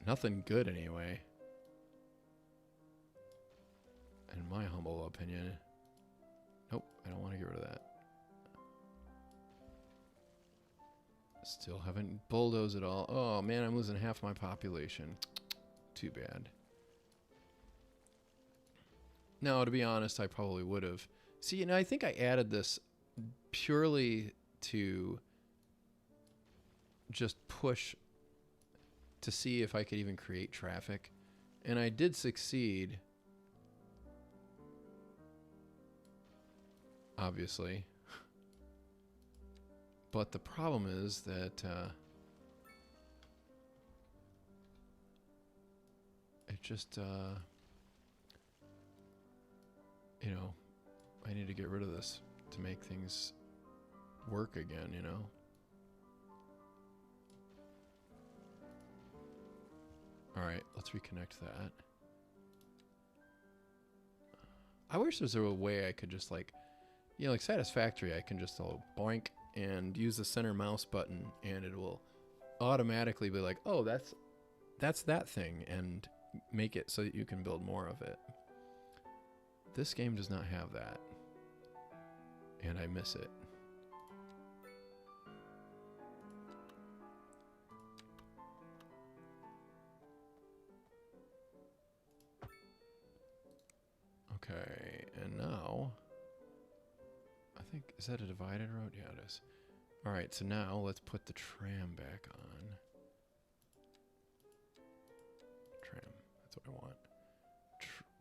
Nothing good, anyway. In my humble opinion. Nope, I don't want to get rid of that. Still haven't bulldozed at all. Oh, man, I'm losing half my population. Too bad. No, to be honest, I probably would have. See, and I think I added this purely to just push to see if I could even create traffic. And I did succeed. Obviously. But the problem is that it just, you know, I need to get rid of this to make things work again, you know? Alright, let's reconnect that. I wish there was a way I could just like, you know, like Satisfactory, I can just boink and use the center mouse button and it will automatically be like, oh, that's that thing, and make it so that you can build more of it. This game does not have that. And I miss it. Okay, and now I think, is that a divided road? Yeah, it is. Alright, so now let's put the tram back on. Tram, that's what I want.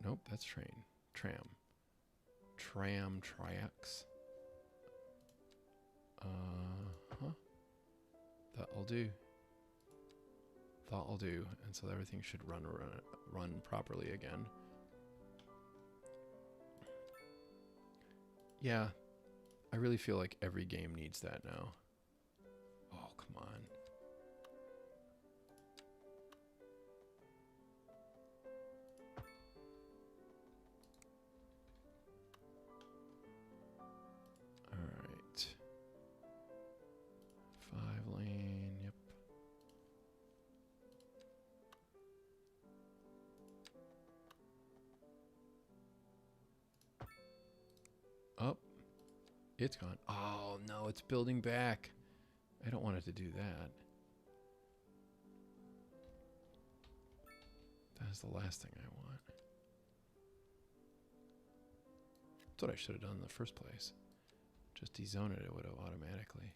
Nope, that's train. Tram. Tram tracks. Huh? That'll do. That'll do. And so everything should run properly again. Yeah, I really feel like every game needs that now. Oh, come on. It's gone. Oh, no, it's building back. I don't want it to do that. That's the last thing I want. That's what I should have done in the first place. Just dezone it, it would have automatically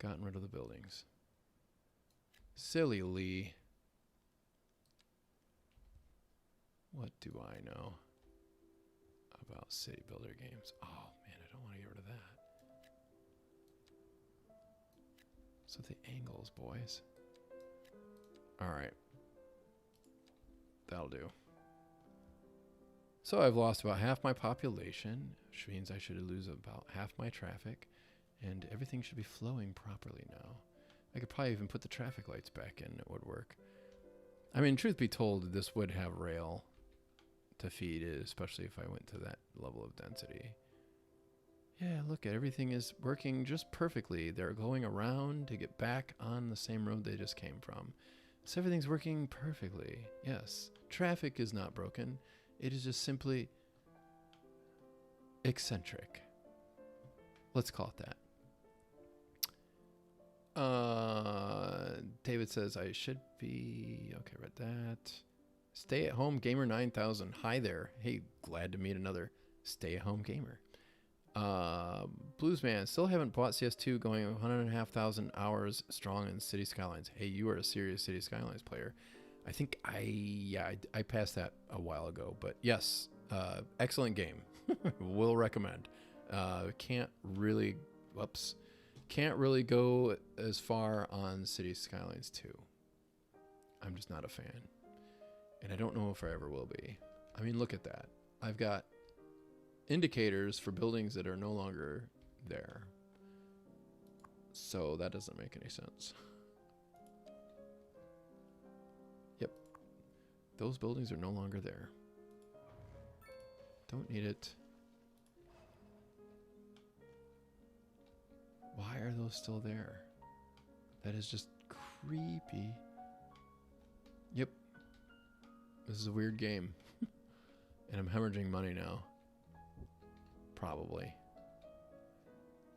gotten rid of the buildings. Silly Lee. What do I know about city builder games? Oh man, I don't want to get rid of that. So the angles, boys. Alright. That'll do. So I've lost about half my population, which means I should lose about half my traffic, and everything should be flowing properly now. I could probably even put the traffic lights back in, it would work. I mean, truth be told, this would have rail to feed it, especially if I went to that level of density. Yeah, look at everything is working just perfectly. They're going around to get back on the same road they just came from. So everything's working perfectly. Yes, traffic is not broken. It is just simply eccentric. Let's call it that. David says I should be okay. Read that. Stay at home gamer 9000. Hi there. Hey, glad to meet another stay at home gamer. Bluesman, still haven't bought CS2, going 1,500 hours strong in City Skylines. Hey, you are a serious City Skylines player. I think I passed that a while ago, but yes, excellent game. Will recommend. Can't really go as far on City Skylines 2. I'm just not a fan. And I don't know if I ever will be. I mean, look at that. I've got indicators for buildings that are no longer there. So that doesn't make any sense. Yep. Those buildings are no longer there. Don't need it. Why are those still there? That is just creepy. Yep. This is a weird game. And I'm hemorrhaging money now. Probably.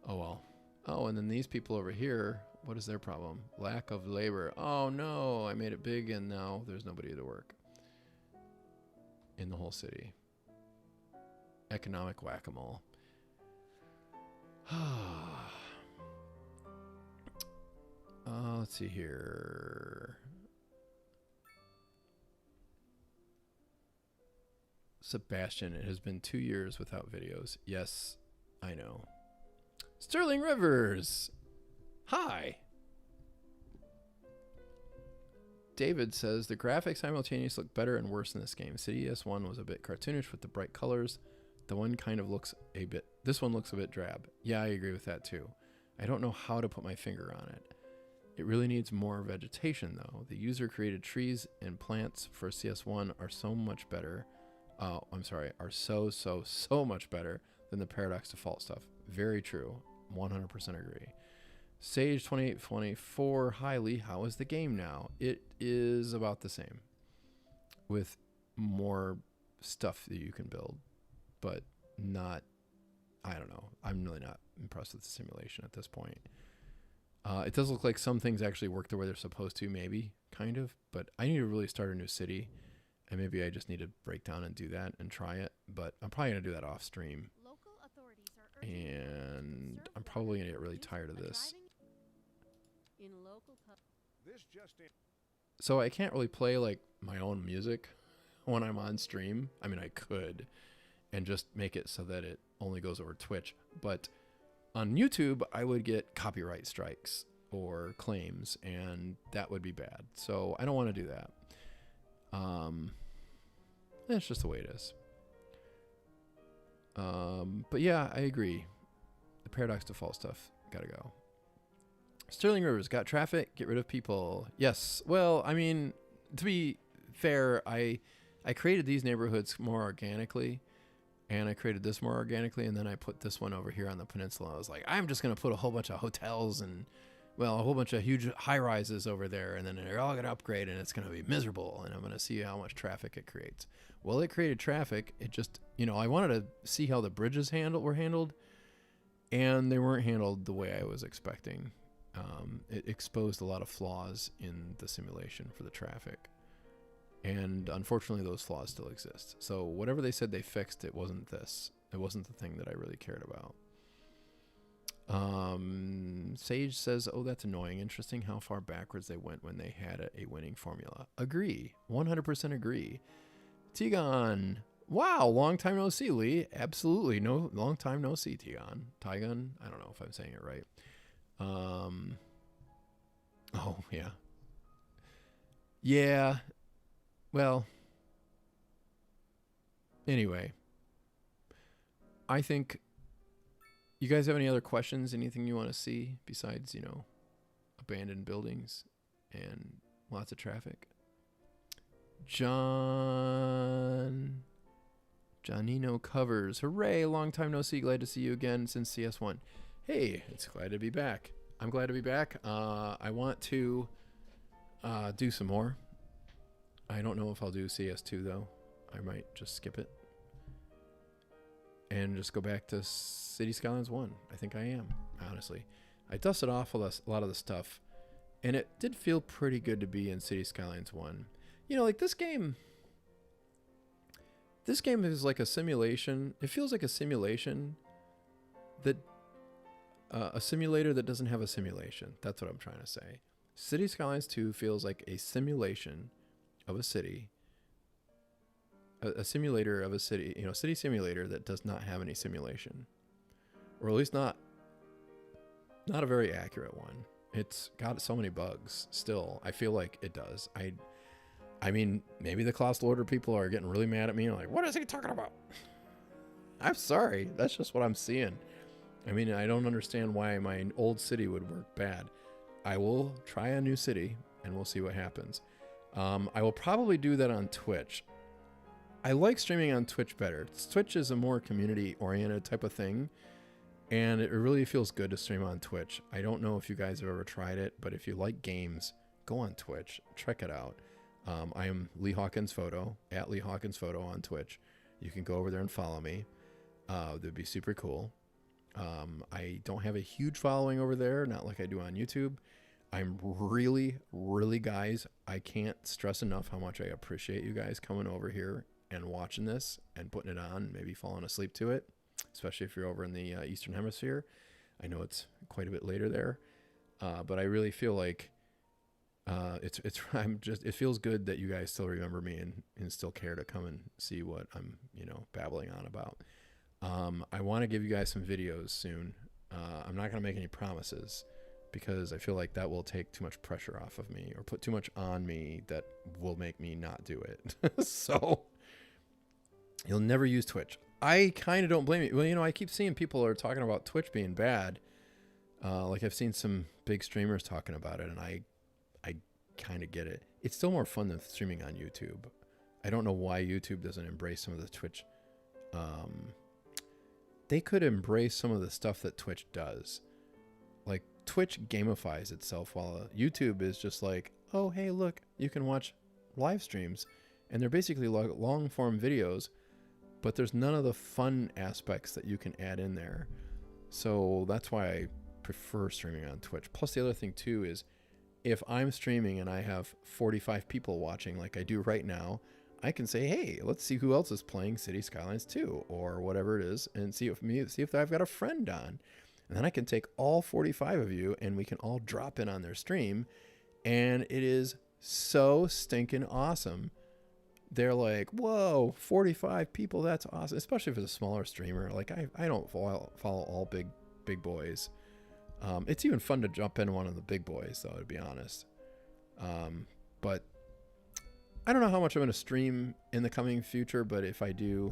Oh well. Oh, and then these people over here, what is their problem? Lack of labor. Oh no, I made it big and now there's nobody to work. In the whole city. Economic whack-a-mole. Let's see here. Sebastian, it has been 2 years without videos. Yes, I know. Sterling Rivers. Hi. David says the graphics simultaneously look better and worse in this game. City S1 was a bit cartoonish with the bright colors. The one kind of looks a bit, this one looks a bit drab. Yeah, I agree with that too. I don't know how to put my finger on it. It really needs more vegetation though. The user created trees and plants for CS1 are so much better. Are so much better than the Paradox default stuff. Very true. 100% agree. Sage 2824, hi Lee, how is the game now? It is about the same. With more stuff that you can build. But not, I don't know. I'm really not impressed with the simulation at this point. It does look like some things actually work the way they're supposed to, maybe, kind of. But I need to really start a new city. And maybe I just need to break down and do that and try it. But I'm probably going to do that off stream. And I'm probably going to get really tired of this. So I can't really play like my own music when I'm on stream. I mean, I could. And just make it so that it only goes over Twitch. But on YouTube, I would get copyright strikes or claims. And that would be bad. So I don't want to do that. That's just the way it is. But yeah, I agree. The Paradox default stuff gotta go. Sterling Rivers got traffic, get rid of people. Yes. Well, I mean, to be fair, I created these neighborhoods more organically, and I created this more organically, and then I put this one over here on the peninsula. I was like, I'm just gonna put a whole bunch of hotels and, well, a whole bunch of huge high rises over there, and then they're all gonna upgrade, and it's gonna be miserable, and I'm gonna see how much traffic it creates. Well, it created traffic. It just, I wanted to see how the bridges were handled, and they weren't handled the way I was expecting. It exposed a lot of flaws in the simulation for the traffic. And unfortunately, those flaws still exist. So whatever they said they fixed, it wasn't this. It wasn't the thing that I really cared about. Sage says, oh, that's annoying. Interesting how far backwards they went when they had a winning formula. Agree. 100% agree. Tigon. Wow, long time no see, Lee. Absolutely. No, long time no see, Tigon. Tigon. I don't know if I'm saying it right. Oh, yeah. Yeah. Well, anyway, I think you guys have any other questions? Anything you want to see besides, you know, abandoned buildings and lots of traffic? Johnino Covers. Hooray, long time no see. Glad to see you again since CS1. Hey, it's glad to be back. I'm glad to be back. I want to do some more. I don't know if I'll do CS2 though. I might just skip it and just go back to City Skylines 1. I think I am, honestly. I dusted off a lot of the stuff, and it did feel pretty good to be in City Skylines 1. You know, like this game is like a simulation. It feels like a simulation that a simulator that doesn't have a simulation. That's what I'm trying to say. City Skylines 2 feels like a simulation of a city, a simulator of a city, you know, city simulator that does not have any simulation, or at least not a very accurate one. It's got so many bugs still. I feel like it does. I mean, maybe the Class Loader people are getting really mad at me and like, what is he talking about? I'm sorry. That's just what I'm seeing. I mean, I don't understand why my old city would work bad. I will try a new city and we'll see what happens. I will probably do that on Twitch. I like streaming on Twitch better. Twitch is a more community-oriented type of thing, and it really feels good to stream on Twitch. I don't know if you guys have ever tried it, but if you like games, go on Twitch. Check it out. I am Lee Hawkins Photo, at Lee Hawkins Photo on Twitch. You can go over there and follow me. That'd be super cool. I don't have a huge following over there, not like I do on YouTube. I'm really, guys, I can't stress enough how much I appreciate you guys coming over here and watching this and putting it on, maybe falling asleep to it, especially if you're over in the Eastern Hemisphere. I know it's quite a bit later there, but I really feel like it feels good that you guys still remember me and still care to come and see what I'm, you know, babbling on about. I want to give you guys some videos soon. I'm not going to make any promises, because I feel like that will take too much pressure off of me or put too much on me that will make me not do it. So you'll never use Twitch. I kind of don't blame you. Well, you know, I keep seeing people are talking about Twitch being bad. Like I've seen some big streamers talking about it, and I kind of get it. It's still more fun than streaming on YouTube. I don't know why YouTube doesn't embrace some of the Twitch. They could embrace some of the stuff that Twitch does. Like Twitch gamifies itself, while YouTube is just like, oh, hey, look, you can watch live streams, and they're basically long form videos, but there's none of the fun aspects that you can add in there. So that's why I prefer streaming on Twitch. Plus the other thing too is, if I'm streaming and I have 45 people watching like I do right now, I can say, hey, let's see who else is playing City Skylines 2 or whatever it is, and see if I've got a friend on. And then I can take all 45 of you and we can all drop in on their stream. And it is so stinking awesome. They're like, whoa, 45 people, that's awesome. Especially if it's a smaller streamer. Like I don't follow all big boys. It's even fun to jump in one of the big boys, though, to be honest. But I don't know how much I'm going to stream in the coming future, but if I do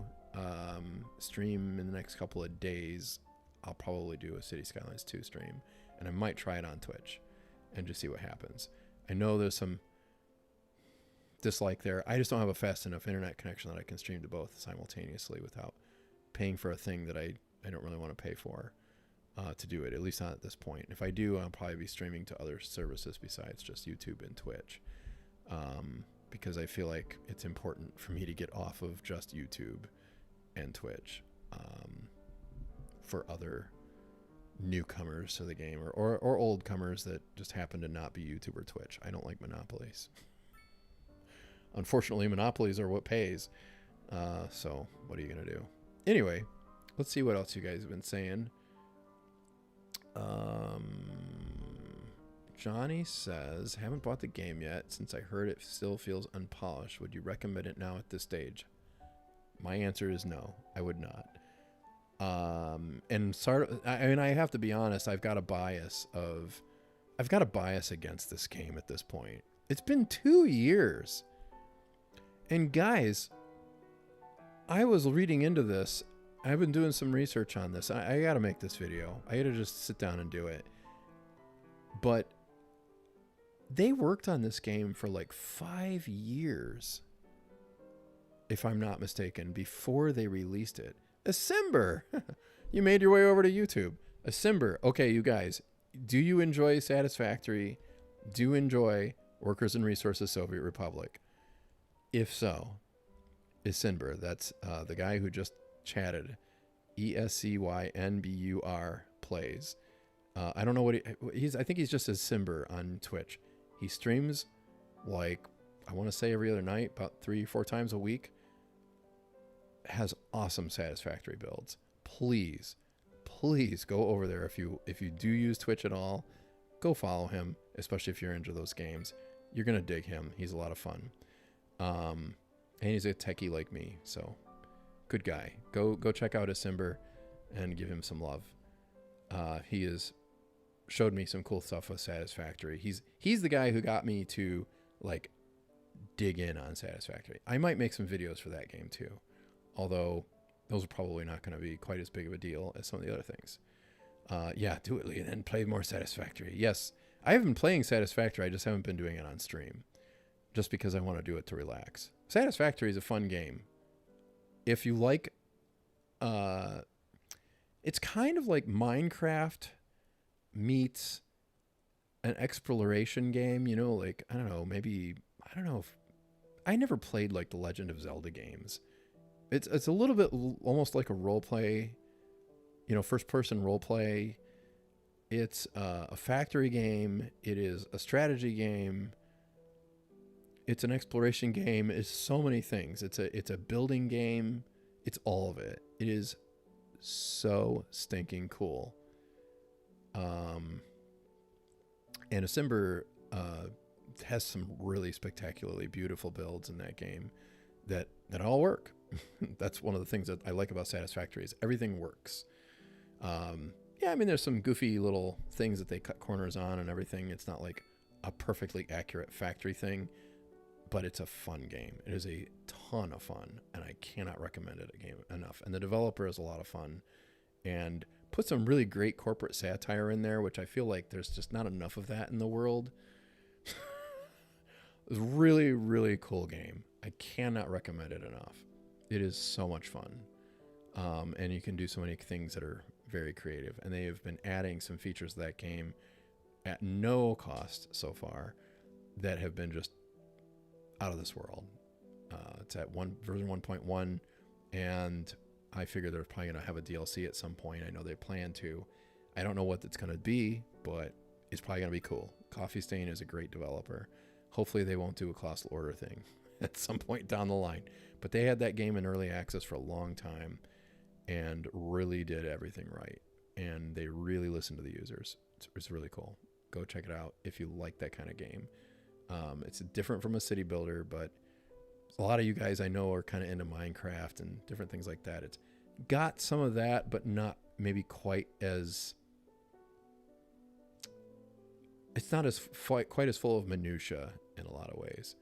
stream in the next couple of days, I'll probably do a City Skylines 2 stream, and I might try it on Twitch and just see what happens. I know there's some dislike there. I just don't have a fast enough internet connection that I can stream to both simultaneously without paying for a thing that I don't really want to pay for to do it, at least not at this point. If I do, I'll probably be streaming to other services besides just YouTube and Twitch, because I feel like it's important for me to get off of just YouTube and Twitch for other newcomers to the game or old comers that just happen to not be YouTube or Twitch. I don't like monopolies. Unfortunately, monopolies are what pays. So what are you going to do? Anyway, let's see what else you guys have been saying. Johnny says, haven't bought the game yet since I heard it still feels unpolished. Would you recommend it now at this stage? My answer is no, I would not. And sort of, I mean, I have to be honest, I've got a bias against this game at this point. It's been 2 years. And guys, I was reading into this. I've been doing some research on this. I got to make this video. I got to just sit down and do it. But they worked on this game for like 5 years, if I'm not mistaken, before they released it. Asimber! You made your way over to YouTube. Asimber. Okay, you guys, do you enjoy Satisfactory? Do you enjoy Workers and Resources Soviet Republic? If so, Asimber, that's the guy who just chatted, ESCYNBUR plays. I don't know what he's. I think he's just Asimber on Twitch. He streams like, I want to say every other night, about 3 or 4 times a week. Has awesome Satisfactory builds. Please go over there if you do use Twitch at all. Go follow him, especially if you're into those games. You're gonna dig him. He's a lot of fun. And he's a techie like me, so good guy. Go check out Asimber and give him some love. He has showed me some cool stuff with Satisfactory. He's the guy who got me to like dig in on Satisfactory. I might make some videos for that game too, although those are probably not going to be quite as big of a deal as some of the other things. Yeah, do it, Lee, and then play more Satisfactory. Yes, I have been playing Satisfactory. I just haven't been doing it on stream, just because I want to do it to relax. Satisfactory is a fun game. If you like, it's kind of like Minecraft meets an exploration game, you know, like, I don't know, maybe, I don't know if, I never played like the Legend of Zelda games. It's a little bit almost like a role play, you know, first person role play. It's a factory game. It is a strategy game. It's an exploration game. It's so many things. It's a building game. It's all of it. It is so stinking cool. And Asimber has some really spectacularly beautiful builds in that game that all work. That's one of the things that I like about Satisfactory is everything works. Yeah, I mean, there's some goofy little things that they cut corners on and everything. It's not like a perfectly accurate factory thing, but it's a fun game. It is a ton of fun, and I cannot recommend it enough. And the developer is a lot of fun and put some really great corporate satire in there, which I feel like there's just not enough of that in the world. It's a really, really cool game. I cannot recommend it enough. It is so much fun. And you can do so many things that are very creative. And they have been adding some features to that game at no cost so far that have been just out of this world. It's at version 1.1, and I figure they're probably going to have a DLC at some point. I know they plan to. I don't know what it's going to be, but it's probably going to be cool. Coffee Stain is a great developer. Hopefully they won't do a Colossal Order thing at some point down the line. But they had that game in early access for a long time and really did everything right. And they really listened to the users. It's really cool. Go check it out if you like that kind of game. It's different from a city builder, but a lot of you guys I know are kind of into Minecraft and different things like that. It's got some of that, but not maybe quite as... It's not as quite as full of minutia in a lot of ways.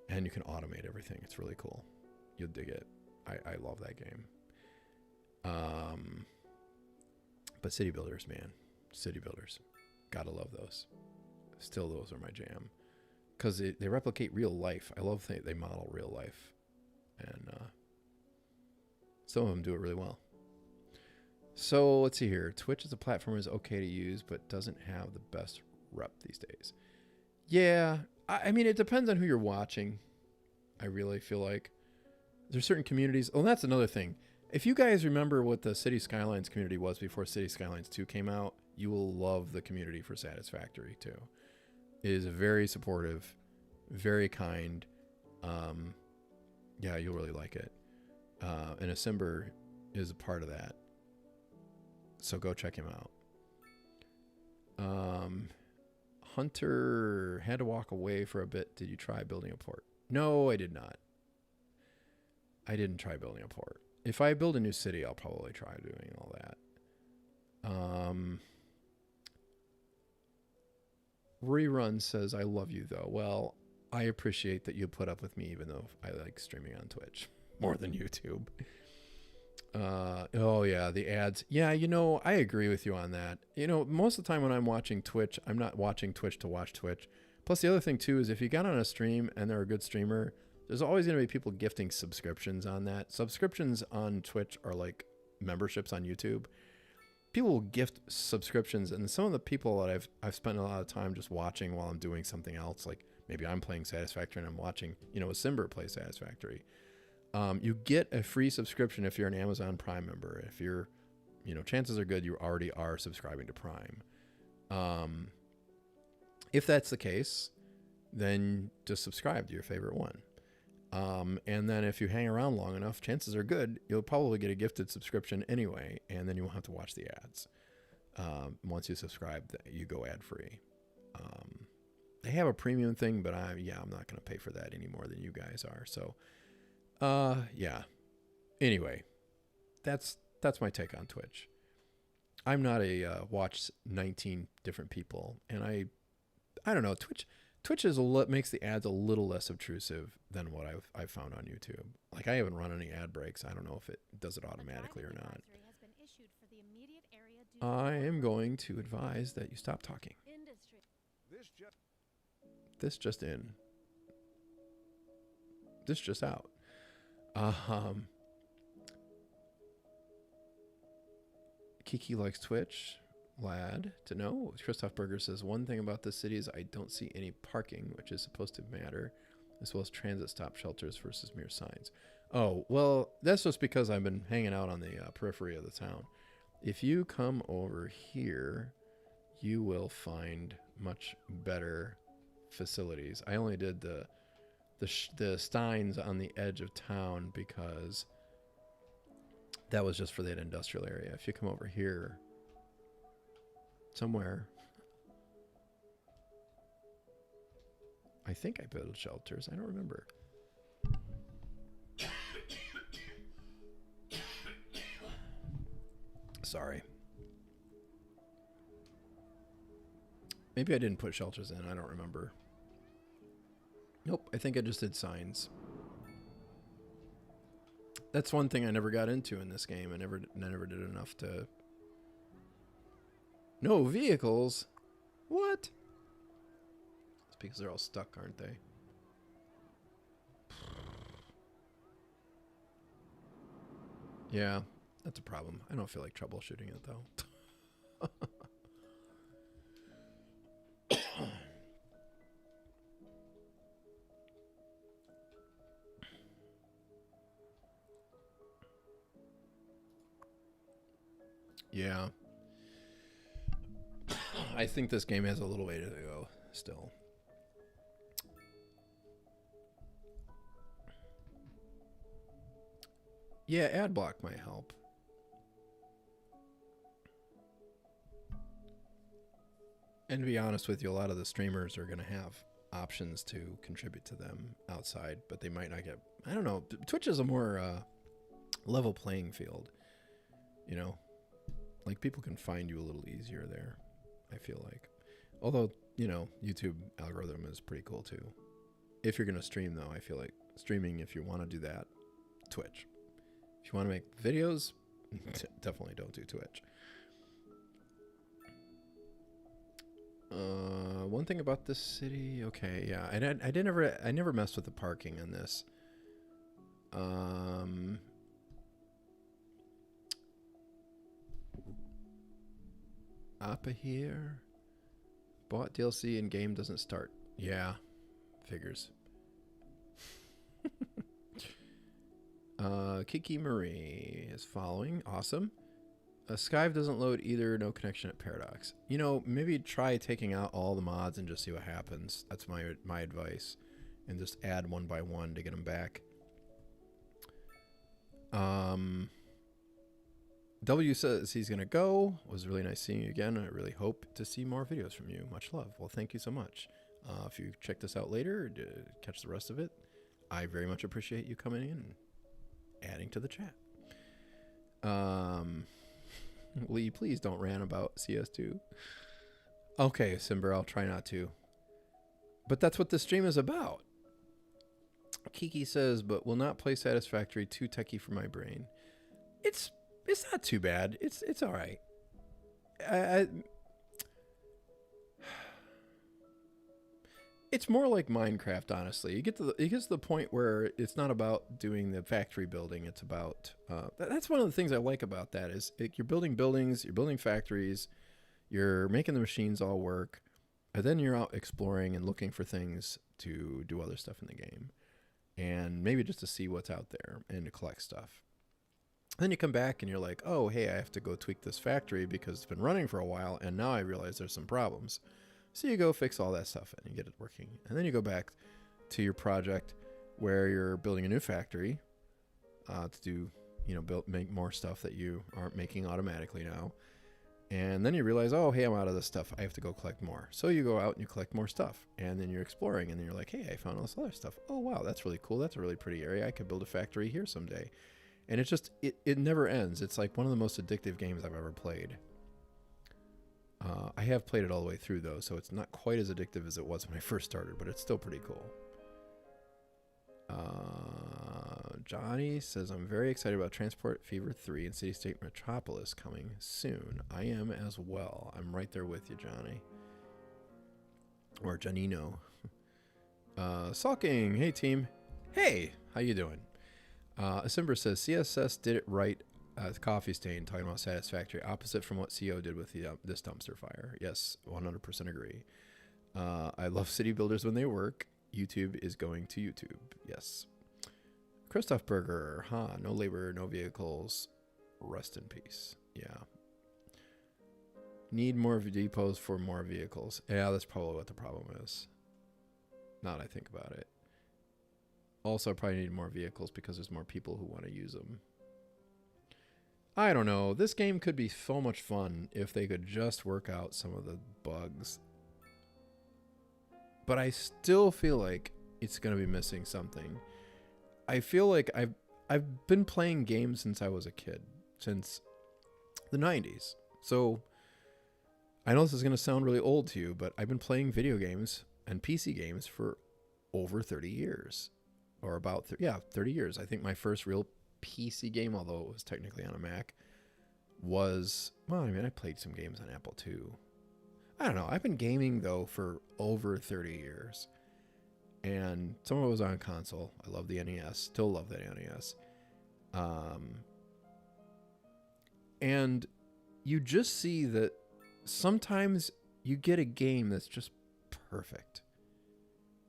And you can automate everything. It's really cool. You'll dig it. I love that game. But city builders, man. City builders. Gotta love those. Still, those are my jam. Because they replicate real life. I love they model real life. And some of them do it really well. So, let's see here. Twitch as a platform is okay to use, but doesn't have the best rep these days. Yeah. I mean, it depends on who you're watching. I really feel like there's certain communities. Oh, that's another thing. If you guys remember what the City Skylines community was before City Skylines 2 came out, you will love the community for Satisfactory too. It is very supportive, very kind. Yeah, you'll really like it. And Asimber is a part of that. So go check him out. Hunter had to walk away for a bit. Did you try building a port? No, I did not. I didn't try building a port. If I build a new city, I'll probably try doing all that. Rerun says, I love you though. Well, I appreciate that you put up with me, even though I like streaming on Twitch more than YouTube. Oh yeah, the ads. Yeah, you know, I agree with you on that. You know, most of the time when I'm watching Twitch, I'm not watching Twitch to watch Twitch. Plus the other thing too is if you got on a stream and they're a good streamer, there's always going to be people gifting subscriptions on that. Subscriptions on Twitch are like memberships on YouTube. People will gift subscriptions, and some of the people that I've spent a lot of time just watching while I'm doing something else, like maybe I'm playing Satisfactory and I'm watching, you know, a Simber play Satisfactory. You get a free subscription if you're an Amazon Prime member. If you're, you know, chances are good you already are subscribing to Prime. If that's the case, then just subscribe to your favorite one. And then if you hang around long enough, chances are good you'll probably get a gifted subscription anyway, and then you won't have to watch the ads. Once you subscribe, you go ad free. They have a premium thing, but I'm not going to pay for that any more than you guys are. So, yeah. Anyway, that's my take on Twitch. I'm not a watch 19 different people, and I don't know. Twitch is makes the ads a little less obtrusive than what I've found on YouTube. Like I haven't run any ad breaks. I don't know if it does it automatically or not. I am going to advise that you stop talking. This just in. This just out. Kiki likes Twitch. Glad to know. Christoph Berger says, one thing about this city is I don't see any parking, which is supposed to matter, as well as transit stop shelters versus mere signs. Oh, well, that's just because I've been hanging out on the periphery of the town. If you come over here, you will find much better facilities. I only did the Steins on the edge of town because that was just for that industrial area. If you come over here somewhere, I think I built shelters. I don't remember. Sorry. Maybe I didn't put shelters in. I don't remember. Nope, I think I just did signs. That's one thing I never got into in this game. I never did enough to... No vehicles? What? It's because they're all stuck, aren't they? Yeah, that's a problem. I don't feel like troubleshooting it, though. Yeah. I think this game has a little way to go still. Yeah, ad block might help. And to be honest with you, a lot of the streamers are going to have options to contribute to them outside, but they might not get... I don't know. Twitch is a more level playing field. You know? Like, people can find you a little easier there, I feel like. Although, you know, YouTube algorithm is pretty cool too. If you're going to stream, though, I feel like streaming, if you want to do that, Twitch. If you want to make videos, definitely don't do Twitch. One thing about this city, okay, yeah, I never messed with the parking on this. Up here, bought DLC and game doesn't start. Yeah, figures. Kiki Marie is following. Awesome. Skype doesn't load either. No connection at Paradox. You know, maybe try taking out all the mods and just see what happens. That's my advice. And just add one by one to get them back. W says he's going to go. It was really nice seeing you again. I really hope to see more videos from you. Much love. Well, thank you so much. If you check this out later to catch the rest of it, I very much appreciate you coming in and adding to the chat. Lee, please don't rant about CS2. Okay, Simber, I'll try not to. But that's what this stream is about. Kiki says, but will not play Satisfactory. Too techie for my brain. It's not too bad. It's all right. It's more like Minecraft, honestly. It gets to the point where it's not about doing the factory building. It's about that's one of the things I like about that is you're building buildings, you're building factories, you're making the machines all work, and then you're out exploring and looking for things to do other stuff in the game, and maybe just to see what's out there and to collect stuff. Then you come back and you're like, oh, hey, I have to go tweak this factory because it's been running for a while, and now I realize there's some problems. So you go fix all that stuff and you get it working. And then you go back to your project where you're building a new factory to do, make more stuff that you aren't making automatically now. And then you realize, oh, hey, I'm out of this stuff. I have to go collect more. So you go out and you collect more stuff. And then you're exploring and then you're like, hey, I found all this other stuff. Oh, wow, that's really cool. That's a really pretty area. I could build a factory here someday. And it's just, it never ends. It's like one of the most addictive games I've ever played. I have played it all the way through, though, so it's not quite as addictive as it was when I first started, but it's still pretty cool. Johnny says, I'm very excited about Transport Fever 3 and City State Metropolis coming soon. I am as well. I'm right there with you, Johnny. Or Janino. Sulking. Hey, team. Hey, how you doing? Asimber says, CSS did it right. Coffee Stain talking about Satisfactory, opposite from what CO did with this dumpster fire. Yes, 100% agree. I love city builders when they work. YouTube is going to YouTube. Yes. Christoph Berger, no labor, no vehicles. Rest in peace. Yeah. Need more depots for more vehicles. Yeah, that's probably what the problem is. Now that I think about it. Also, I probably need more vehicles because there's more people who want to use them. I don't know. This game could be so much fun if they could just work out some of the bugs. But I still feel like it's going to be missing something. I feel like I've been playing games since I was a kid, since the 90s. So I know this is going to sound really old to you, but I've been playing video games and PC games for over 30 years. Or about 30 years. I think my first real PC game, although it was technically on a Mac, was, well, I mean, I played some games on Apple II. I don't know. I've been gaming, though, for over 30 years. And some of it was on console. I love the NES. Still love that NES. And you just see that sometimes you get a game that's just perfect.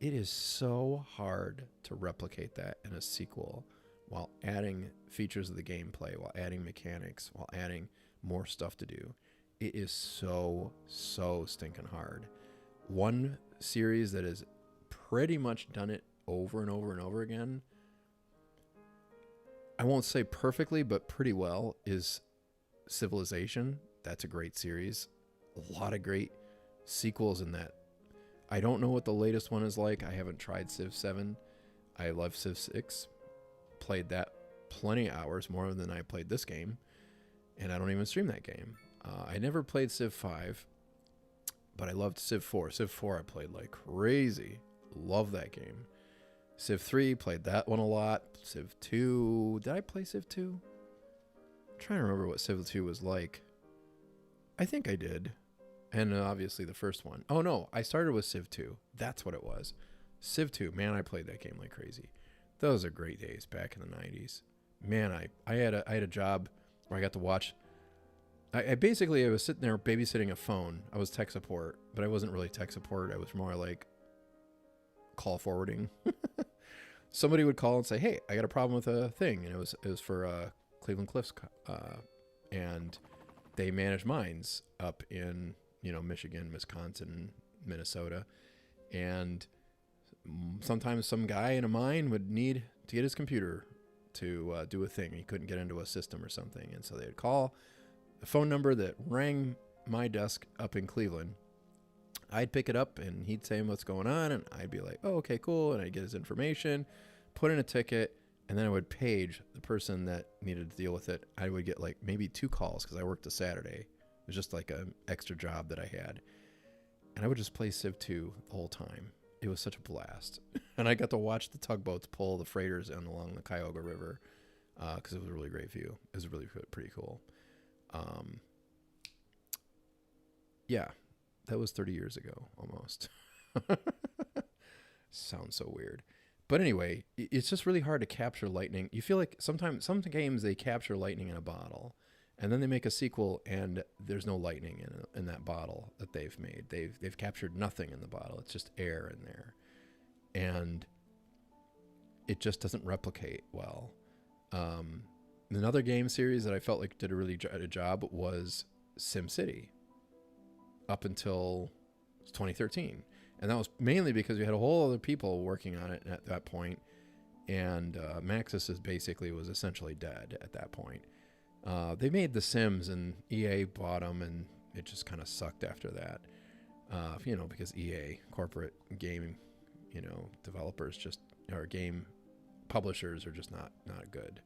It is so hard to replicate that in a sequel while adding features of the gameplay, while adding mechanics, while adding more stuff to do. It is so stinking hard. One series that has pretty much done it over and over and over again, I won't say perfectly, but pretty well, is Civilization. That's a great series. A lot of great sequels in that. I don't know what the latest one is like. I haven't tried Civ 7. I love Civ 6. Played that plenty of hours, more than I played this game. And I don't even stream that game. I never played Civ 5, but I loved Civ 4. Civ 4 I played like crazy. Love that game. Civ 3, played that one a lot. Civ 2, did I play Civ 2? I'm trying to remember what Civ 2 was like. I think I did. And obviously the first one. Oh no, I started with Civ 2. That's what it was. Civ 2, man, I played that game like crazy. Those are great days back in the 90s. Man, I had a job where I got to watch. I basically was sitting there babysitting a phone. I was tech support, but I wasn't really tech support. I was more like call forwarding. somebody would call and say, hey, I got a problem with a thing. And it was for Cleveland Cliffs. And they manage mines up in, Michigan, Wisconsin, Minnesota. And sometimes some guy in a mine would need to get his computer to do a thing. He couldn't get into a system or something. And so they'd call a phone number that rang my desk up in Cleveland. I'd pick it up and he'd say what's going on. And I'd be like, oh, okay, cool. And I'd get his information, put in a ticket, and then I would page the person that needed to deal with it. I would get like maybe 2 calls because I worked a Saturday. It was just like an extra job that I had. And I would just play Civ 2 the whole time. It was such a blast. And I got to watch the tugboats pull the freighters in along the Cuyahoga River because it was a really great view. It was really pretty cool. Yeah, that was 30 years ago almost. Sounds so weird. But anyway, it's just really hard to capture lightning. You feel like sometimes some games they capture lightning in a bottle, and then they make a sequel and there's no lightning in that bottle that they've made. They've captured nothing in the bottle. It's just air in there, and it just doesn't replicate well. Another game series that I felt like did a really good job was SimCity up until 2013. And that was mainly because we had a whole other people working on it at that point. And Maxis was essentially dead at that point. They made The Sims and EA bought them, and it just kind of sucked after that. Because EA, corporate game, developers or game publishers are just not good.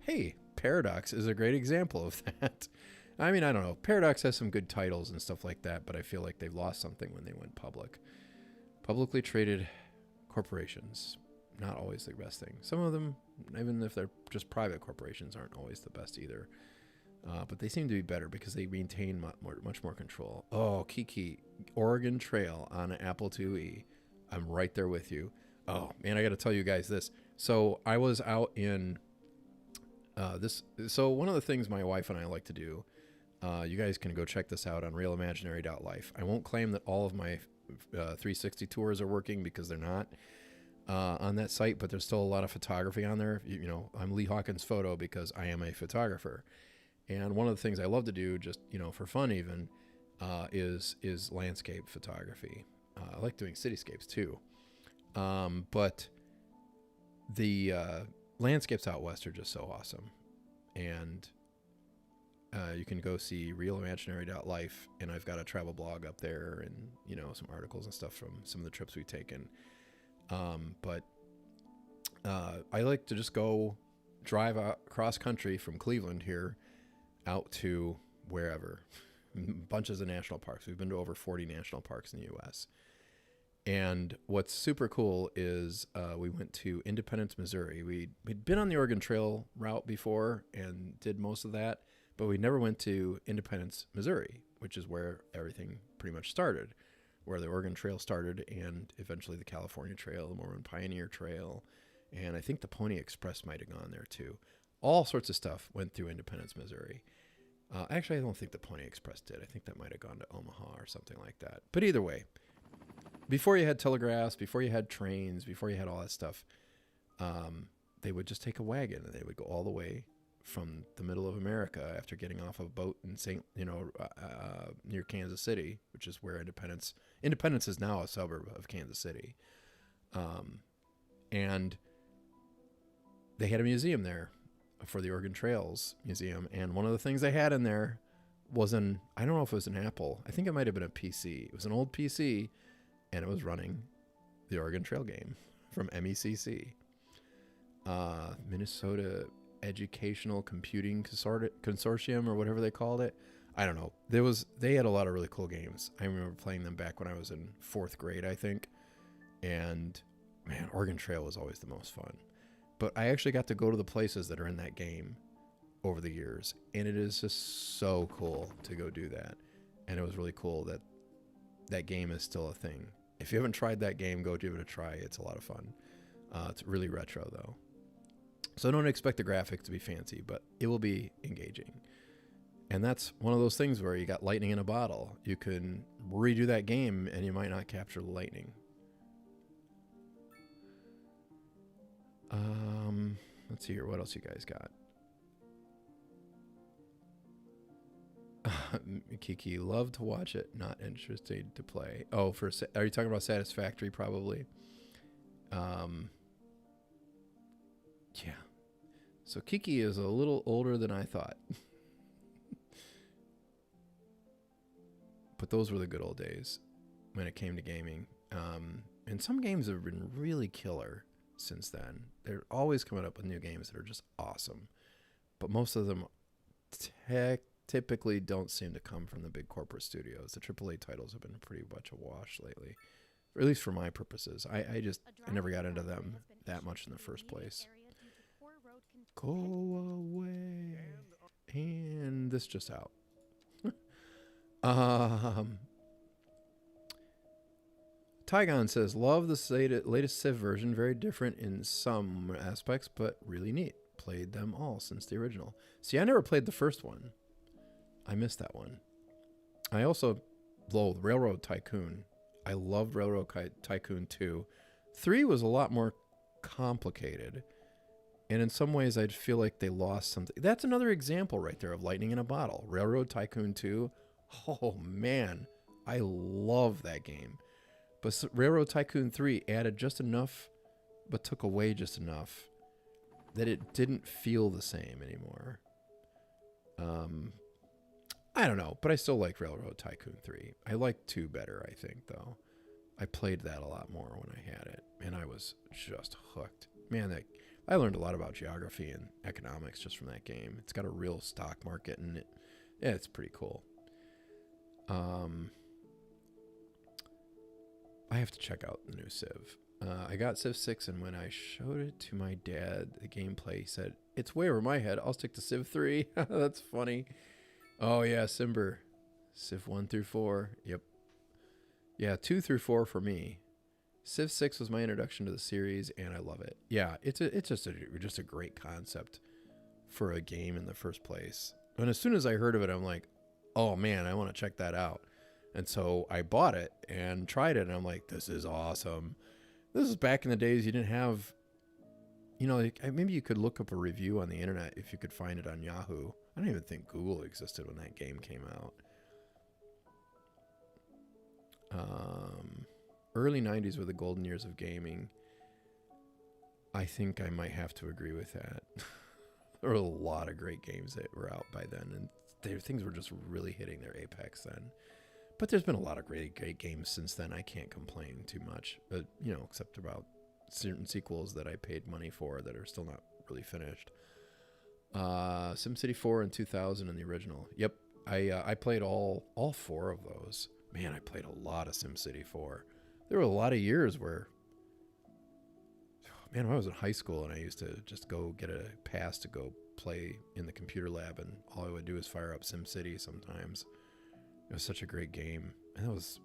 Hey, Paradox is a great example of that. I mean, I don't know. Paradox has some good titles and stuff like that, but I feel like they've lost something when they went public. Publicly traded corporations, not always the best thing. Some of them, even if they're just private corporations, aren't always the best either. But they seem to be better because they maintain much more control. Oh, Kiki, Oregon Trail on an Apple IIe. I'm right there with you. Oh, man, I got to tell you guys this. So I was out in So one of the things my wife and I like to do, you guys can go check this out on realimaginary.life. I won't claim that all of my 360 tours are working because they're not on that site, but there's still a lot of photography on there. I'm Lee Hawkins Photo because I am a photographer. And one of the things I love to do, just, for fun even, is landscape photography. I like doing cityscapes too. But the landscapes out west are just so awesome. And you can go see realimaginary.life, and I've got a travel blog up there and, some articles and stuff from some of the trips we've taken. But I like to just go drive across country from Cleveland here out to wherever. Bunches of national parks. We've been to over 40 national parks in the U.S. And what's super cool is we went to Independence, Missouri. We'd been on the Oregon Trail route before and did most of that, but we never went to Independence, Missouri, which is where everything pretty much started, where the Oregon Trail started and eventually the California Trail, the Mormon Pioneer Trail, and I think the Pony Express might have gone there too. All sorts of stuff went through Independence, Missouri. Actually, I don't think the Pony Express did. I think that might have gone to Omaha or something like that. But either way, before you had telegraphs, before you had trains, before you had all that stuff, they would just take a wagon and they would go all the way from the middle of America after getting off a boat in near Kansas City, which is where Independence is now a suburb of Kansas City. And they had a museum there for the Oregon Trails Museum. And one of the things they had in there was I don't know if it was an Apple. I think it might have been a PC. It was an old PC, and it was running the Oregon Trail game from MECC. Minnesota Educational Computing Consortium or whatever they called it. I don't know. They had a lot of really cool games. I remember playing them back when I was in 4th grade, I think. And man, Oregon Trail was always the most fun. But I actually got to go to the places that are in that game over the years. And it is just so cool to go do that. And it was really cool that that game is still a thing. If you haven't tried that game, go give it a try. It's a lot of fun. It's really retro, though. So don't expect the graphics to be fancy, but it will be engaging. And that's one of those things where you got lightning in a bottle. You can redo that game, and you might not capture the lightning. Let's see here. What else you guys got? Kiki, love to watch it. Not interested to play. Oh, are you talking about Satisfactory? Probably. Yeah. So Kiki is a little older than I thought. But those were the good old days when it came to gaming. And some games have been really killer since then. They're always coming up with new games that are just awesome. But most of them typically don't seem to come from the big corporate studios. The AAA titles have been pretty much a wash lately, or at least for my purposes. I never got into them that much in the first place. Go away. And this just out. Tygon says, love the latest Civ version. Very different in some aspects, but really neat. Played them all since the original. See, I never played the first one. I missed that one. I also loved Railroad Tycoon. I loved Railroad Tycoon 2. 3 was a lot more complicated. And in some ways, I'd feel like they lost something. That's another example right there of lightning in a bottle. Railroad Tycoon 2. Oh, man. I love that game. But Railroad Tycoon 3 added just enough, but took away just enough that it didn't feel the same anymore. I don't know, but I still like Railroad Tycoon 3. I like 2 better, I think, though. I played that a lot more when I had it, and I was just hooked. Man, I learned a lot about geography and economics just from that game. It's got a real stock market, and it's pretty cool. I have to check out the new Civ. I got Civ 6, and when I showed it to my dad, the gameplay, he said, it's way over my head. I'll stick to Civ 3. That's funny. Oh, yeah, Simber. Civ 1 through 4. Yep. Yeah, 2 through 4 for me. Civ 6 was my introduction to the series, and I love it. Yeah, it's just a great concept for a game in the first place. And as soon as I heard of it, I'm like, oh, man, I want to check that out. And so I bought it and tried it, and I'm like, this is awesome. This is back in the days you didn't have, maybe you could look up a review on the internet if you could find it on Yahoo. I don't even think Google existed when that game came out. Early 90s were the golden years of gaming. I think I might have to agree with that. There were a lot of great games that were out by then, and things were just really hitting their apex then. But there's been a lot of great games since then. I can't complain too much, except about certain sequels that I paid money for that are still not really finished. SimCity 4 in 2000 and the original. Yep, I played all 4 of those. Man, I played a lot of SimCity 4. There were a lot of years where, man, when I was in high school and I used to just go get a pass to go play in the computer lab, and all I would do is fire up SimCity sometimes. It was such a great game. And it was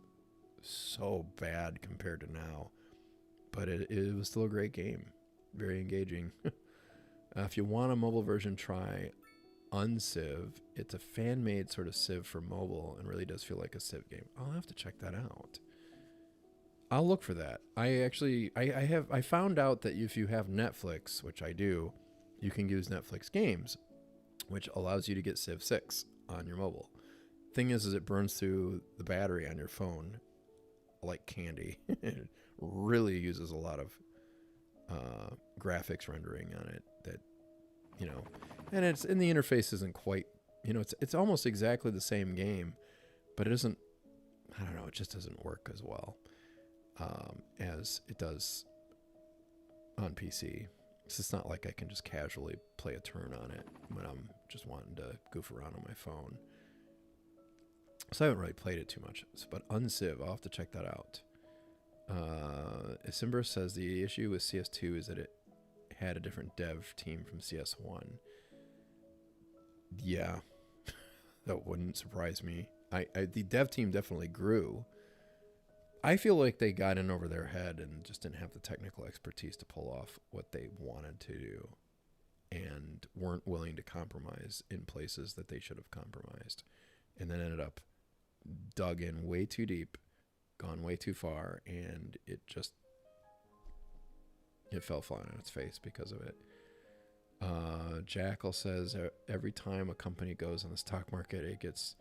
so bad compared to now. But it was still a great game. Very engaging. If you want a mobile version, try Unciv. It's a fan-made sort of Civ for mobile and really does feel like a Civ game. I'll have to check that out. I'll look for that. I found out that if you have Netflix, which I do, you can use Netflix games, which allows you to get Civ 6 on your mobile. Thing is it burns through the battery on your phone like candy. It really uses a lot of graphics rendering on it that, and the interface isn't quite, it's almost exactly the same game, but it isn't, I don't know, it just doesn't work as well as it does on PC. So it's not like I can just casually play a turn on it when I'm just wanting to goof around on my phone. So I haven't really played it too much. But Unciv, I'll have to check that out. Simber says the issue with CS2 is that it had a different dev team from CS1. Yeah, that wouldn't surprise me. The dev team definitely grew. I feel like they got in over their head and just didn't have the technical expertise to pull off what they wanted to do, and weren't willing to compromise in places that they should have compromised, and then ended up dug in way too deep, gone way too far, and it just it fell flat on its face because of it. Jackal says every time a company goes on the stock market, it gets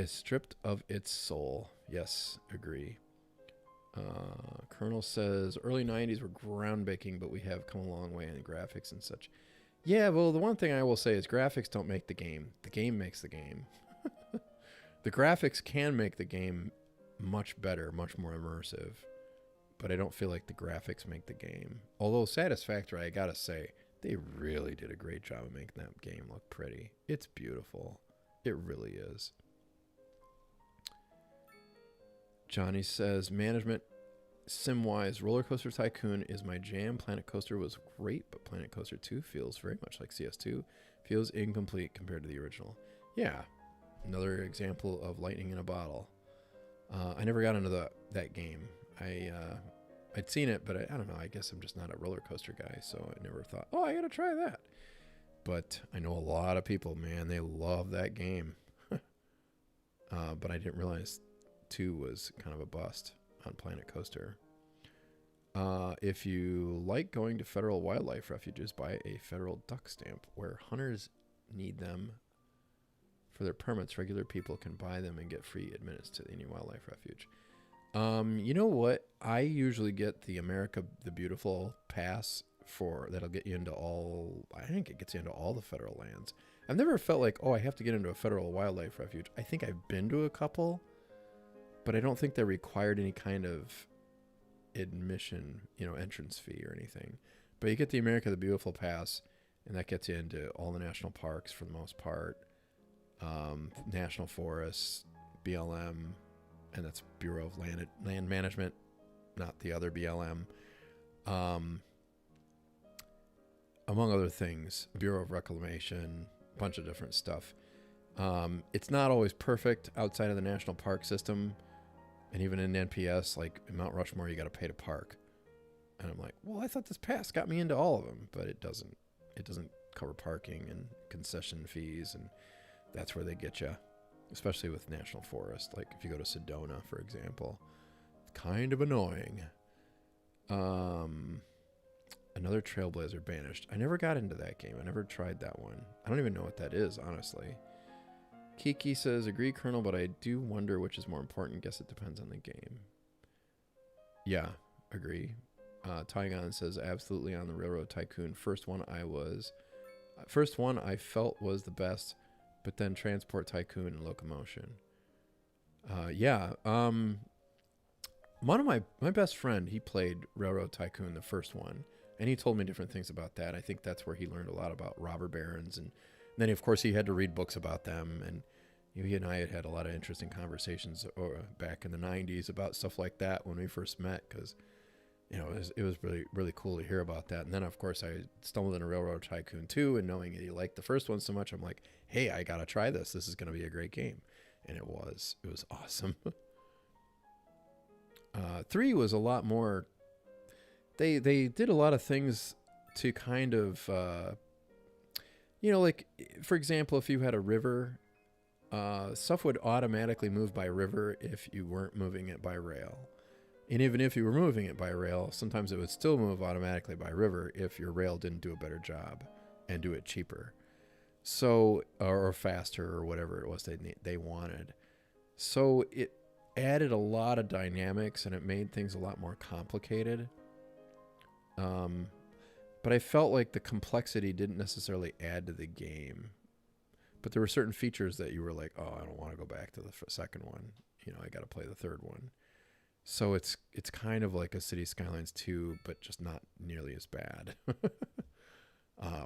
stripped of its soul. Yes, agree. Colonel says early 90s were groundbreaking, but we have come a long way in graphics and such. Yeah, well, the one thing I will say is graphics don't make the game. The game makes the game. The graphics can make the game much better, much more immersive, but I don't feel like the graphics make the game. Although Satisfactory, I gotta say, they really did a great job of making that game look pretty. It's beautiful. It really is. Johnny says, management sim-wise, Roller Coaster Tycoon is my jam. Planet Coaster was great, but Planet Coaster 2 feels very much like CS2. Feels incomplete compared to the original. Yeah, another example of lightning in a bottle. I never got into that game. I'd seen it, but I don't know. I guess I'm just not a roller coaster guy, so I never thought, oh, I gotta try that. But I know a lot of people, man, they love that game. But I didn't realize 2 was kind of a bust on Planet Coaster. If you like going to federal wildlife refuges, buy a federal duck stamp. Where hunters need them for their permits, regular people can buy them and get free admittance to any wildlife refuge. You know what? I usually get the America the Beautiful pass that'll get you into I think it gets you into all the federal lands. I've never felt like, oh, I have to get into a federal wildlife refuge. I think I've been to a couple, but I don't think they required any kind of admission, entrance fee or anything. But you get the America the Beautiful pass, and that gets you into all the national parks for the most part, national forests, BLM, and that's Bureau of Land Management, not the other BLM. Among other things, Bureau of Reclamation, a bunch of different stuff. It's not always perfect outside of the national park system. And even in NPS, like in Mount Rushmore, you got to pay to park. And I'm like, well, I thought this pass got me into all of them, but it doesn't. It doesn't cover parking and concession fees, and that's where they get you, especially with national forest. Like if you go to Sedona, for example, it's kind of annoying. Another Trailblazer Banished. I never got into that game. I never tried that one. I don't even know what that is, honestly. Kiki says, agree, Colonel, but I do wonder which is more important. Guess it depends on the game. Yeah, agree. Tygon says, absolutely on the Railroad Tycoon. First one I felt was the best, but then Transport Tycoon and Locomotion. One of my best friend, he played Railroad Tycoon, the first one, and he told me different things about that. I think that's where he learned a lot about robber barons, and then of course he had to read books about them, and he and I had a lot of interesting conversations back in the 90s about stuff like that when we first met, because it was really, really cool to hear about that. And then of course I stumbled into Railroad Tycoon 2, and knowing that he liked the first one so much, I'm like, hey, I gotta try this. This is gonna be a great game. And it was awesome. 3 was a lot more. They did a lot of things to kind of, like, for example, if you had a river, stuff would automatically move by river if you weren't moving it by rail. And even if you were moving it by rail, sometimes it would still move automatically by river if your rail didn't do a better job and do it cheaper. So, or faster, or whatever it was they wanted. So it added a lot of dynamics, and it made things a lot more complicated. But I felt like the complexity didn't necessarily add to the game. But there were certain features that you were like, oh, I don't want to go back to the second one. I got to play the third one. So it's kind of like a City Skylines 2, but just not nearly as bad.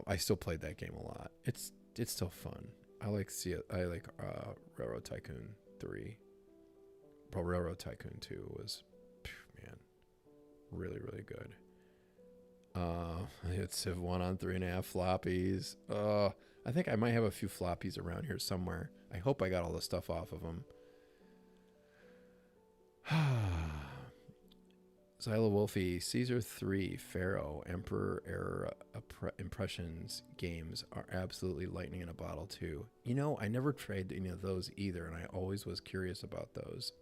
I still played that game a lot. It's still fun. I like Railroad Tycoon 3. Well, Railroad Tycoon 2 was, man, really, really good. It's Civ 1 on 3.5 floppies. I think I might have a few floppies around here somewhere. I hope I got all the stuff off of them. Zyla Wolfie, Caesar 3, Pharaoh, Emperor Era Impressions games are absolutely lightning in a bottle too. I never tried any of those either, and I always was curious about those.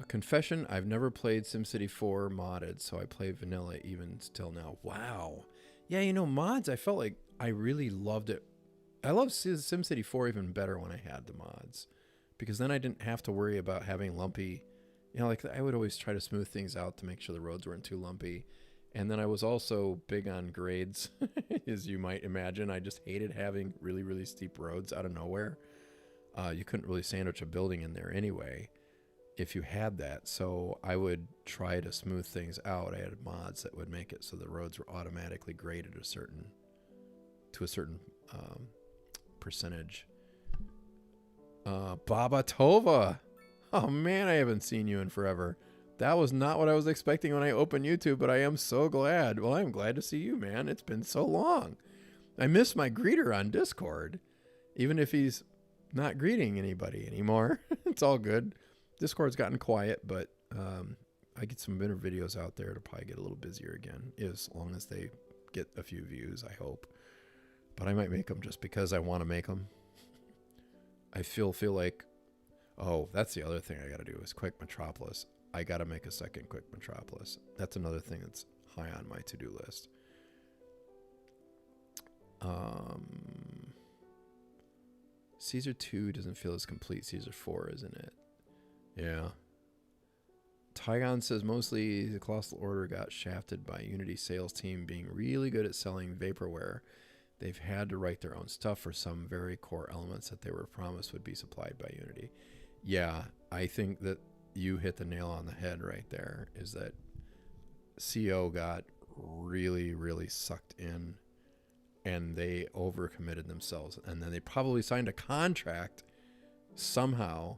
Confession, I've never played SimCity 4 modded, so I play vanilla even still now. Wow. Yeah, you know, mods, I felt like I really loved it. I love SimCity 4 even better when I had the mods, because then I didn't have to worry about having lumpy, you know, like I would always try to smooth things out to make sure the roads weren't too lumpy. And then I was also big on grades, as you might imagine. I just hated having really, really steep roads out of nowhere. You couldn't really sandwich a building in there anyway if you had that. So I would try to smooth things out. I had mods that would make it so the roads were automatically graded to a certain percentage. Baba Tova. Oh man, I haven't seen you in forever. That was not what I was expecting when I opened YouTube, but I am so glad. Well, I'm glad to see you, man. It's been so long. I miss my greeter on Discord, even if he's not greeting anybody anymore. It's all good. Discord's gotten quiet, but I get some better videos out there. It'll probably get a little busier again, as long as they get a few views, I hope. But I might make them just because I want to make them. I feel like, oh, that's the other thing I got to do is Quick Metropolis. I got to make a second Quick Metropolis. That's another thing that's high on my to-do list. Caesar 2 doesn't feel as complete. Caesar 4, isn't it? Yeah. Tygon says mostly the Colossal Order got shafted by Unity sales team being really good at selling vaporware. They've had to write their own stuff for some very core elements that they were promised would be supplied by Unity. Yeah, I think that you hit the nail on the head right there, is that CO got really, really sucked in and they overcommitted themselves. And then they probably signed a contract somehow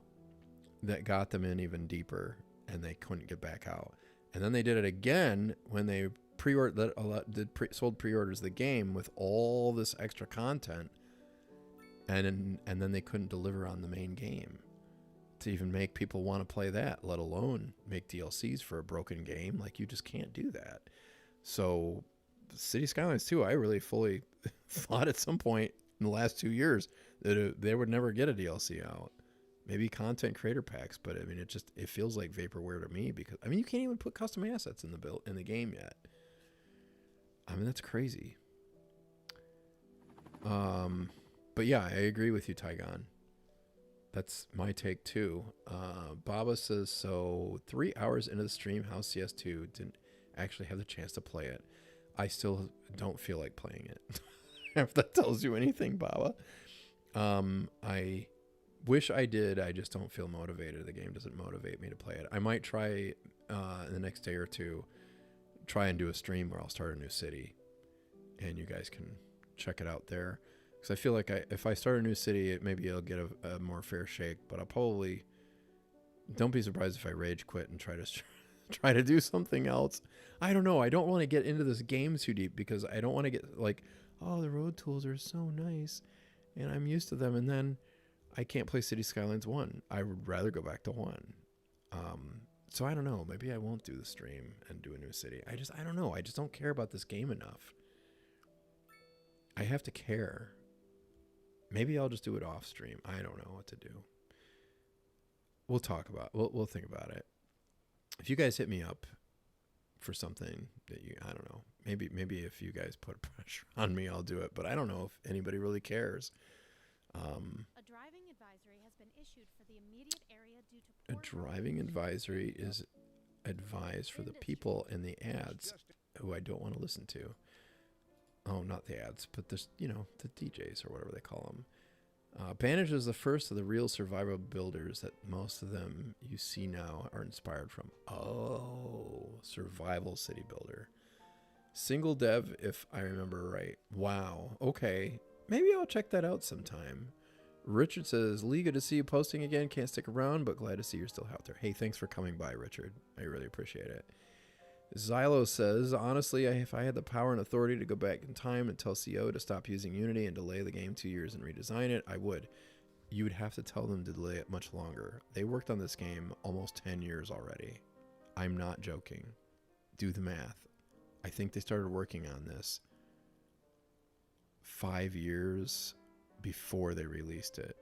that got them in even deeper and they couldn't get back out. And then they did it again when they sold pre-orders of the game with all this extra content, and then they couldn't deliver on the main game to even make people want to play that, let alone make DLCs for a broken game. Like, you just can't do that. So City Skylines 2, I really fully thought at some point in the last 2 years that they would never get a DLC out. Maybe content creator packs, but I mean, it feels like vaporware to me, because I mean, you can't even put custom assets in the game yet. I mean, that's crazy. But yeah, I agree with you, Tygon. That's my take too. Baba says, so 3 hours into the stream, House CS2, didn't actually have the chance to play it. I still don't feel like playing it. If that tells you anything, Baba. I wish I did. I just don't feel motivated. The game doesn't motivate me to play it. I might try in the next day or two, try and do a stream where I'll start a new city, and you guys can check it out there. Because I feel like if I start a new city, maybe I'll get a more fair shake. But I'll probably, don't be surprised if I rage quit and try to do something else. I don't know. I don't want to get into this game too deep, because I don't want to get like, oh, the road tools are so nice and I'm used to them, and then I can't play City Skylines 1. I would rather go back to 1. So I don't know. Maybe I won't do the stream and do a new city. I don't know. I just don't care about this game enough. I have to care. Maybe I'll just do it off stream. I don't know what to do. We'll talk about it. We'll think about it. If you guys hit me up for something that I don't know. Maybe if you guys put pressure on me, I'll do it. But I don't know if anybody really cares. A driving advisory has been issued for the immediate area due to A poor driving advisory is advised for the people in the ads who I don't want to listen to. Oh, not the ads, but the DJs or whatever they call them. Bandage is the first of the real survival builders that most of them you see now are inspired from. Oh, survival city builder. Single dev, if I remember right. Wow. Okay. Maybe I'll check that out sometime. Richard says, Lee, good to see you posting again. Can't stick around, but glad to see you're still out there. Hey, thanks for coming by, Richard. I really appreciate it. Xylo says, honestly, if I had the power and authority to go back in time and tell CO to stop using Unity and delay the game 2 years and redesign it, I would. You would have to tell them to delay it much longer. They worked on this game almost 10 years already. I'm not joking. Do the math. I think they started working on this 5 years before they released it.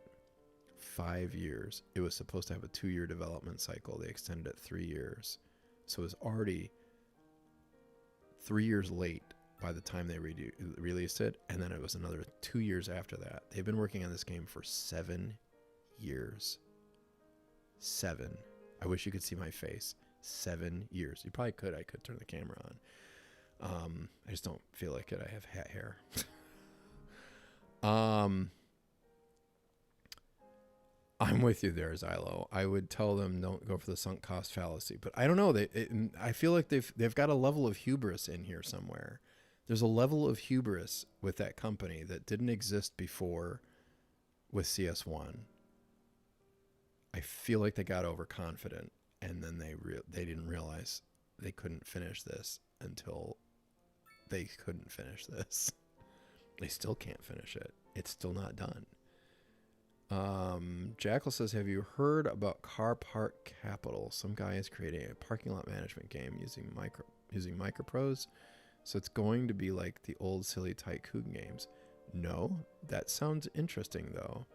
5 years. It was supposed to have a 2-year development cycle. They extended it 3 years. So it was already 3 years late by the time they released it. And then it was another 2 years after that. They've been working on this game for 7 years. 7. I wish you could see my face. 7 years. You probably could. I could turn the camera on. I just don't feel like it. I have hat hair. I'm with you there, Xylo. I would tell them don't go for the sunk cost fallacy, but I don't know. I feel like they've got a level of hubris in here somewhere. There's a level of hubris with that company that didn't exist before with CS1. I feel like they got overconfident, and then they didn't realize they couldn't finish this until they couldn't finish this. They still can't finish it. It's still not done. Jackal says, have you heard about Car Park Capital? Some guy is creating a parking lot management game using microprose. So it's going to be like the old silly tycoon games. No, that sounds interesting though.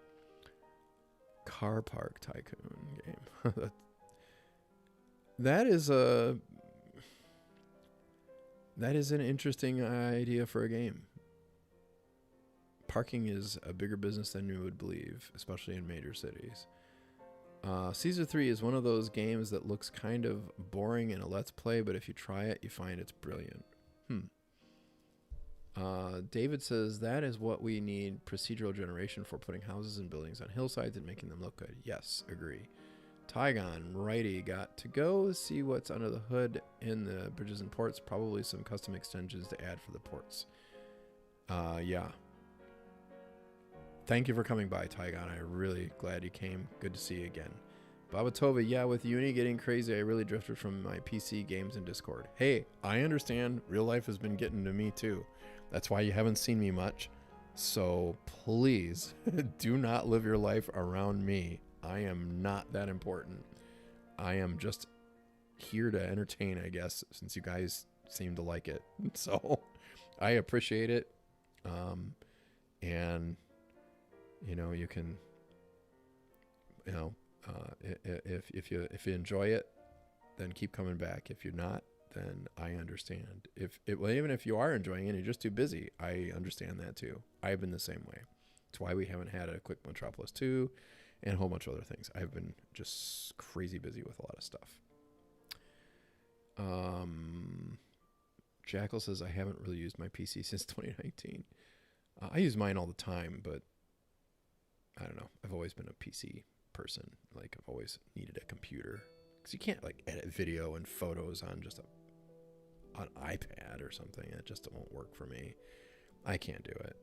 Car Park Tycoon game. That is an interesting idea for a game. Parking is a bigger business than you would believe, especially in major cities. Caesar 3 is one of those games that looks kind of boring in a Let's Play, but if you try it, you find it's brilliant. David says, that is what we need procedural generation for, putting houses and buildings on hillsides and making them look good. Yes, agree. Tygon, righty, got to go see what's under the hood in the bridges and ports. Probably some custom extensions to add for the ports. Yeah. Thank you for coming by, Tygon. I'm really glad you came. Good to see you again. Babatova, yeah, with uni getting crazy, I really drifted from my PC games and Discord. Hey, I understand. Real life has been getting to me too. That's why you haven't seen me much. So please do not live your life around me. I am not that important. I am just here to entertain, I guess, since you guys seem to like it. So I appreciate it. And you know, you can, you know, if you enjoy it, then keep coming back. If you're not, then I understand. Well, even if you are enjoying it and you're just too busy, I understand that too. I've been the same way. It's why we haven't had a Quick Metropolis 2 and a whole bunch of other things. I've been just crazy busy with a lot of stuff. Jackal says, I haven't really used my PC since 2019. I use mine all the time, but I don't know. I've always been a PC person. Like, I've always needed a computer. Because you can't, like, edit video and photos on just an iPad or something. It just won't work for me. I can't do it.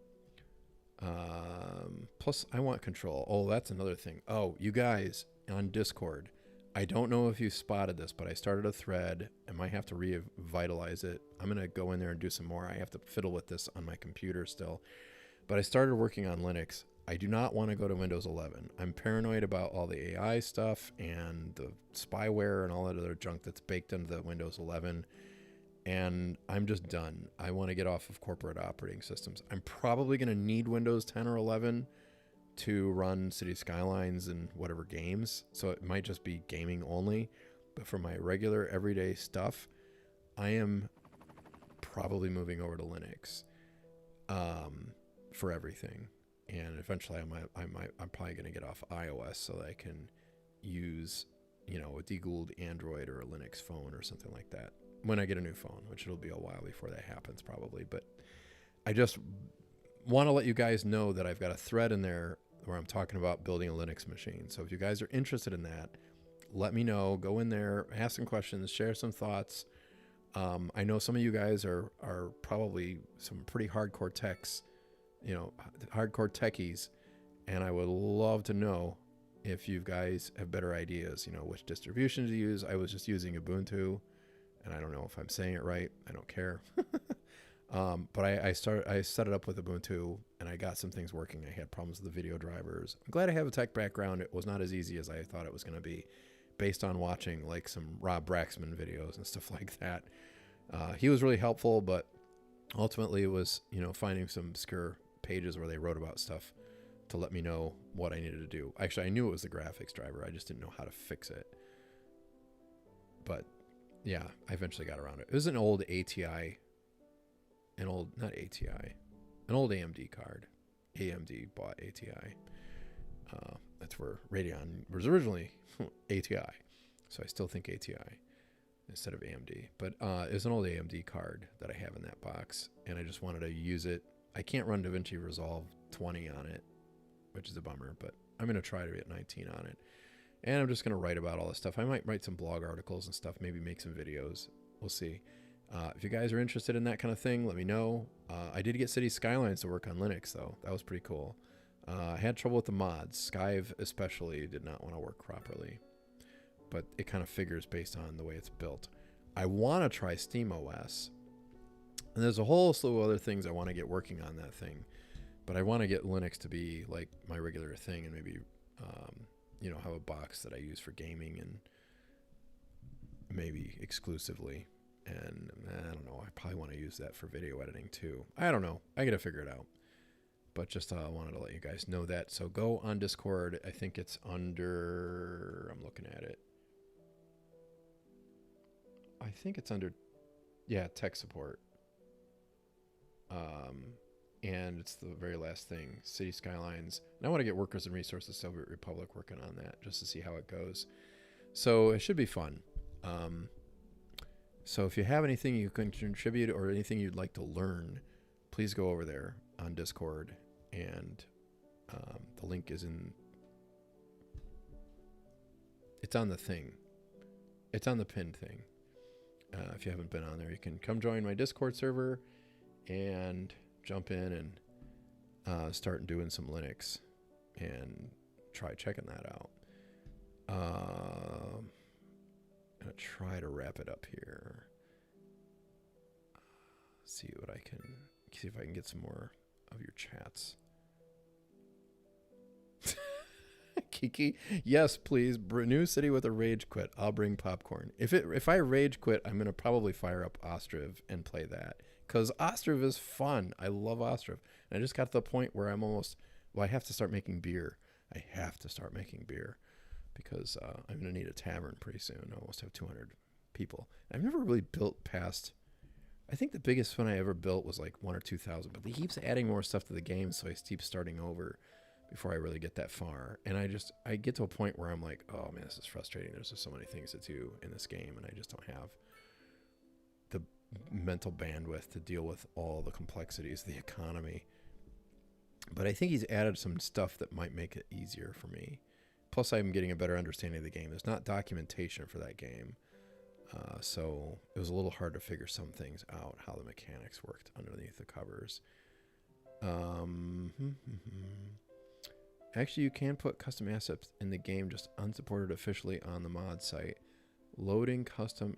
Plus, I want control. Oh, that's another thing. Oh, you guys on Discord. I don't know if you spotted this, but I started a thread. I might have to revitalize it. I'm going to go in there and do some more. I have to fiddle with this on my computer still. But I started working on Linux. I do not want to go to Windows 11. I'm paranoid about all the AI stuff and the spyware and all that other junk that's baked into the Windows 11. And I'm just done. I want to get off of corporate operating systems. I'm probably going to need Windows 10 or 11 to run City Skylines and whatever games. So it might just be gaming only. But for my regular everyday stuff, I am probably moving over to Linux for everything. And eventually I'm probably going to get off iOS so that I can use, you know, a de-Googled Android or a Linux phone or something like that when I get a new phone, which it'll be a while before that happens probably. But I just want to let you guys know that I've got a thread in there where I'm talking about building a Linux machine. So if you guys are interested in that, let me know. Go in there, ask some questions, share some thoughts. I know some of you guys are probably some pretty hardcore techs, you know, hardcore techies, and I would love to know if you guys have better ideas, you know, which distribution to use. I was just using Ubuntu, and I don't know if I'm saying it right. I don't care. But I set it up with Ubuntu, and I got some things working. I had problems with the video drivers. I'm glad I have a tech background. It was not as easy as I thought it was going to be, based on watching like some Rob Braxman videos and stuff like that. He was really helpful, but ultimately it was, you know, finding some obscure pages where they wrote about stuff to let me know what I needed to do. Actually, I knew it was the graphics driver. I just didn't know how to fix it. But yeah, I eventually got around it. It was an old ATI, an old AMD card. AMD bought ATI. That's where Radeon was originally ATI. So I still think ATI instead of AMD. But it was an old AMD card that I have in that box, and I just wanted to use it. I can't run DaVinci Resolve 20 on it, which is a bummer, but I'm going to try to get 19 on it. And I'm just going to write about all this stuff. I might write some blog articles and stuff, maybe make some videos. We'll see. If you guys are interested in that kind of thing, let me know. I did get City Skylines to work on Linux, though. That was pretty cool. I had trouble with the mods. Skyve especially did not want to work properly. But it kind of figures based on the way it's built. I want to try SteamOS. And there's a whole slew of other things I want to get working on that thing. But I want to get Linux to be like my regular thing, and maybe, have a box that I use for gaming and maybe exclusively. And I don't know, I probably want to use that for video editing too. I don't know. I got to figure it out. But just wanted to let you guys know that. So go on Discord. I think it's under, I'm looking at it. I think it's under, tech support. And it's the very last thing, City Skylines. And I want to get Workers and Resources Soviet Republic working on that just to see how it goes. So it should be fun. So if you have anything you can contribute or anything you'd like to learn, please go over there on Discord. And the link is it's on the thing. It's on the pinned thing. If you haven't been on there, you can come join my Discord server and jump in and start doing some Linux and try checking that out. I'm going to try to wrap it up here. See if I can get some more of your chats. Kiki, yes, please. New city with a rage quit. I'll bring popcorn. If I rage quit, I'm gonna probably fire up Ostriv and play that, because Ostriv is fun. I love Ostriv, and I just got to the point where I'm almost. Well, I have to start making beer. I have to start making beer because I'm gonna need a tavern pretty soon. I almost have 200 people. I've never really built past. I think the biggest one I ever built was like 1,000 or 2,000, but he keeps adding more stuff to the game, so I keep starting over before I really get that far. And I get to a point where I'm like, oh man, this is frustrating. There's just so many things to do in this game, and I just don't have the mental bandwidth to deal with all the complexities of the economy. But I think he's added some stuff that might make it easier for me. Plus, I'm getting a better understanding of the game. There's not documentation for that game. So it was a little hard to figure some things out, how the mechanics worked underneath the covers. Actually, you can put custom assets in the game, just unsupported officially on the mod site. Loading custom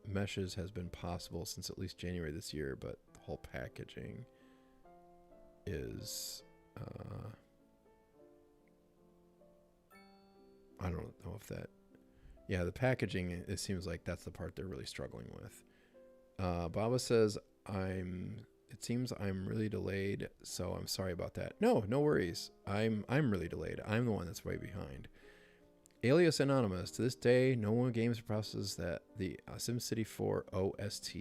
meshes has been possible since at least January this year, but the whole packaging is... I don't know if that... Yeah, the packaging, it seems like that's the part they're really struggling with. Baba says, it seems I'm really delayed, so I'm sorry about that. No worries. I'm really delayed. I'm the one that's way behind. Alias Anonymous, to this day, no one games processes that the SimCity 4 OST.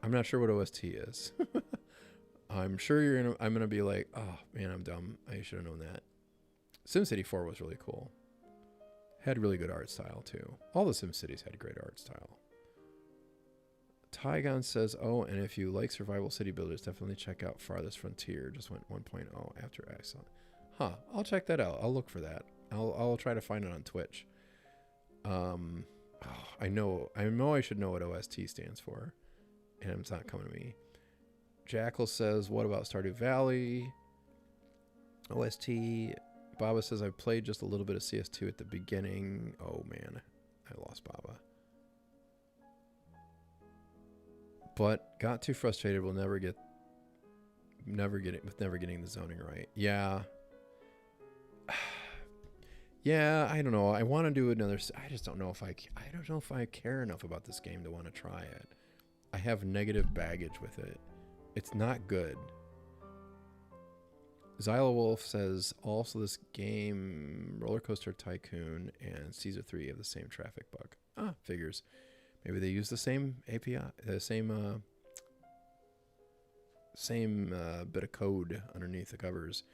I'm not sure what OST is. I'm sure I'm gonna be like, oh man, I'm dumb. I should have known that. SimCity 4 was really cool. Had really good art style too. All the SimCities had great art style. Tygon says, oh, and if you like survival city builders, definitely check out Farthest Frontier. Just went 1.0 after Excellent. Huh, I'll check that out. I'll look for that. I'll try to find it on Twitch. I know I should know what OST stands for, and it's not coming to me. Jackal says, what about Stardew Valley? OST. Baba says, I played just a little bit of CS2 at the beginning. Oh man, I lost Baba. But got too frustrated. We'll never get getting the zoning right. Yeah. Yeah, I don't know. I want to do another. I just don't know if I don't know if I care enough about this game to want to try it. I have negative baggage with it. It's not good. Xylowolf says also this game, Roller Coaster Tycoon and Caesar 3 have the same traffic bug. Ah, figures. Maybe they use the same API, the same bit of code underneath the covers.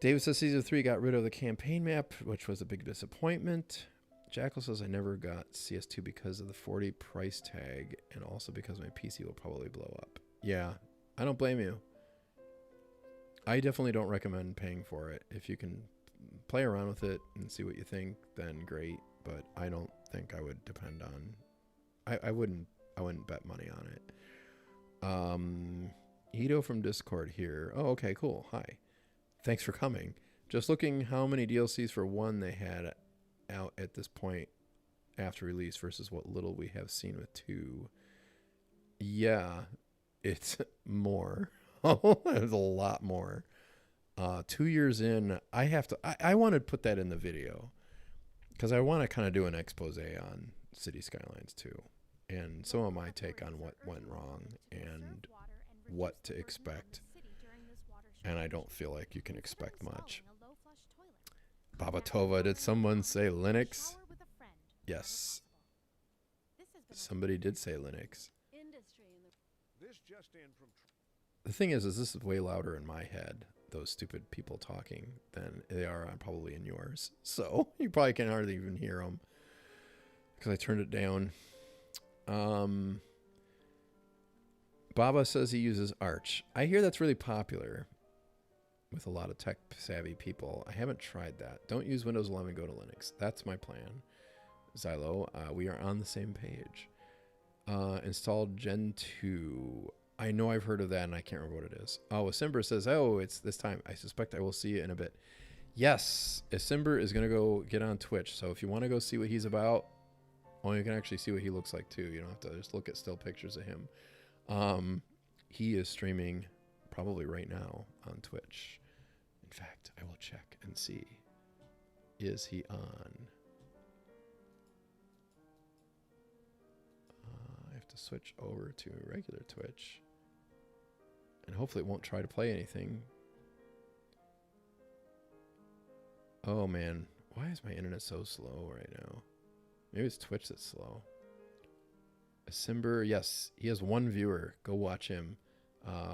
David says Caesar 3 got rid of the campaign map, which was a big disappointment. Jackal says I never got CS2 because of the 40 price tag and also because my PC will probably blow up. Yeah, I don't blame you. I definitely don't recommend paying for it. If you can play around with it and see what you think, then great. But I don't think I would depend on. I wouldn't bet money on it. Ito from Discord here. Oh, okay, cool. Hi. Thanks for coming. Just looking how many DLCs for 1 they had out at this point after release versus what little we have seen with 2. Yeah, it's more. There's a lot more. 2 years in, I want to put that in the video because I want to kind of do an expose on City Skylines 2 and some of my take on what went wrong and what to expect. And I don't feel like you can expect much. Baba Tova, did someone say Linux? Yes. Somebody did say Linux. This just in from The thing is this is way louder in my head, those stupid people talking, than they are probably in yours. So you probably can hardly even hear them because I turned it down. Baba says he uses Arch. I hear that's really popular with a lot of tech savvy people. I haven't tried that. Don't use Windows 11, go to Linux. That's my plan. Xylo, we are on the same page. Installed Gen 2. I know I've heard of that and I can't remember what it is. Oh, Asimber says, oh, it's this time. I suspect I will see it in a bit. Yes, Asimber is going to go get on Twitch. So if you want to go see what he's about, well, you can actually see what he looks like too. You don't have to just look at still pictures of him. He is streaming probably right now on Twitch. In fact, I will check and see. Is he on? I have to switch over to regular Twitch. And hopefully it won't try to play anything. Oh man, why is my internet so slow right now? Maybe it's Twitch that's slow. Asimber, yes, he has 1 viewer. Go watch him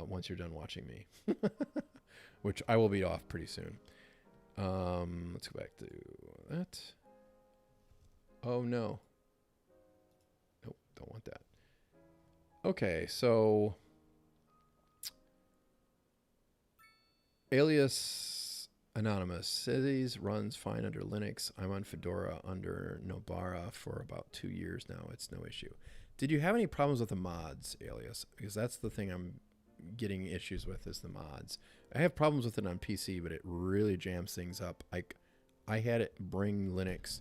once you're done watching me. Which I will be off pretty soon. Let's go back to that. Oh no. Nope, don't want that. Okay, so Alias Anonymous says runs fine under Linux. I'm on Fedora under Nobara for about 2 years now. It's no issue. Did you have any problems with the mods, Alias? Because that's the thing I'm getting issues with is the mods. I have problems with it on PC, but it really jams things up. I had it bring Linux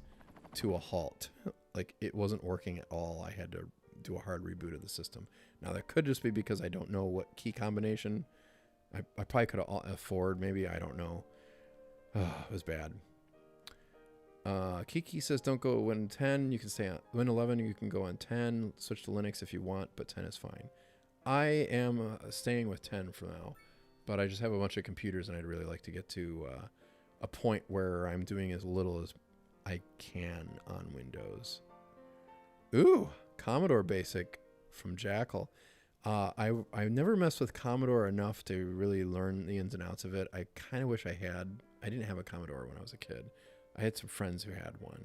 to a halt. Like it wasn't working at all. I had to do a hard reboot of the system. Now that could just be because I don't know what key combination I probably could afford. Maybe, I don't know. It was bad. Kiki says don't go Win 10. You can stay on Win 11. You can go on 10. Switch to Linux if you want, but 10 is fine. I am staying with 10 for now, but I just have a bunch of computers and I'd really like to get to a point where I'm doing as little as I can on Windows. Ooh, Commodore Basic from Jackal. I never messed with Commodore enough to really learn the ins and outs of it. I kind of wish I had. I didn't have a Commodore when I was a kid. I had some friends who had one.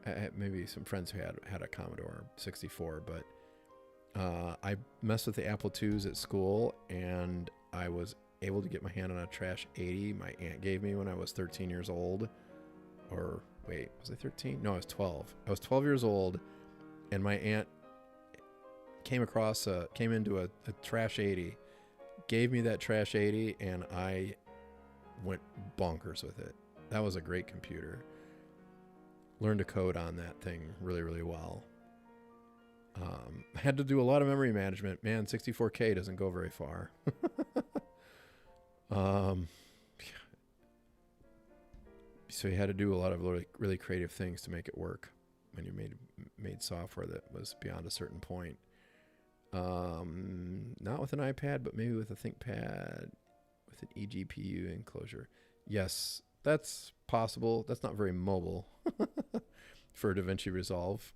I had maybe some friends who had a Commodore 64, but I messed with the Apple IIs at school, and I was able to get my hand on a Trash 80 my aunt gave me when I was 13 years old. Or wait, was I 13? No, I was 12. I was 12 years old, and my aunt came into a Trash 80, gave me that Trash 80, and I went bonkers with it. That was a great computer. Learned to code on that thing really, really well. I had to do a lot of memory management. Man, 64K doesn't go very far. So you had to do a lot of really, really creative things to make it work when you made software that was beyond a certain point. Not with an iPad, but maybe with a ThinkPad with an eGPU enclosure. Yes, that's possible. That's not very mobile for DaVinci Resolve.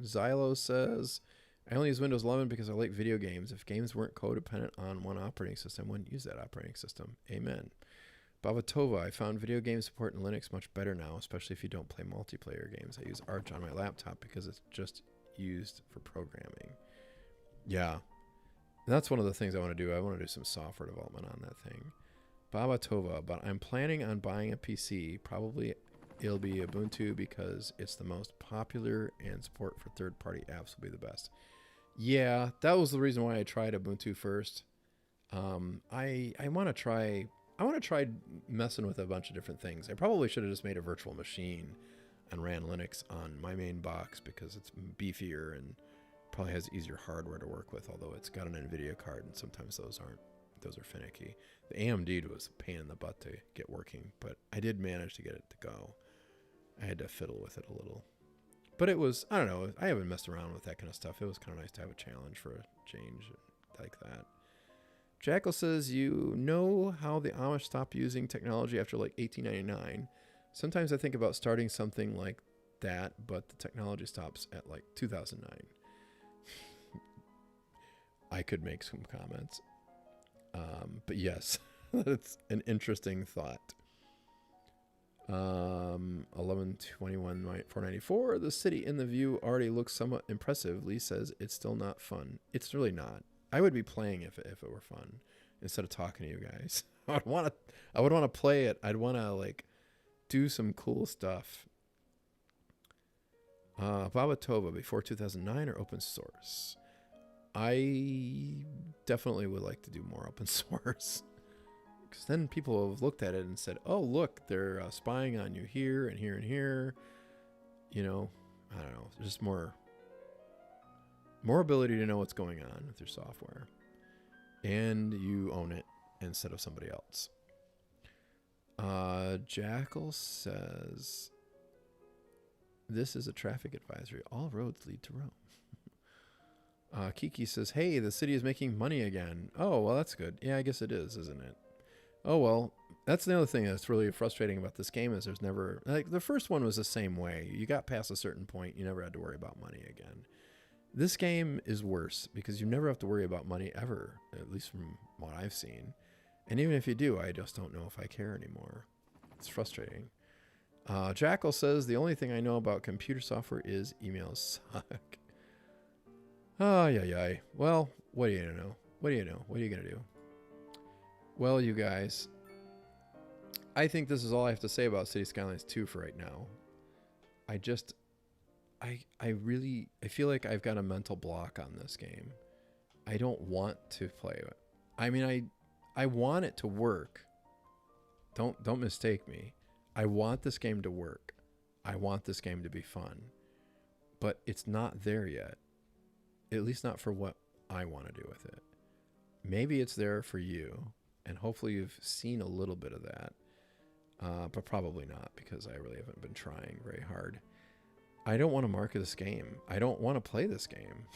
Xylo says, I only use Windows 11 because I like video games. If games weren't codependent on one operating system, I wouldn't use that operating system. Amen. Bavatova, I found video game support in Linux much better now, especially if you don't play multiplayer games. I use Arch on my laptop because it's just used for programming. Yeah. And that's one of the things I want to do. I want to do some software development on that thing. Babatova, but I'm planning on buying a PC. Probably it'll be Ubuntu because it's the most popular and support for third-party apps will be the best. Yeah, that was the reason why I tried Ubuntu first. I want to try messing with a bunch of different things. I probably should have just made a virtual machine and ran Linux on my main box because it's beefier and probably has easier hardware to work with, although it's got an NVIDIA card and sometimes those are finicky. The AMD was a pain in the butt to get working, but I did manage to get it to go. I had to fiddle with it a little. But it was, I don't know, I haven't messed around with that kind of stuff. It was kind of nice to have a challenge for a change like that. Jackal says, you know how the Amish stopped using technology after like 1899? Sometimes I think about starting something like that, but the technology stops at like 2009. I could make some comments. But yes, that's an interesting thought. 11/21/494. The city in the view already looks somewhat impressive. Lee says it's still not fun. It's really not. I would be playing if it were fun instead of talking to you guys. I would want to play it. I'd want to like do some cool stuff. Babatova, before 2009 or open source? I definitely would like to do more open source. Because then people have looked at it and said, oh, look, they're spying on you here and here and here. You know, I don't know. There's just more ability to know what's going on with your software. And you own it instead of somebody else. Jackal says, this is a traffic advisory. All roads lead to Rome. Kiki says, hey, the city is making money again. Oh, well, that's good. Yeah, I guess it is, isn't it? Oh, well, that's the other thing that's really frustrating about this game is there's never, like, the first one was the same way. You got past a certain point, you never had to worry about money again. This game is worse because you never have to worry about money ever, at least from what I've seen. And even if you do, I just don't know if I care anymore. It's frustrating. Jackal says, the only thing I know about computer software is emails suck. Oh, yeah. Well, what do you know? What do you know? What are you going to do? Well, you guys, I think this is all I have to say about City Skylines 2 for right now. I feel like I've got a mental block on this game. I don't want to play it. I mean, I want it to work. Don't mistake me. I want this game to work. I want this game to be fun. But it's not there yet. At least not for what I want to do with it. Maybe it's there for you, and hopefully you've seen a little bit of that. But probably not, because I really haven't been trying very hard. I don't want to market this game. I don't want to play this game.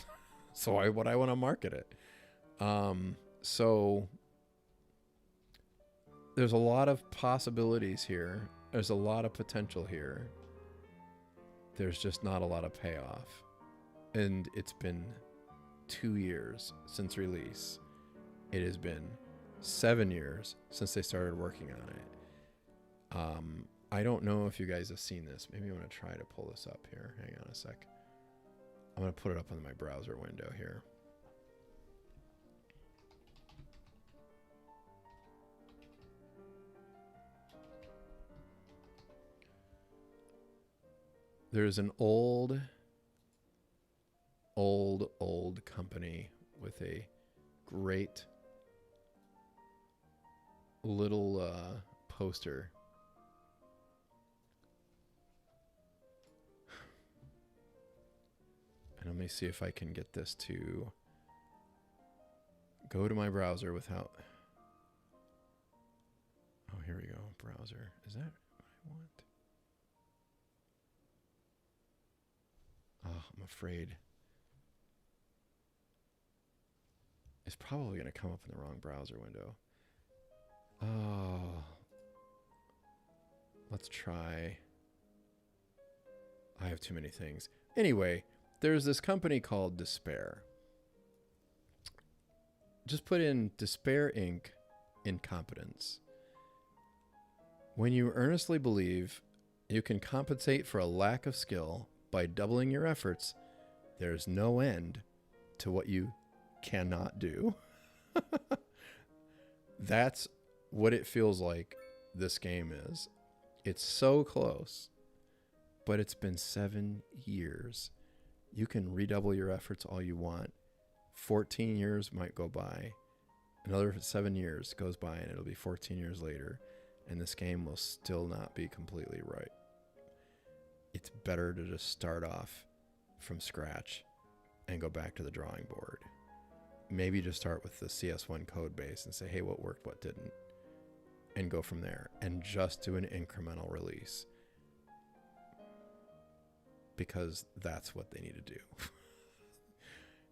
So why would I want to market it? So there's a lot of possibilities here. There's a lot of potential here. There's just not a lot of payoff. And it's been 2 years since release. It has been 7 years since they started working on it. I don't know if you guys have seen this. Maybe I'm going to try to pull this up here. Hang on a sec. I'm going to put it up on my browser window here. There's an old company with a great little poster. And let me see if I can get this to go to my browser without... Oh, here we go. Browser. Is that what I want? Oh, I'm afraid. It's probably going to come up in the wrong browser window. Oh. Let's try. I have too many things. Anyway, there's this company called Despair. Just put in Despair Inc. Incompetence. When you earnestly believe you can compensate for a lack of skill by doubling your efforts, there's no end to what you cannot do. That's what it feels like this game is. It's so close, but it's been 7 years. You can redouble your efforts all you want. 14 years might go by. Another 7 years goes by and it'll be 14 years later, and this game will still not be completely right. It's better to just start off from scratch and go back to the drawing board. Maybe just start with the CS1 code base and say, hey, what worked, what didn't, and go from there, and just do an incremental release, because that's what they need to do.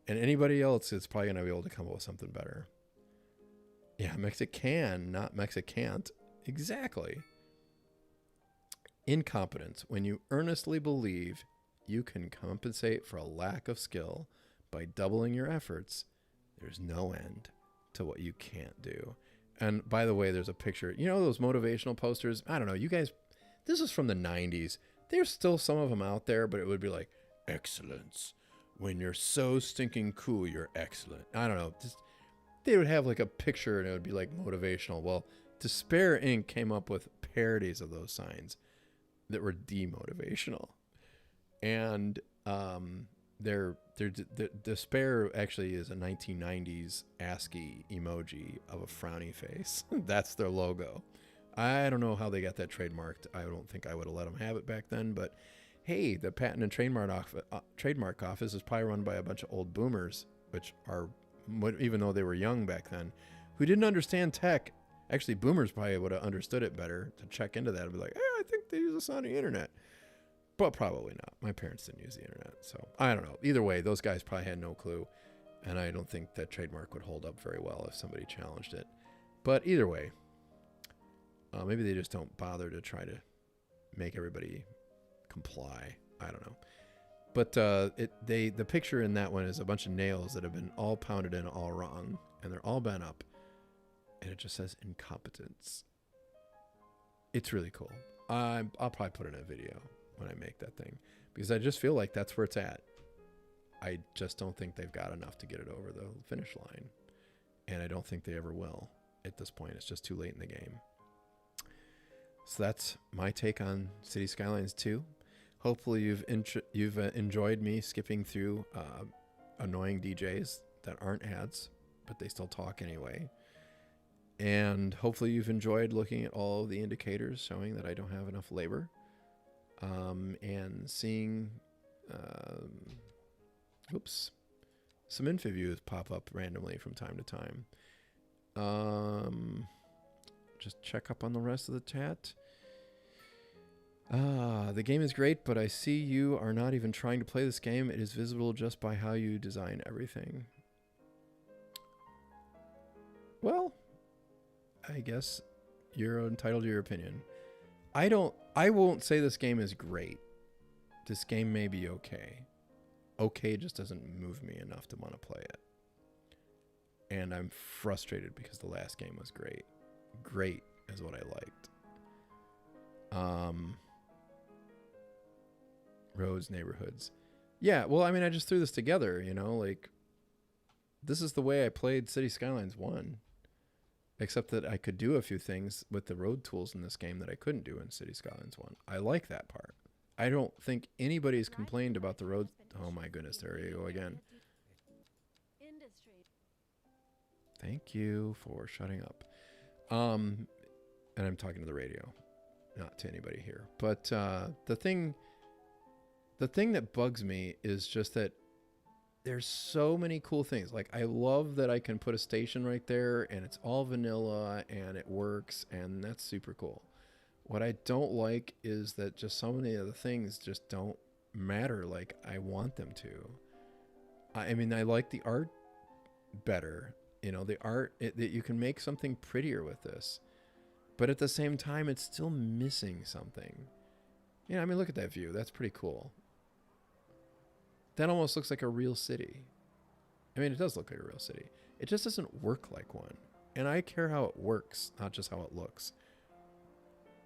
And anybody else is probably going to be able to come up with something better. Yeah, Mexican, not Mexicant. Exactly. Incompetence. When you earnestly believe you can compensate for a lack of skill by doubling your efforts, there's no end to what you can't do. And by the way, there's a picture. You know those motivational posters? I don't know. You guys, this is from the 90s. There's still some of them out there, but it would be like, excellence. When you're so stinking cool, you're excellent. I don't know. Just, they would have like a picture and it would be like motivational. Well, Despair Inc. came up with parodies of those signs that were demotivational. And their Despair actually is a 1990s ASCII emoji of a frowny face. That's their logo. I don't know how they got that trademarked. I don't think I would have let them have it back then, but hey, the patent and trademark office is probably run by a bunch of old boomers, which are, even though they were young back then, who didn't understand tech. Actually, boomers probably would have understood it better to check into that and be like, hey, I think they use this on the internet. But probably not. My parents didn't use the internet, so I don't know. Either way, those guys probably had no clue, and I don't think that trademark would hold up very well if somebody challenged it. But either way, maybe they just don't bother to try to make everybody comply. I don't know. But the picture in that one is a bunch of nails that have been all pounded in all wrong, and they're all bent up, and it just says incompetence. It's really cool. I'll probably put it in a video when I make that thing, because I just feel like that's where it's at. I just don't think they've got enough to get it over the finish line, and I don't think they ever will at this point. It's just too late in the game. So that's my take on City Skylines 2. Hopefully you've enjoyed me skipping through annoying DJs that aren't ads, but they still talk anyway. And hopefully you've enjoyed looking at all of the indicators showing that I don't have enough labor, and seeing some info views pop up randomly from time to time. Just check up on the rest of the chat. The game is great, but I see you are not even trying to play this game. It is visible just by how you design everything. Well, I guess you're entitled to your opinion. I won't say this game is great. This game may be okay. Okay just doesn't move me enough to want to play it. And I'm frustrated because the last game was great. Great is what I liked. Roads, neighborhoods. Yeah, well, I mean, I just threw this together, you know, like, this is the way I played City Skylines 1. Except that I could do a few things with the road tools in this game that I couldn't do in City Skylines 1. I like that part. I don't think anybody's complained about the road. Oh my goodness, there you go again. Thank you for shutting up. And I'm talking to the radio, not to anybody here. But the thing that bugs me is just that there's so many cool things. Like, I love that I can put a station right there and it's all vanilla and it works, and that's super cool. What I don't like is that just so many of the things just don't matter like I want them to. I mean, I like the art better. You know, the art, that you can make something prettier with this. But at the same time, it's still missing something. You know, I mean, look at that view. That's pretty cool. That almost looks like a real city. I mean, it does look like a real city. It just doesn't work like one. And I care how it works, not just how it looks.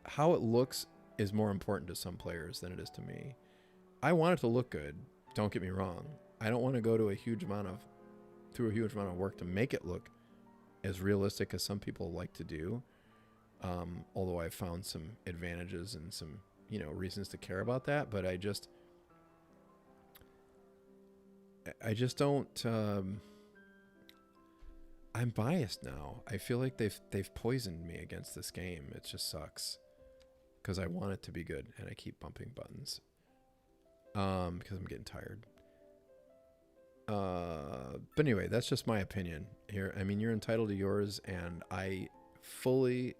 How it looks is more important to some players than it is to me. I want it to look good. Don't get me wrong. I don't want to go to through a huge amount of work to make it look as realistic as some people like to do. Although I've found some advantages and some, you know, reasons to care about that, but I just don't. I'm biased now. I feel like they've poisoned me against this game. It just sucks because I want it to be good and I keep bumping buttons because I'm getting tired. But anyway, that's just my opinion here. I mean, you're entitled to yours, and I fully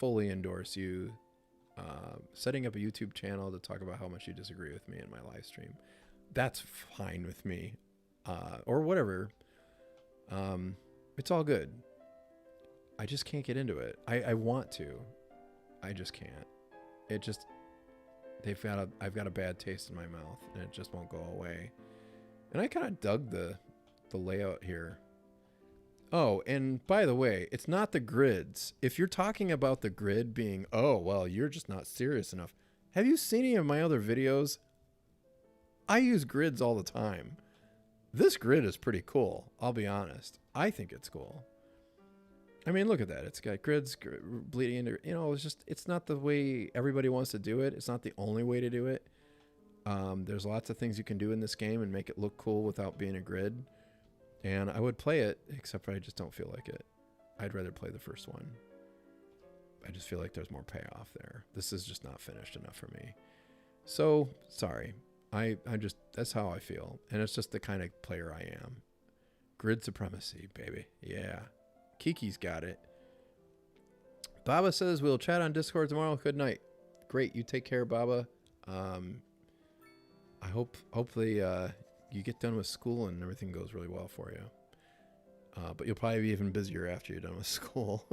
endorse you setting up a YouTube channel to talk about how much you disagree with me in my live stream. That's fine with me, or whatever. It's all good. I just can't get into it. I want to. I just can't. It just, I've got a bad taste in my mouth, and it just won't go away. And I kind of dug the layout here. Oh, and by the way, it's not the grids. If you're talking about the grid being, oh, well, you're just not serious enough. Have you seen any of my other videos? I use grids all the time. This grid is pretty cool, I'll be honest. I think it's cool. I mean, look at that. It's got grids bleeding into, you know, it's not the way everybody wants to do it. It's not the only way to do it. There's lots of things you can do in this game and make it look cool without being a grid. And I would play it, except I just don't feel like it. I'd rather play the first one. I just feel like there's more payoff there. This is just not finished enough for me. So, sorry. I just, that's how I feel. And it's just the kind of player I am. Grid supremacy, baby. Yeah. Kiki's got it. Baba says we'll chat on Discord tomorrow. Good night. Great. You take care, Baba. I hopefully you get done with school and everything goes really well for you. But you'll probably be even busier after you're done with school.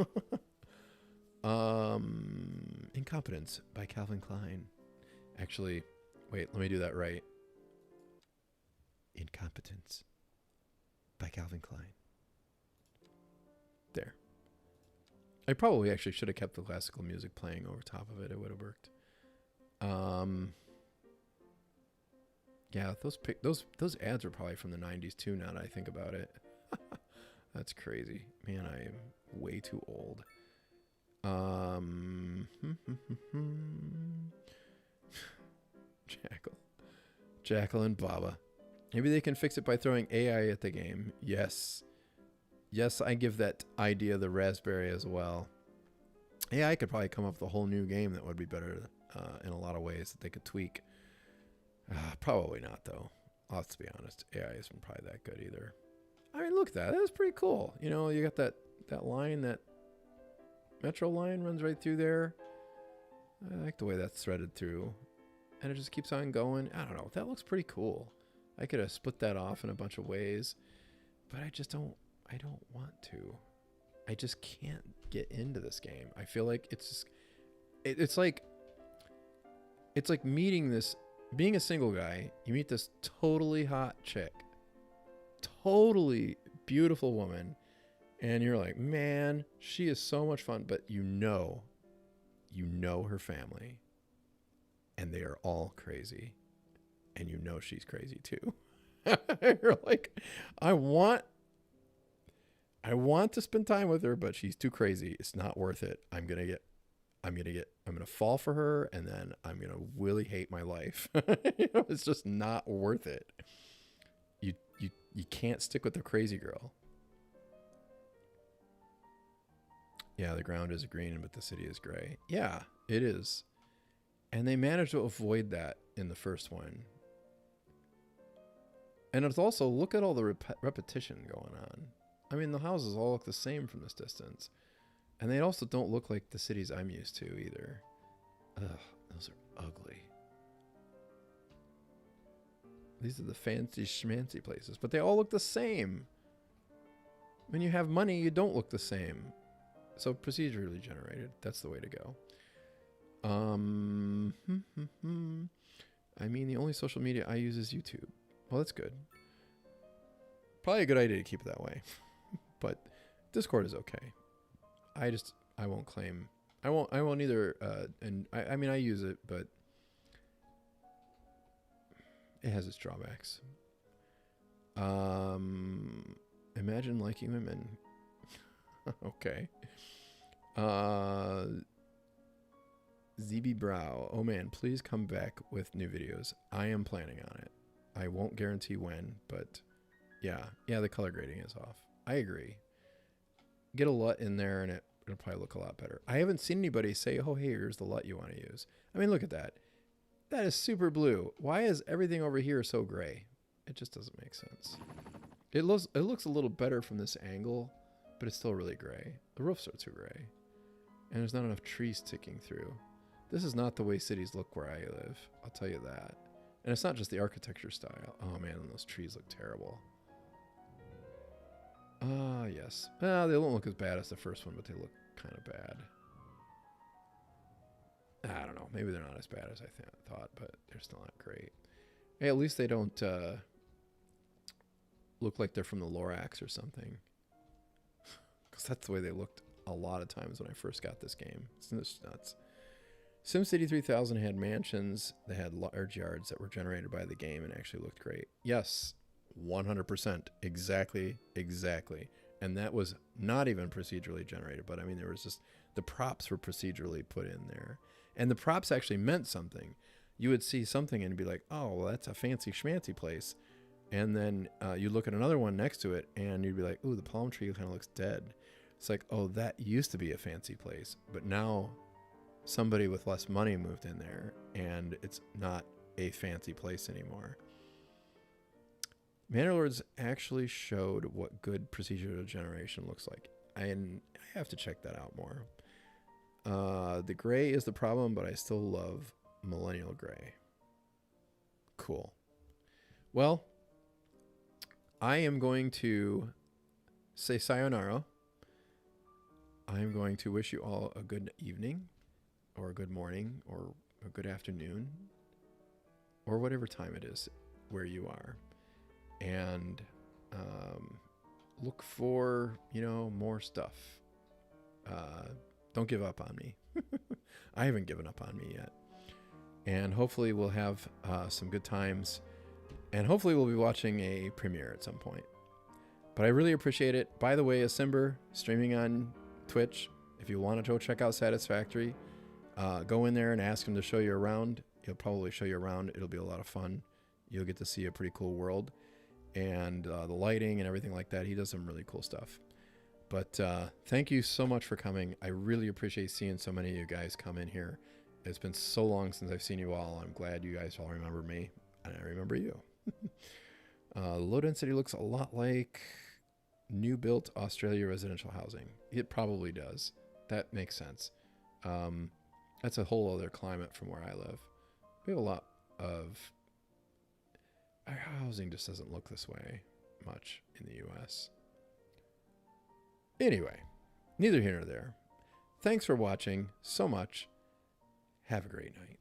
Incompetence by Calvin Klein. Actually, wait, let me do that right. Incompetence by Calvin Klein. There. I probably actually should have kept the classical music playing over top of it. It would have worked. Yeah, those ads were probably from the 90s too, now that I think about it. That's crazy. Man, I am way too old. Jackal and Baba. Maybe they can fix it by throwing AI at the game. Yes. Yes, I give that idea the raspberry as well. AI could probably come up with a whole new game that would be better in a lot of ways that they could tweak. Probably not, though. Let's be honest. AI isn't probably that good either. I mean, look at that. That's pretty cool. You know, you got that line, that metro line runs right through there. I like the way that's threaded through. And it just keeps on going. I don't know. That looks pretty cool. I could have split that off in a bunch of ways. But I don't want to. I just can't get into this game. I feel like it's like meeting this, being a single guy, you meet this totally hot chick, totally beautiful woman, and you're like, man, she is so much fun, but you know her family, and they are all crazy, and you know she's crazy too. You're like, I want to spend time with her, but she's too crazy. It's not worth it. I'm going to fall for her, and then I'm going to really hate my life. You know, it's just not worth it. You can't stick with the crazy girl. Yeah, the ground is green, but the city is gray. Yeah, it is. And they managed to avoid that in the first one. And it's also, look at all the repetition going on. I mean, the houses all look the same from this distance. And they also don't look like the cities I'm used to either. Ugh, those are ugly. These are the fancy schmancy places, but they all look the same. When you have money, you don't look the same. So procedurally generated, that's the way to go. I mean, the only social media I use is YouTube. Well, that's good. Probably a good idea to keep it that way. But Discord is okay. I won't claim. I won't either. And I mean, I use it, but it has its drawbacks. Imagine liking women. Okay. ZB Brow. Oh man, please come back with new videos. I am planning on it. I won't guarantee when, but yeah, the color grading is off. I agree. Get a LUT in there and it'll probably look a lot better. I haven't seen anybody say, oh, hey, here's the LUT you want to use. I mean, look at that. That is super blue. Why is everything over here so gray? It just doesn't make sense. It looks a little better from this angle, but it's still really gray. The roofs are too gray. And there's not enough trees ticking through. This is not the way cities look where I live. I'll tell you that. And it's not just the architecture style. Oh man, those trees look terrible. Yes. They don't look as bad as the first one, but they look kind of bad. I don't know. Maybe they're not as bad as I thought, but they're still not great. Hey, at least they don't look like they're from the Lorax or something. Because that's the way they looked a lot of times when I first got this game. It's just nuts. SimCity 3000 had mansions that had large yards that were generated by the game and actually looked great. Yes, 100%. Exactly. And that was not even procedurally generated, but I mean, there was just, the props were procedurally put in there. And the props actually meant something. You would see something and be like, oh, well, that's a fancy schmancy place. And then you look at another one next to it and you'd be like, ooh, the palm tree kind of looks dead. It's like, oh, that used to be a fancy place, but now somebody with less money moved in there and it's not a fancy place anymore. Manor actually showed what good procedural generation looks like. And I have to check that out more. The gray is the problem, but I still love millennial gray. Cool. Well, I am going to say sayonara. I'm going to wish you all a good evening or a good morning or a good afternoon or whatever time it is where you are. And look for, more stuff. Don't give up on me. I haven't given up on me yet. And hopefully we'll have some good times. And hopefully we'll be watching a premiere at some point. But I really appreciate it. By the way, Asimber streaming on Twitch. If you want to go check out Satisfactory, go in there and ask him to show you around. He'll probably show you around. It'll be a lot of fun. You'll get to see a pretty cool world. And the lighting and everything like that. He does some really cool stuff. But thank you so much for coming. I really appreciate seeing so many of you guys come in here. It's been so long since I've seen you all. I'm glad you guys all remember me. And I remember you. Low density looks a lot like new built Australia residential housing. It probably does. That makes sense. That's a whole other climate from where I live. We have a lot of... Our housing just doesn't look this way much in the US. Anyway, neither here nor there. Thanks for watching so much. Have a great night.